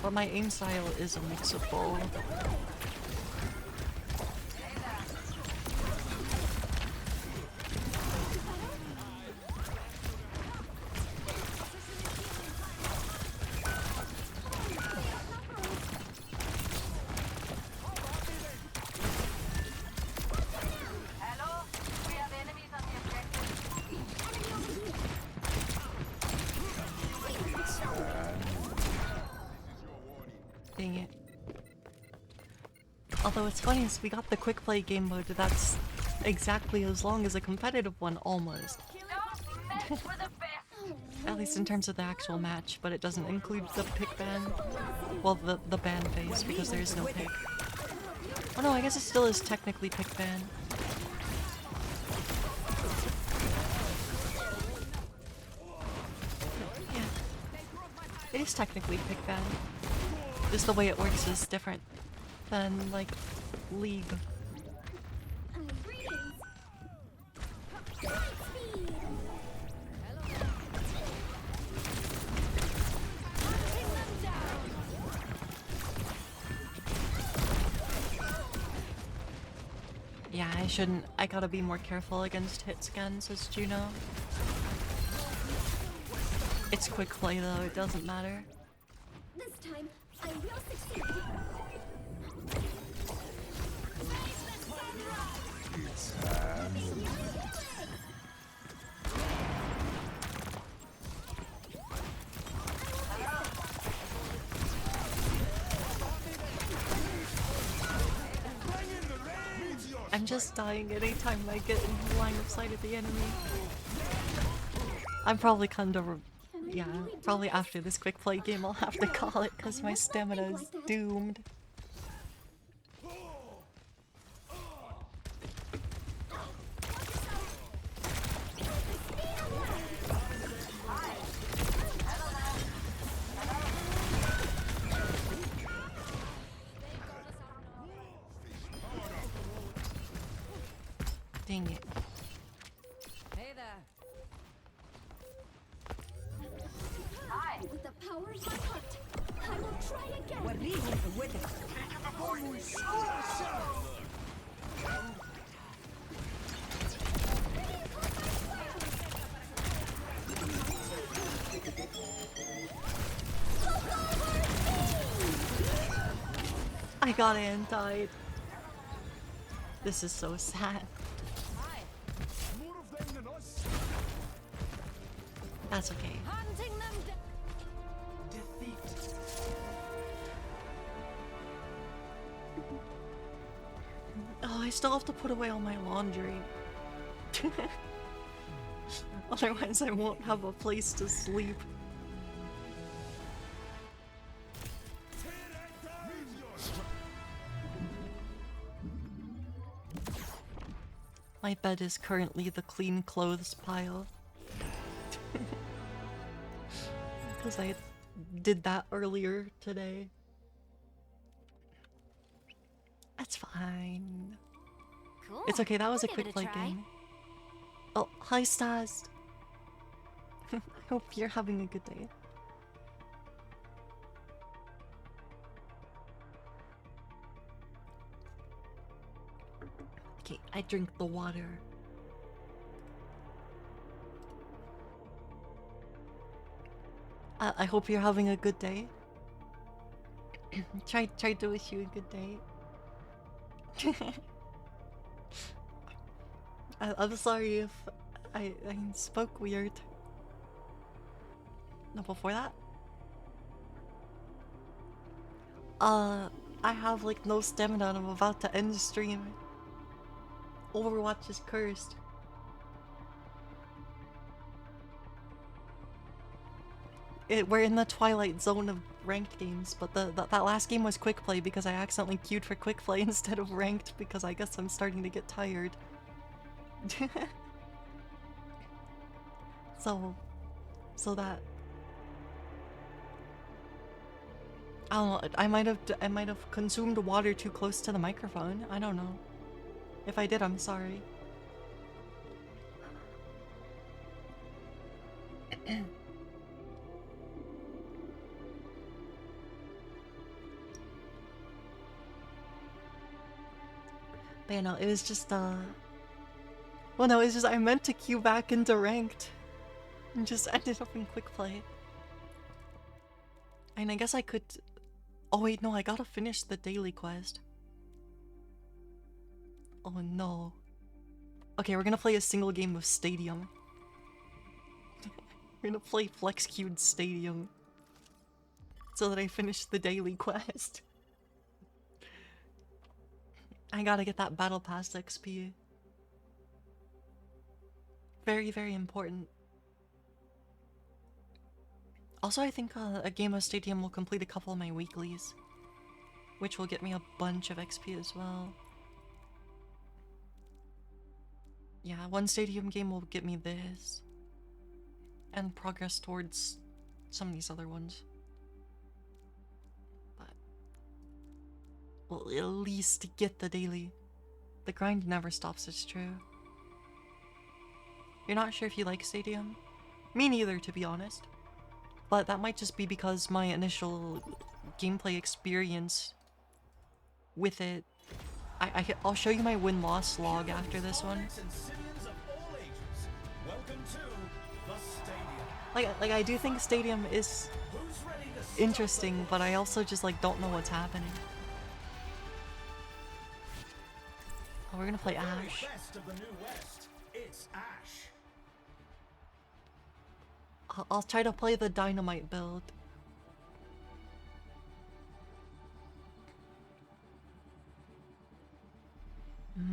but my aim style is a mix of both. Hello? We have enemies on the objective. Dang it. Although it's funny is we got the quick play game mode that's exactly as long as a competitive one almost. Don't mess with the best. At least in terms of the actual match, but it doesn't include the pick ban. Well, the ban phase, because there is no pick. Oh no, I guess it still is technically pick ban. Yeah. It is technically pick ban. Just the way it works is different than, like, League. Yeah, I shouldn't. I gotta be more careful against hit scan, says Juno. It's quick play though, it doesn't matter. This time, I will succeed. I'm just dying anytime I get in line of sight of the enemy. I'm probably kind of... Yeah, probably after this quick play game I'll have to call it because my stamina is doomed. Dang it. Hey there. Hi. With the power of my heart, I will try again. got antied. This is so sad. That's okay. Hunting them Oh, I still have to put away all my laundry. Otherwise, I won't have a place to sleep. My bed is currently the clean clothes pile. Because I did that earlier today. That's fine. Cool. It's okay, that was I'll a give quick it play try. game. Oh, hi Stas. I hope you're having a good day. Okay, I drink the water. I hope you're having a good day. Try to wish you a good day. I'm sorry if I spoke weird. No, before that? I have like no stamina and I'm about to end the stream. Overwatch is cursed. We're in the twilight zone of ranked games, but that last game was quick play because I accidentally queued for quick play instead of ranked because I guess I'm starting to get tired. so that I don't know. I might have consumed water too close to the microphone. I don't know. If I did, I'm sorry. But yeah, no, it was just, well, no, it's just I meant to queue back into ranked. And just ended up in quick play. And I guess I could... Oh wait, no, I gotta finish the daily quest. Oh no. Okay, we're gonna play a single game of Stadium. We're gonna play Flex Queued Stadium. So that I finish the daily quest. I gotta get that Battle Pass XP. Very, very important. Also, I think a game of Stadium will complete a couple of my weeklies. Which will get me a bunch of XP as well. Yeah, one Stadium game will get me this. And progress towards some of these other ones. But we'll at least get the daily. The grind never stops, it's true. You're not sure if you like Stadium? Me neither, to be honest. But that might just be because my initial gameplay experience with it... I'll show you my win-loss log after this one. Like I do think Stadium is interesting, but I also just like don't know what's happening. Oh, we're gonna play Ashe. I'll try to play the Dynamite build.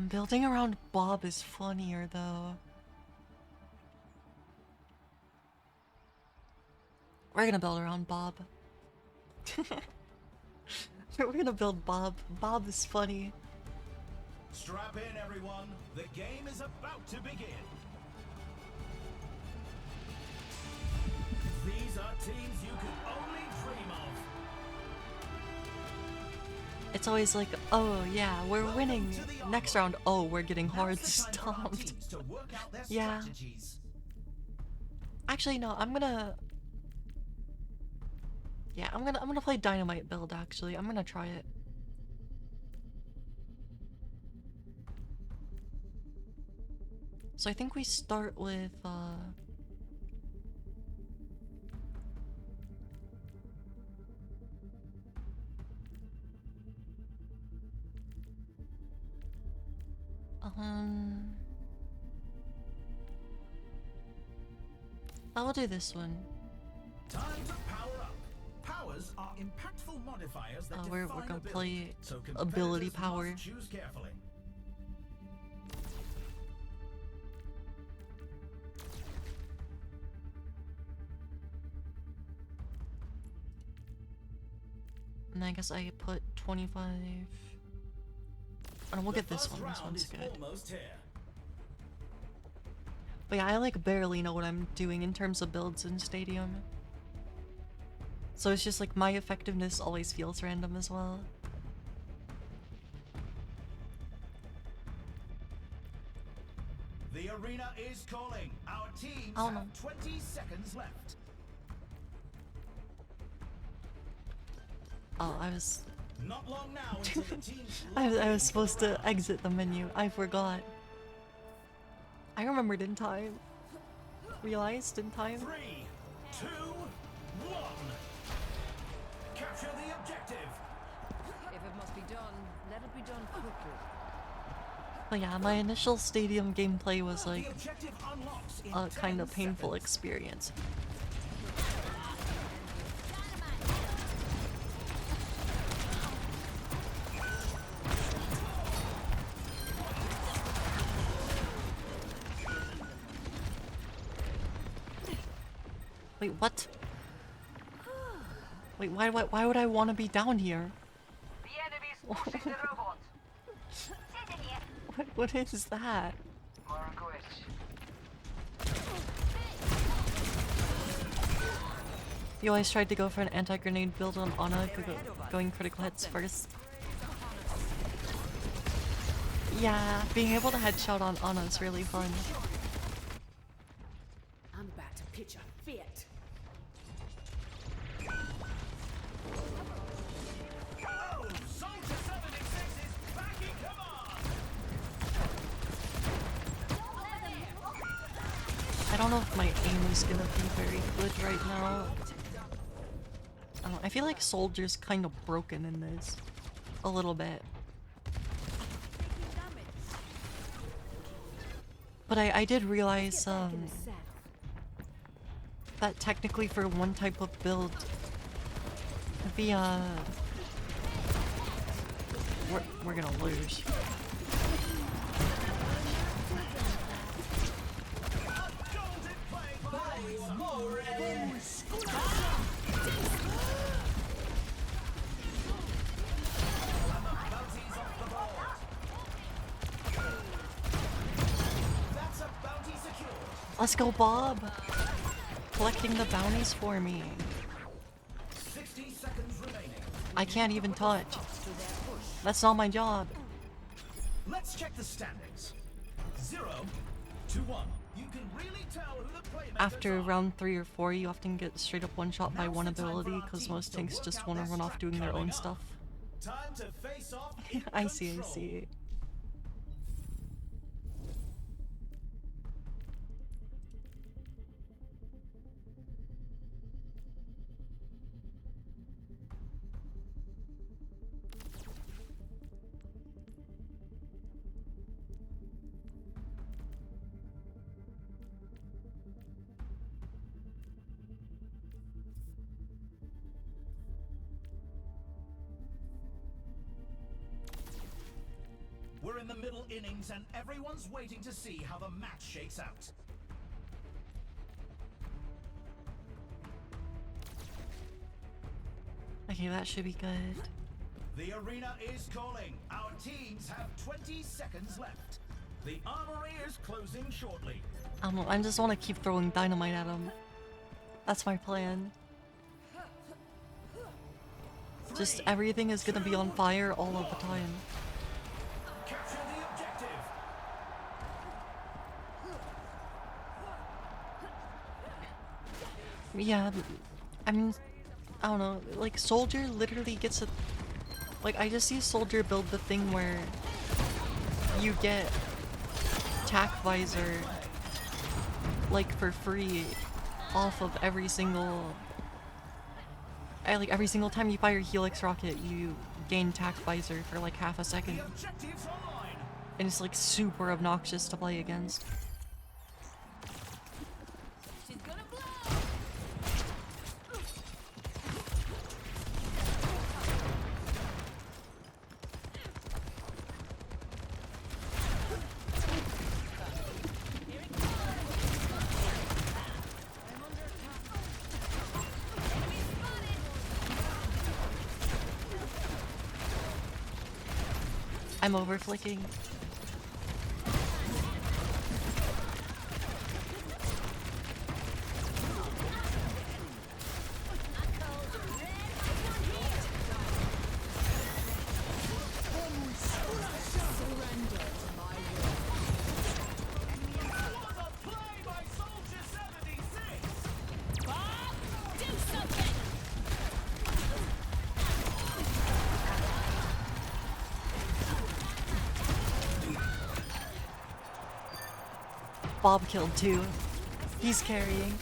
Building around Bob is funnier though. We're gonna build around Bob. We're gonna build Bob. Bob is funny. Strap in, everyone. The game is about to begin. These are teams you could only dream of. It's always like, oh yeah, we're winning. Next round, oh, we're getting hard stomped. Yeah. Actually, no, I'm gonna... Yeah, I'm gonna play Dynamite build, actually. I'm gonna try it. So I think we start with, I'll do this one. Time to power up. Powers are impactful modifiers that We're define gonna ability, play so ability competitors power. must choose carefully. And I guess I put 25. Oh, we'll get this one. This one's good. But yeah, I like barely know what I'm doing in terms of builds in Stadium. So it's just like my effectiveness always feels random as well. The arena is calling. Our teams Oh, no. have 20 seconds left. Oh, I was... Not long now until the team's I was supposed to exit the menu. I forgot. I remembered in time. Realized in time. 3, 2, 1. Capture the objective. If it must be done, let it be done quickly. But yeah, my initial Stadium gameplay was like The objective unlocks in a kind 10 of painful seconds. experience. Wait, what? Wait, why would I want to be down here? The enemy's pushing the robot. What is that? Marquis. You always tried to go for an anti-grenade build on Ana, going critical hits first. Yeah, being able to headshot on Ana is really fun. I'm about to pitch a fit. Oh, Soldier 76 is back in command. I don't know if my aim is gonna be very good right now. I feel like Soldier's kind of broken in this. A little bit. But I did realize that technically for one type of build, we're gonna lose. Let's go, Bob! Collecting the bounties for me. 60 seconds remaining. I can't even touch. That's not my job. Let's check the standings. 0 to 1. You can really tell who the playmakers After are. round 3 or 4, you often get straight up one-shot by one ability because most tanks just want to run off doing their own stuff. Time to face off in I see, I control. see. We're in the middle innings and everyone's waiting to see how the match shakes out. Okay, that should be good. The arena is calling. Our teams have 20 seconds left. The armory is closing shortly. I just want to keep throwing dynamite at him. That's my plan. Just everything is gonna be on fire all of the time. Capture the objective. Yeah, I mean, I don't know, like Soldier literally gets a... Like, I just see Soldier build the thing where you get tack visor, like, for free off of every single... like, every single time you fire Helix Rocket, you gain tack visor for like half a second. The objective's online. And it's like super obnoxious to play against. She's gonna blow. I'm over flicking. Bob killed too. He's carrying.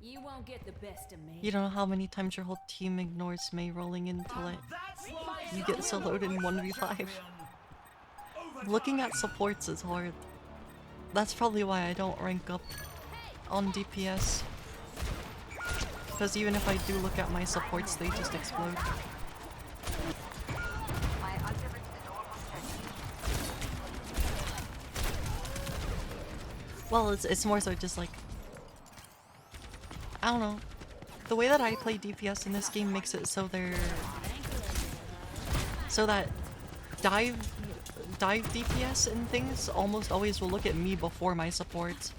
You won't get the best of me. You don't know how many times your whole team ignores Mei rolling into it. You get soloed in 1v5. Looking at supports is hard. That's probably why I don't rank up on DPS. Because even if I do look at my supports, they just explode. Well, it's more so just like, I don't know. The way that I play DPS in this game makes it so that dive DPS and things almost always will look at me before my supports.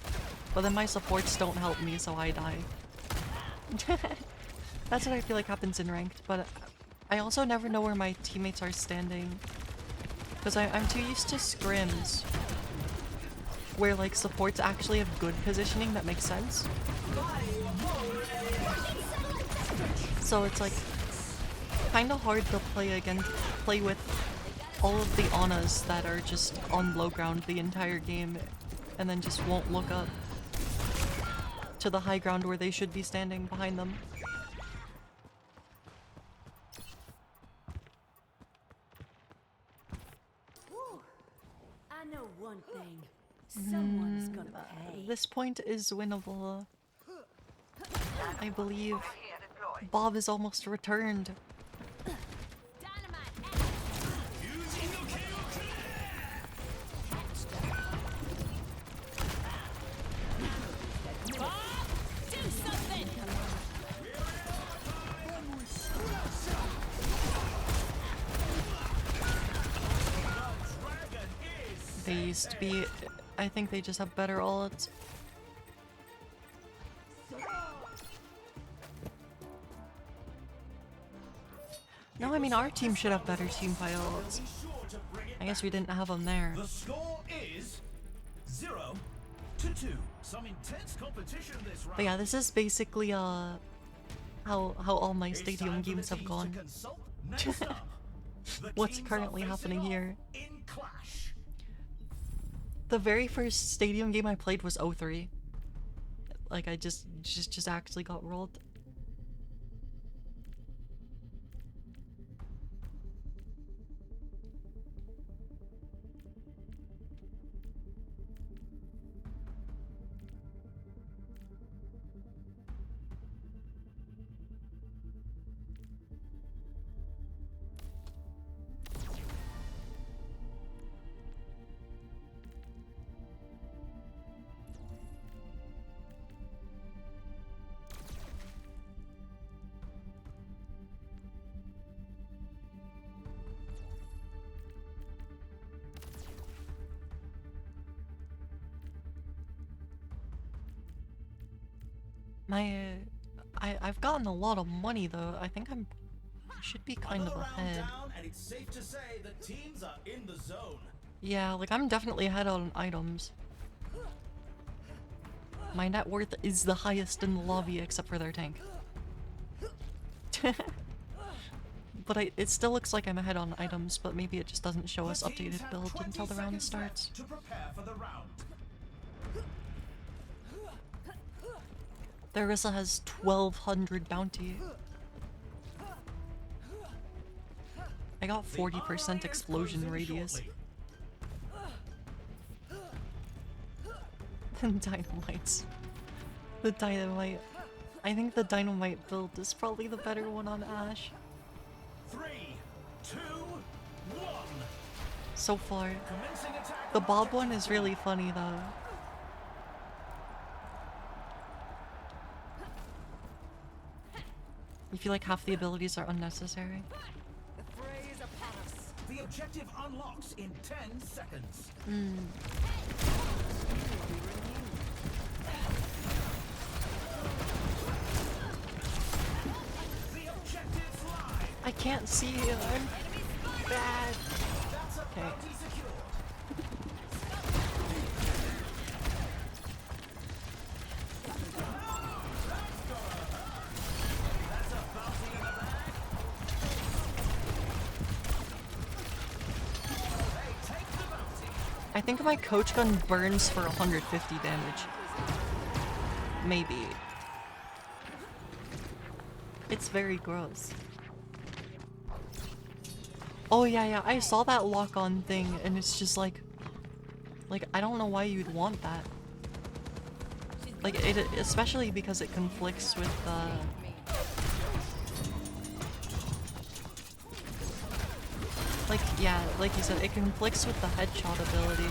But then my supports don't help me, so I die. That's what I feel like happens in ranked, but I also never know where my teammates are standing. Because I'm too used to scrims, where like supports actually have good positioning that makes sense. So it's like kinda hard to play with all of the Anas that are just on low ground the entire game and then just won't look up to the high ground where they should be standing behind them. I know one thing. Someone's gonna pay. This point is winnable. I believe Bob is almost returned. They used to be, I think they just have better ults. No, I mean our team should have better teamfight ults. I guess we didn't have them there. The score is 0-2. Some intense competition this round. But yeah, this is basically how all my stadium games have gone. What's currently happening here? The very first stadium game I played was 03. Like I just actually got rolled. I've gotten a lot of money though. I think I should be kind of ahead. Down, and it's safe to say the teams are in the zone. Yeah, like I'm definitely ahead on items. My net worth is the highest in the lobby except for their tank. But it still looks like I'm ahead on items, but maybe it just doesn't show us updated builds until the round starts. To prepare for the round. Theresa has 1200 bounty. I got 40% explosion radius. Dynamites. The dynamite. I think the dynamite build is probably the better one on Ashe. 3, 2, 1. So far. The Bob one is really funny though. You feel like half the abilities are unnecessary? The fray is upon us. The objective unlocks in 10 seconds. The objective's live. I can't see you. I'm bad. Okay. I think my coach gun burns for 150 damage. Maybe. It's very gross. Oh yeah, I saw that lock-on thing and it's just like I don't know why you'd want that. Like it, especially because it conflicts with like, yeah, like you said, it conflicts with the headshot ability.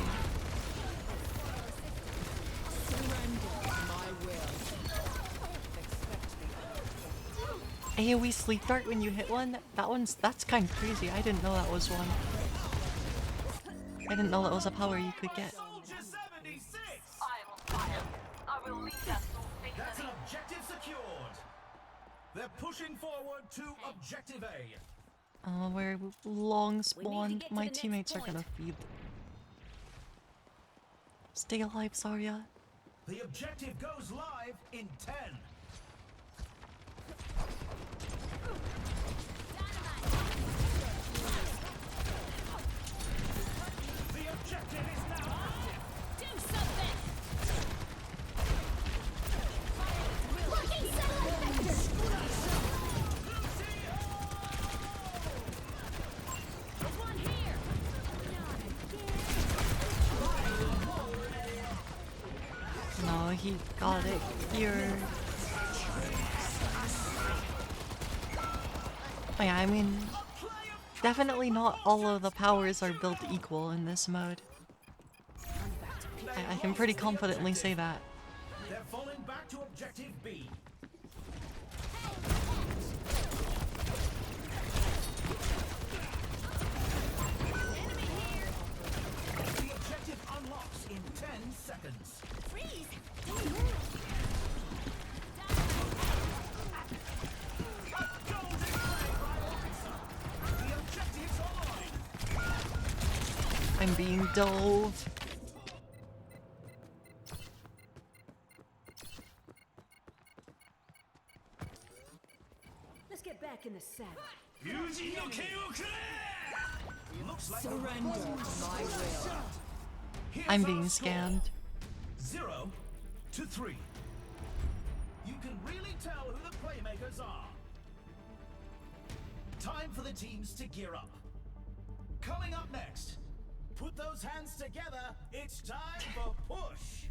AoE sleep dart when you hit one? That's kind of crazy. I didn't know that was one. I didn't know that was a power you could get. That's an objective secured. They're pushing forward to objective A. We're long spawned. My teammates are gonna feed. Stay alive, Zarya. The objective goes live in 10. The objective is now active. Do something! Looking satellite vector! There's one here! No, he got it here. Oh yeah, I mean, definitely not all of the powers are built equal in this mode. I can pretty confidently say that. They're falling back to objective B. The objective unlocks in 10 seconds. Freeze! Don't move! The objective's online. I'm being dove. Let's get back in the saddle. Looks like Surrender to my will. I'm being scammed. 0 to 3. You can really tell who the playmakers are. Time for the teams to gear up. Coming up next, put those hands together. It's time for push.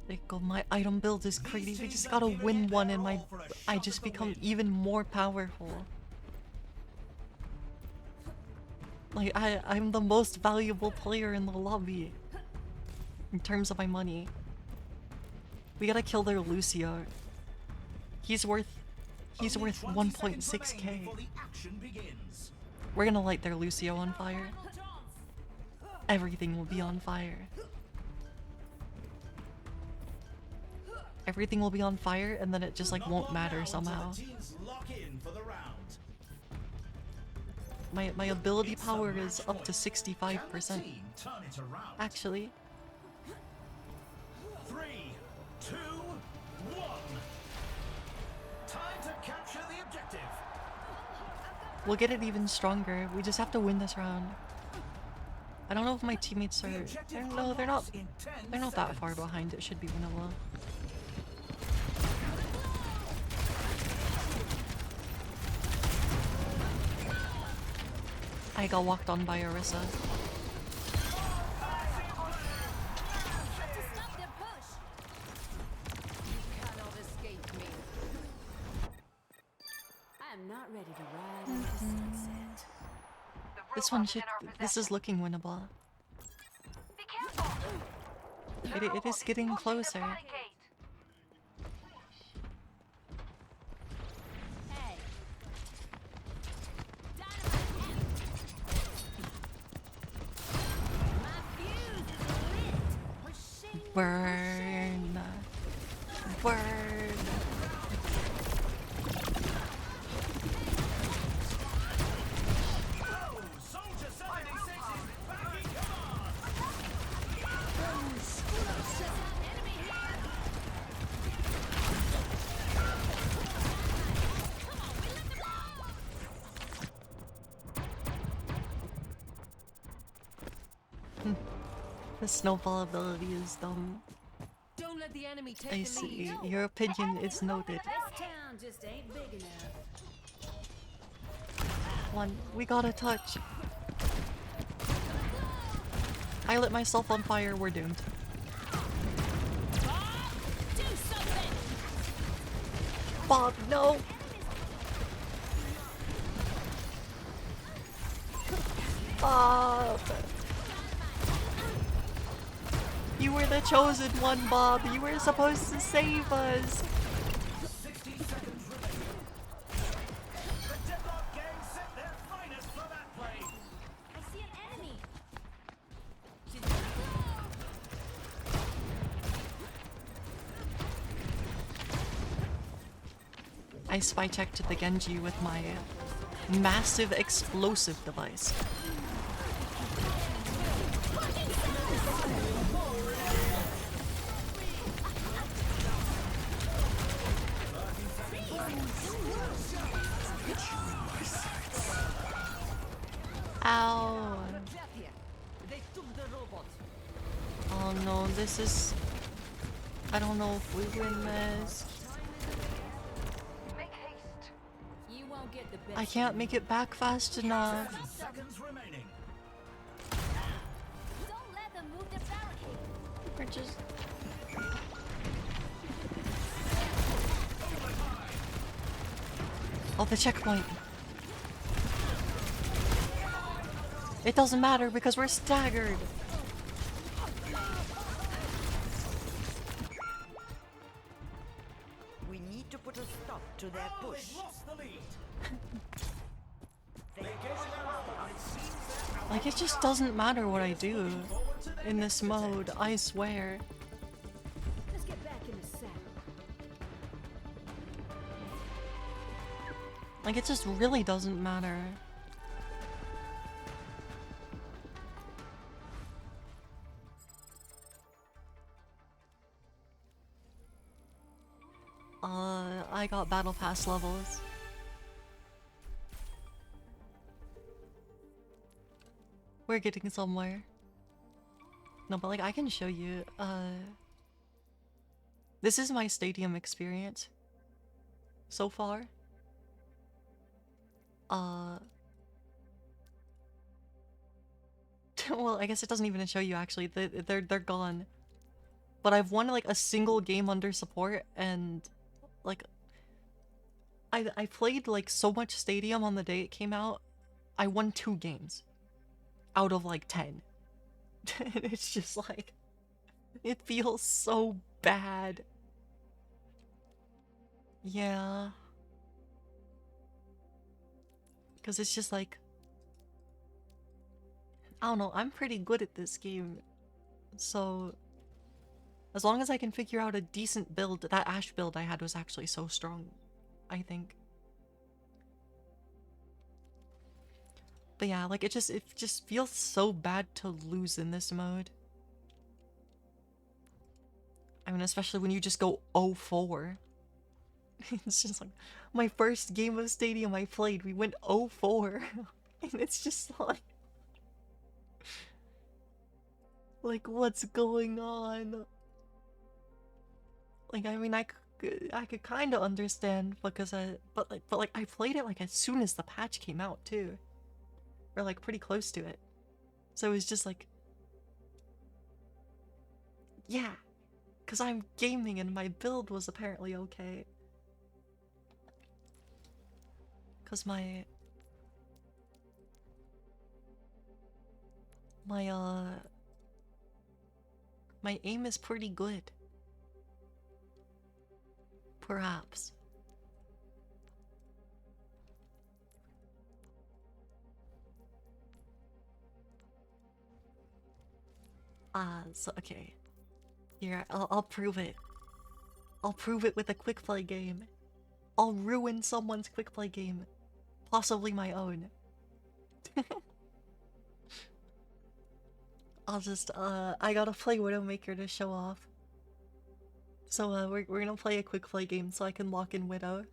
Like, oh, my item build is crazy. We just gotta win one and I just become even more powerful. Like, I'm the most valuable player in the lobby. In terms of my money. We gotta kill their Lucio. He's worth 1.6k. We're gonna light their Lucio on fire. Everything will be on fire. everything will be on fire and then it just like won't matter somehow. Teams lock in for the round. My ability power is up to 65%. Turn it around. Actually. 3, 2, 1. Time to capture the objective. We'll get it even stronger. We just have to win this round. I don't know if my teammates are. No, they're not. They're not that far behind. It should be winnable. I got walked on by Orisa. I'm not ready to ride into sunset. This one should. This is looking winnable. It is getting closer. Burn. Burn. The snowball ability is dumb. Don't let the enemy take I the see. lead. Your opinion is noted. This town just ain't big enough. One. We got a touch. I lit myself on fire. We're doomed. Bob, no! Bob! You were the chosen one, Bob. You were supposed to save us. 60 seconds remaining. The Deadlock gang set their finest for that play. I see an enemy. I spy checked the Genji with my massive explosive device. Ow. They took the robot. Oh no, this is... I don't know if we win this. Make haste. You won't get the best. I can't make it back fast enough. 7 seconds remaining. Don't let them move the barricade. We're just... Oh, the checkpoint. It doesn't matter because we're staggered. We need to put a stop to their push. Lost the lead. Like, it just doesn't matter what I do in this mode, I swear. Let's get back in the saddle. Like, it just really doesn't matter. I got battle pass levels. We're getting somewhere. No, but like, I can show you, this is my stadium experience so far. Well, I guess it doesn't even show you actually. They're gone. But I've won like a single game under support, and like I played like so much Stadium on the day it came out. I won 2 games out of like 10. And it's just like, it feels so bad. Yeah. Because it's just like, I don't know, I'm pretty good at this game. So As long as I can figure out a decent build, that Ashe build I had was actually so strong, I think. But yeah, like it just feels so bad to lose in this mode. I mean, especially when you just go 0-4. It's just like my first game of Stadium I played, we went 0-4. And it's just like what's going on? Like, I mean, I could kind of understand because but I played it like as soon as the patch came out too, or like pretty close to it. So it was just like, yeah, because I'm gaming and my build was apparently okay. Because my aim is pretty good. Perhaps. So okay. Here, I'll prove it. I'll prove it with a quick play game. I'll ruin someone's quick play game. Possibly my own. I'll just, I gotta play Widowmaker to show off. So, we're gonna play a quick play game so I can lock in Widow.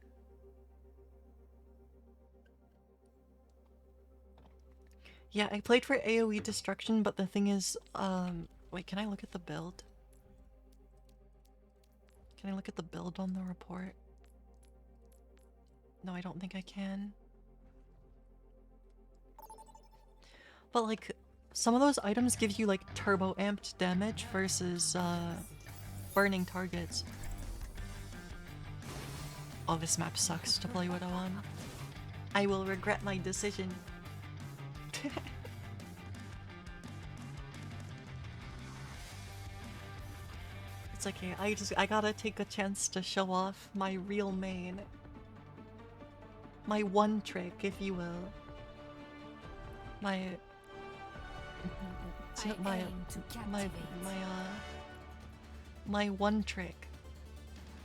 Yeah, I played for AoE Destruction, but the thing is, wait, can I look at the build? Can I look at the build on the report? No, I don't think I can. But, like, some of those items give you, like, turbo amped damage versus, burning targets. Oh, this map sucks to play Widow on. I will regret my decision. It's okay, I gotta take a chance to show off my real main. My one trick, if you will. My one trick,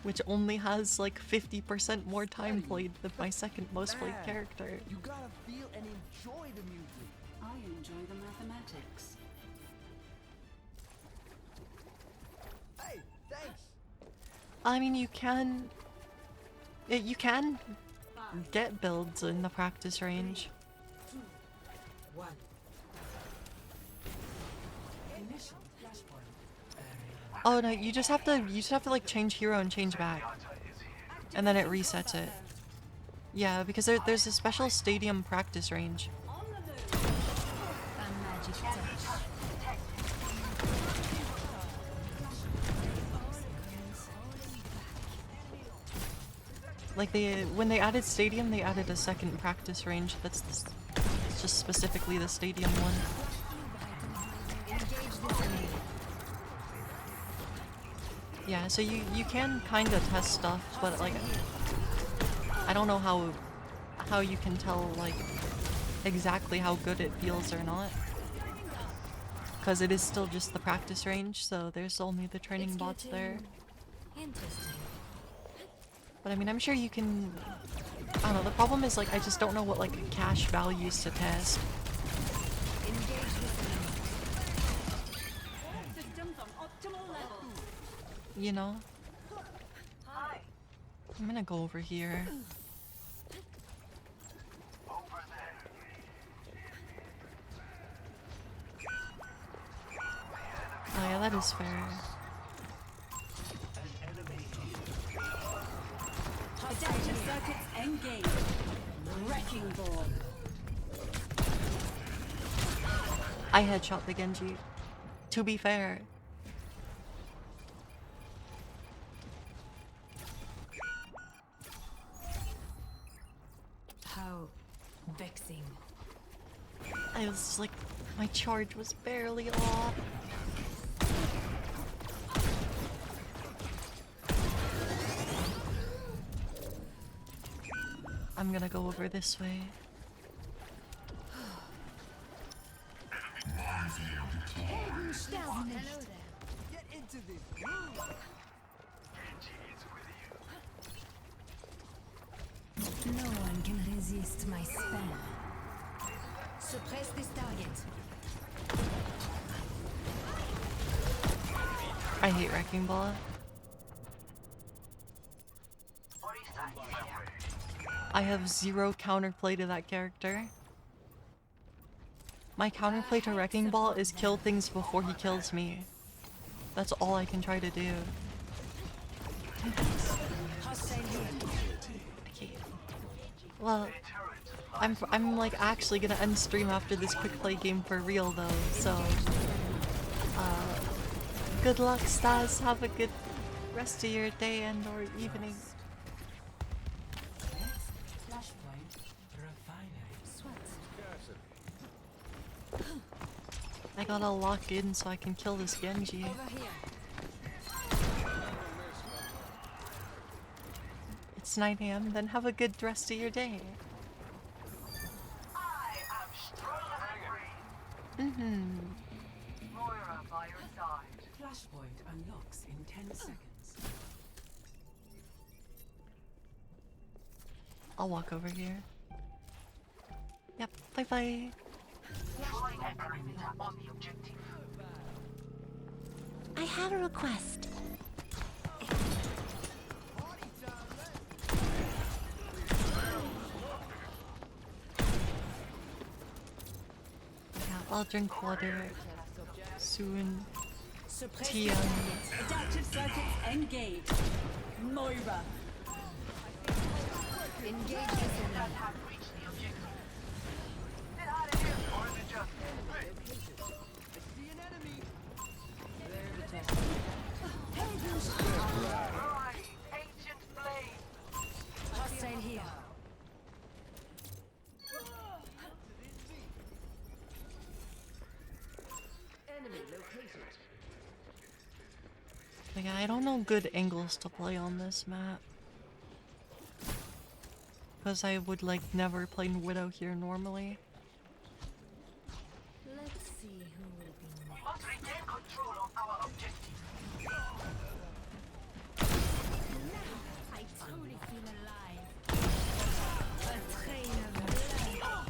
which only has like 50% more time played than my second most played character. You gotta feel and enjoy the music. I enjoy the mathematics. Hey, thanks. I mean, you can get builds in the practice range. 2, 1. Initial flashpoint. Oh no, you just have to like change hero and change back. And then it resets it. Yeah, because there's a special stadium practice range. Like when they added stadium, they added a second practice range that's it's just specifically the stadium one. Yeah, so you can kind of test stuff, but like I don't know how you can tell like exactly how good it feels or not, because it is still just the practice range, so there's only the training bots there. Interesting. But I mean, I'm sure you can. I don't know. The problem is like I just don't know what like cash values to test. You know? I'm gonna go over here. Oh yeah, that is fair. Adaptive circuits engaged. Wrecking ball. I headshot the Genji. To be fair. How vexing. I was like, my charge was barely off. I'm gonna go over this way. Get in to this groove. No one can resist my spell. Suppress this target. I hate Wrecking Ball. I have zero counterplay to that character. My counterplay to Wrecking Ball is kill things before he kills me. That's all I can try to do. Okay. Well, I'm like actually gonna end stream after this quick play game for real though, so good luck, Stas. Have a good rest of your day and or evening. I gotta lock in so I can kill this Genji. It's 9 AM, then have a good rest of your day. Moira by your side. Flashpoint unlocks in 10 seconds. I'll walk over here. Yep, bye bye. On the objective. I have a request. Yeah, I'll drink water soon. Suppress Tia. this target. Adaptive circuits engaged. Moira. Engage this enemy. Hostile here. Enemy located. Like, I don't know good angles to play on this map. Because I would like never play Widow here normally. Let's see who will be next. Must retain control of our objective. I truly feel alive. A train of blood.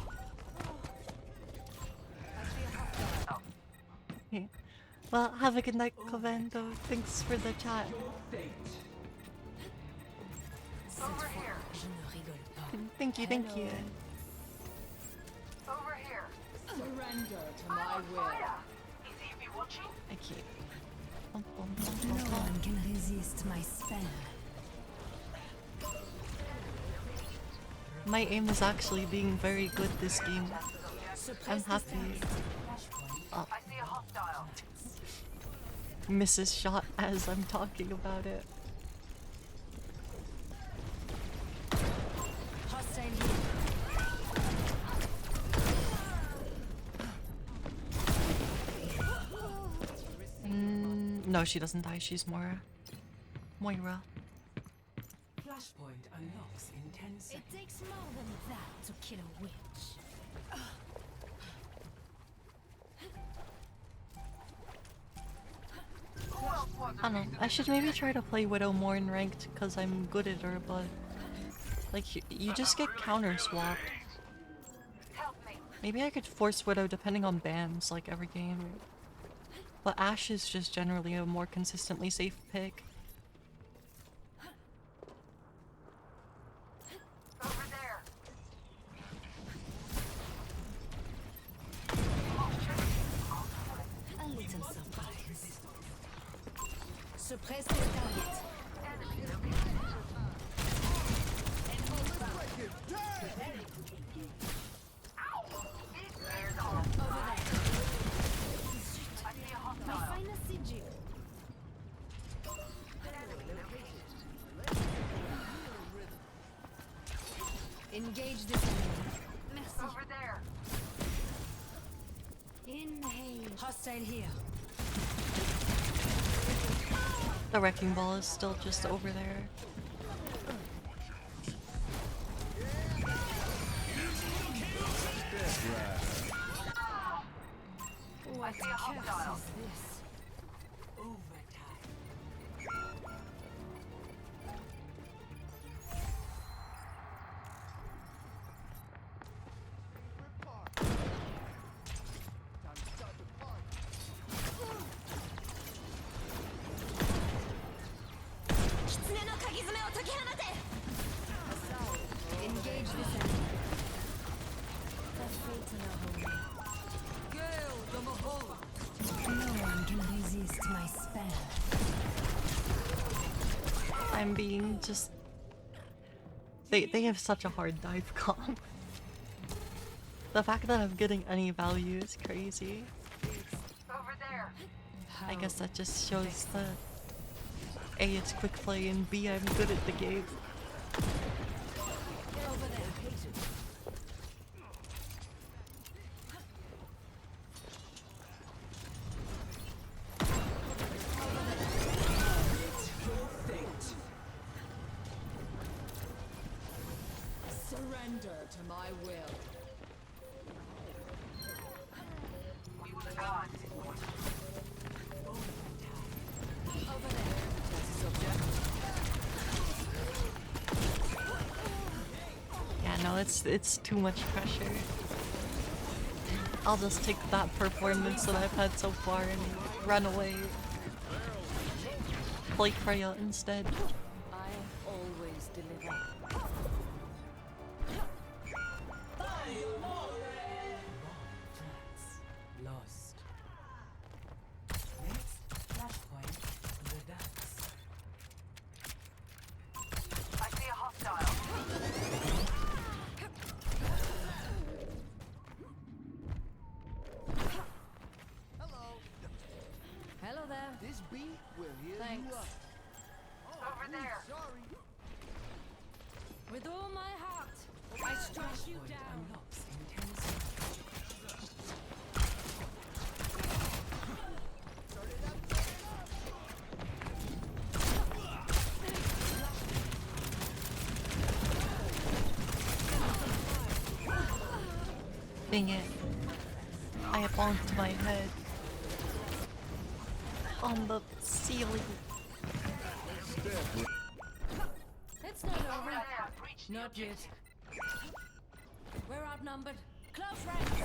Okay. Well, have a good night, Covendo. Thanks for the chat. Over here. Thank you, thank you. Over here. Surrender to my will. Is he be watching? I keep. No one can resist my spell. My aim is actually being very good this game. I'm happy. Oh. I see a hostile. Misses shot as I'm talking about it. Hostile here. No, she doesn't die. She's Moira. Moira. Flashpoint unlocks in 10 It seconds. takes more than that to kill a witch. I don't know. I should maybe try to play Widow more in ranked because I'm good at her, but like you just get counter swapped. Maybe I could force Widow depending on bans like every game. But Ashe is just generally a more consistently safe pick. Over there. A little surprise. Suppress this target. My finest Siju. Engage this enemy. Merci. Over there. Inhale. Hostile here. The Wrecking Ball is still just over there. What curse is this? Overtime. I'm being just... They have such a hard dive comp. The fact that I'm getting any value is crazy. Over there. I guess that just shows that A, it's quick play, and B, I'm good at the game. Surrender to my will. We will guard. Over there. Test subject. Yeah, no, it's too much pressure. I'll just take that performance that I've had so far and run away. Play Freya instead. I always deliver. Lost. Next flashpoint, the ducks. I see a hostile. Hello there. This beat will heal Thanks. you up. Over there. Sorry. With all my heart, I strike you down. Unlocks in 10 seconds. Dang it. I bonked my head on the ceiling. It's not over. Not yet. We're outnumbered. Close ranks.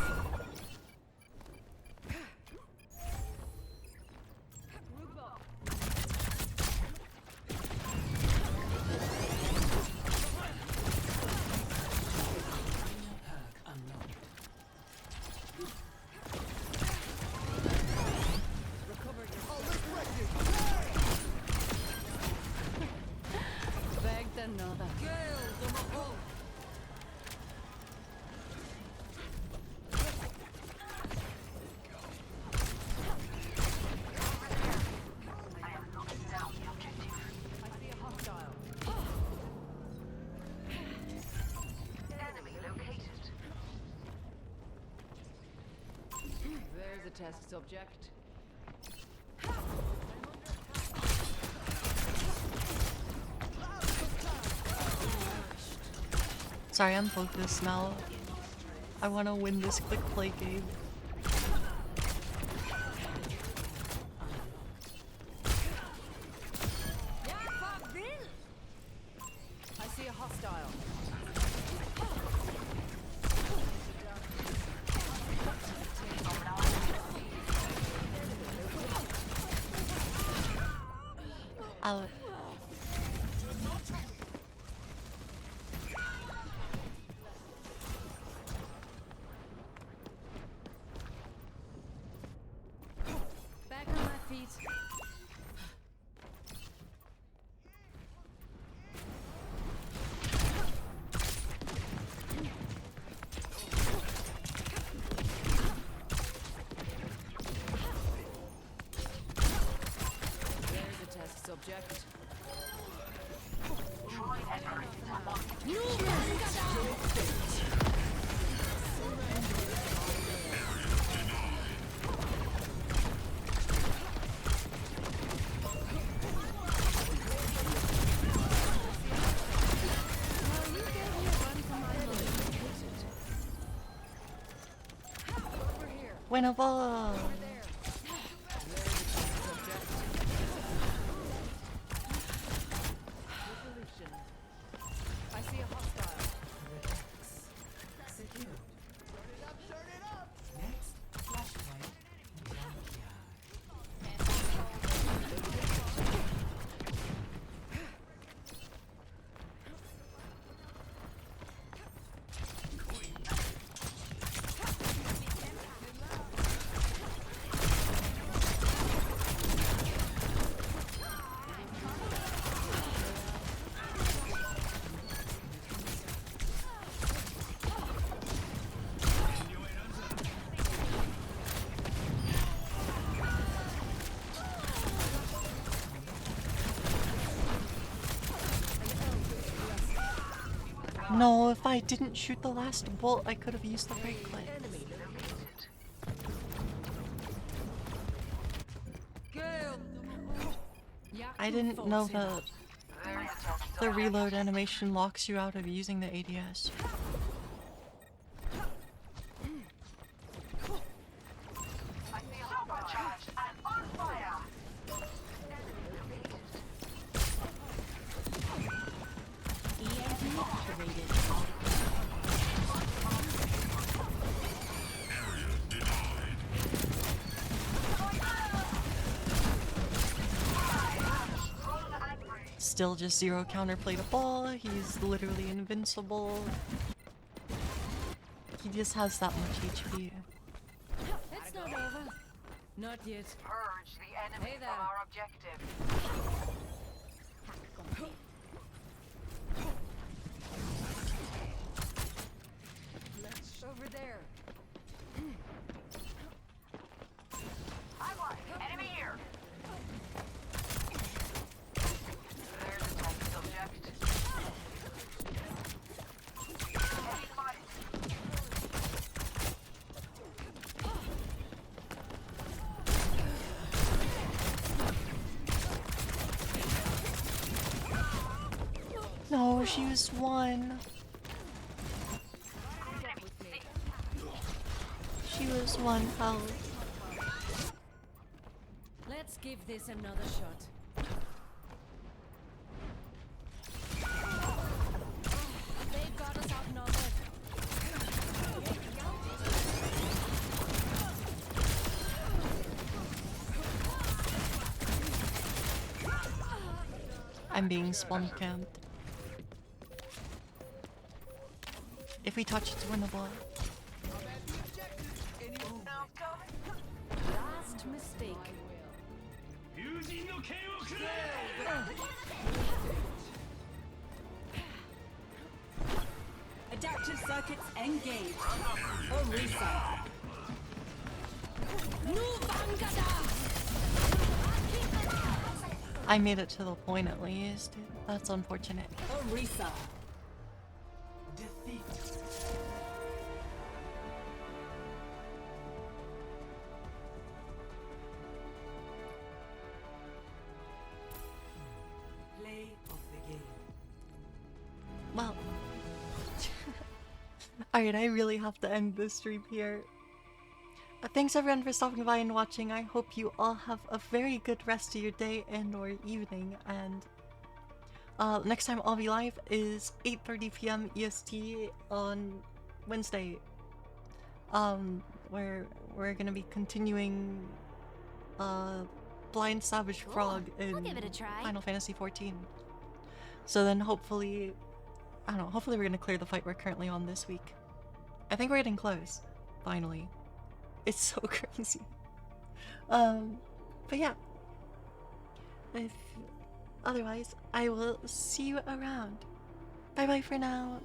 Begged another. Enemy located. There's a test subject. Sorry, I'm focused now. I want to win this quick play game. I see a hostile. Out. Back on my feet. There's a test subject. Troy Ever. Winnable! I see a hostile. Secured. Turn it up. Next flashpoint. No, if I didn't shoot the last bolt, I could have used the right click. I didn't know the reload animation locks you out of using the ADS. Supercharged and on fire. EMP activated. Still just 0 counterplay to ball. He's literally invincible. He just has that much HP. It's not over. Not yet. Purge the enemy Hey there. from our objective. Over there. I want enemy here. There's a test subject. Enemy spotted. No, she was 1. She was 1 health. Let's give this another shot. They've got us outnumbered. I'm being spawn camped. If we touch, it's winnable. Last mistake. Adaptive circuits engaged. Orisa. I made it to the point at least. That's unfortunate. Orisa. Defeat. Play of the game. Well. Alright, I really have to end this stream here. Thanks everyone for stopping by and watching. I hope you all have a very good rest of your day and or evening. And next time I'll be live is 8:30 p.m. EST on Wednesday. Where we're gonna be continuing Blind Savage Frog in I'll give it a try. Final Fantasy XIV. So then hopefully, I don't know, hopefully we're gonna clear the fight we're currently on this week. I think we're getting close, finally. It's so crazy. But yeah. If otherwise, I will see you around. Bye bye for now.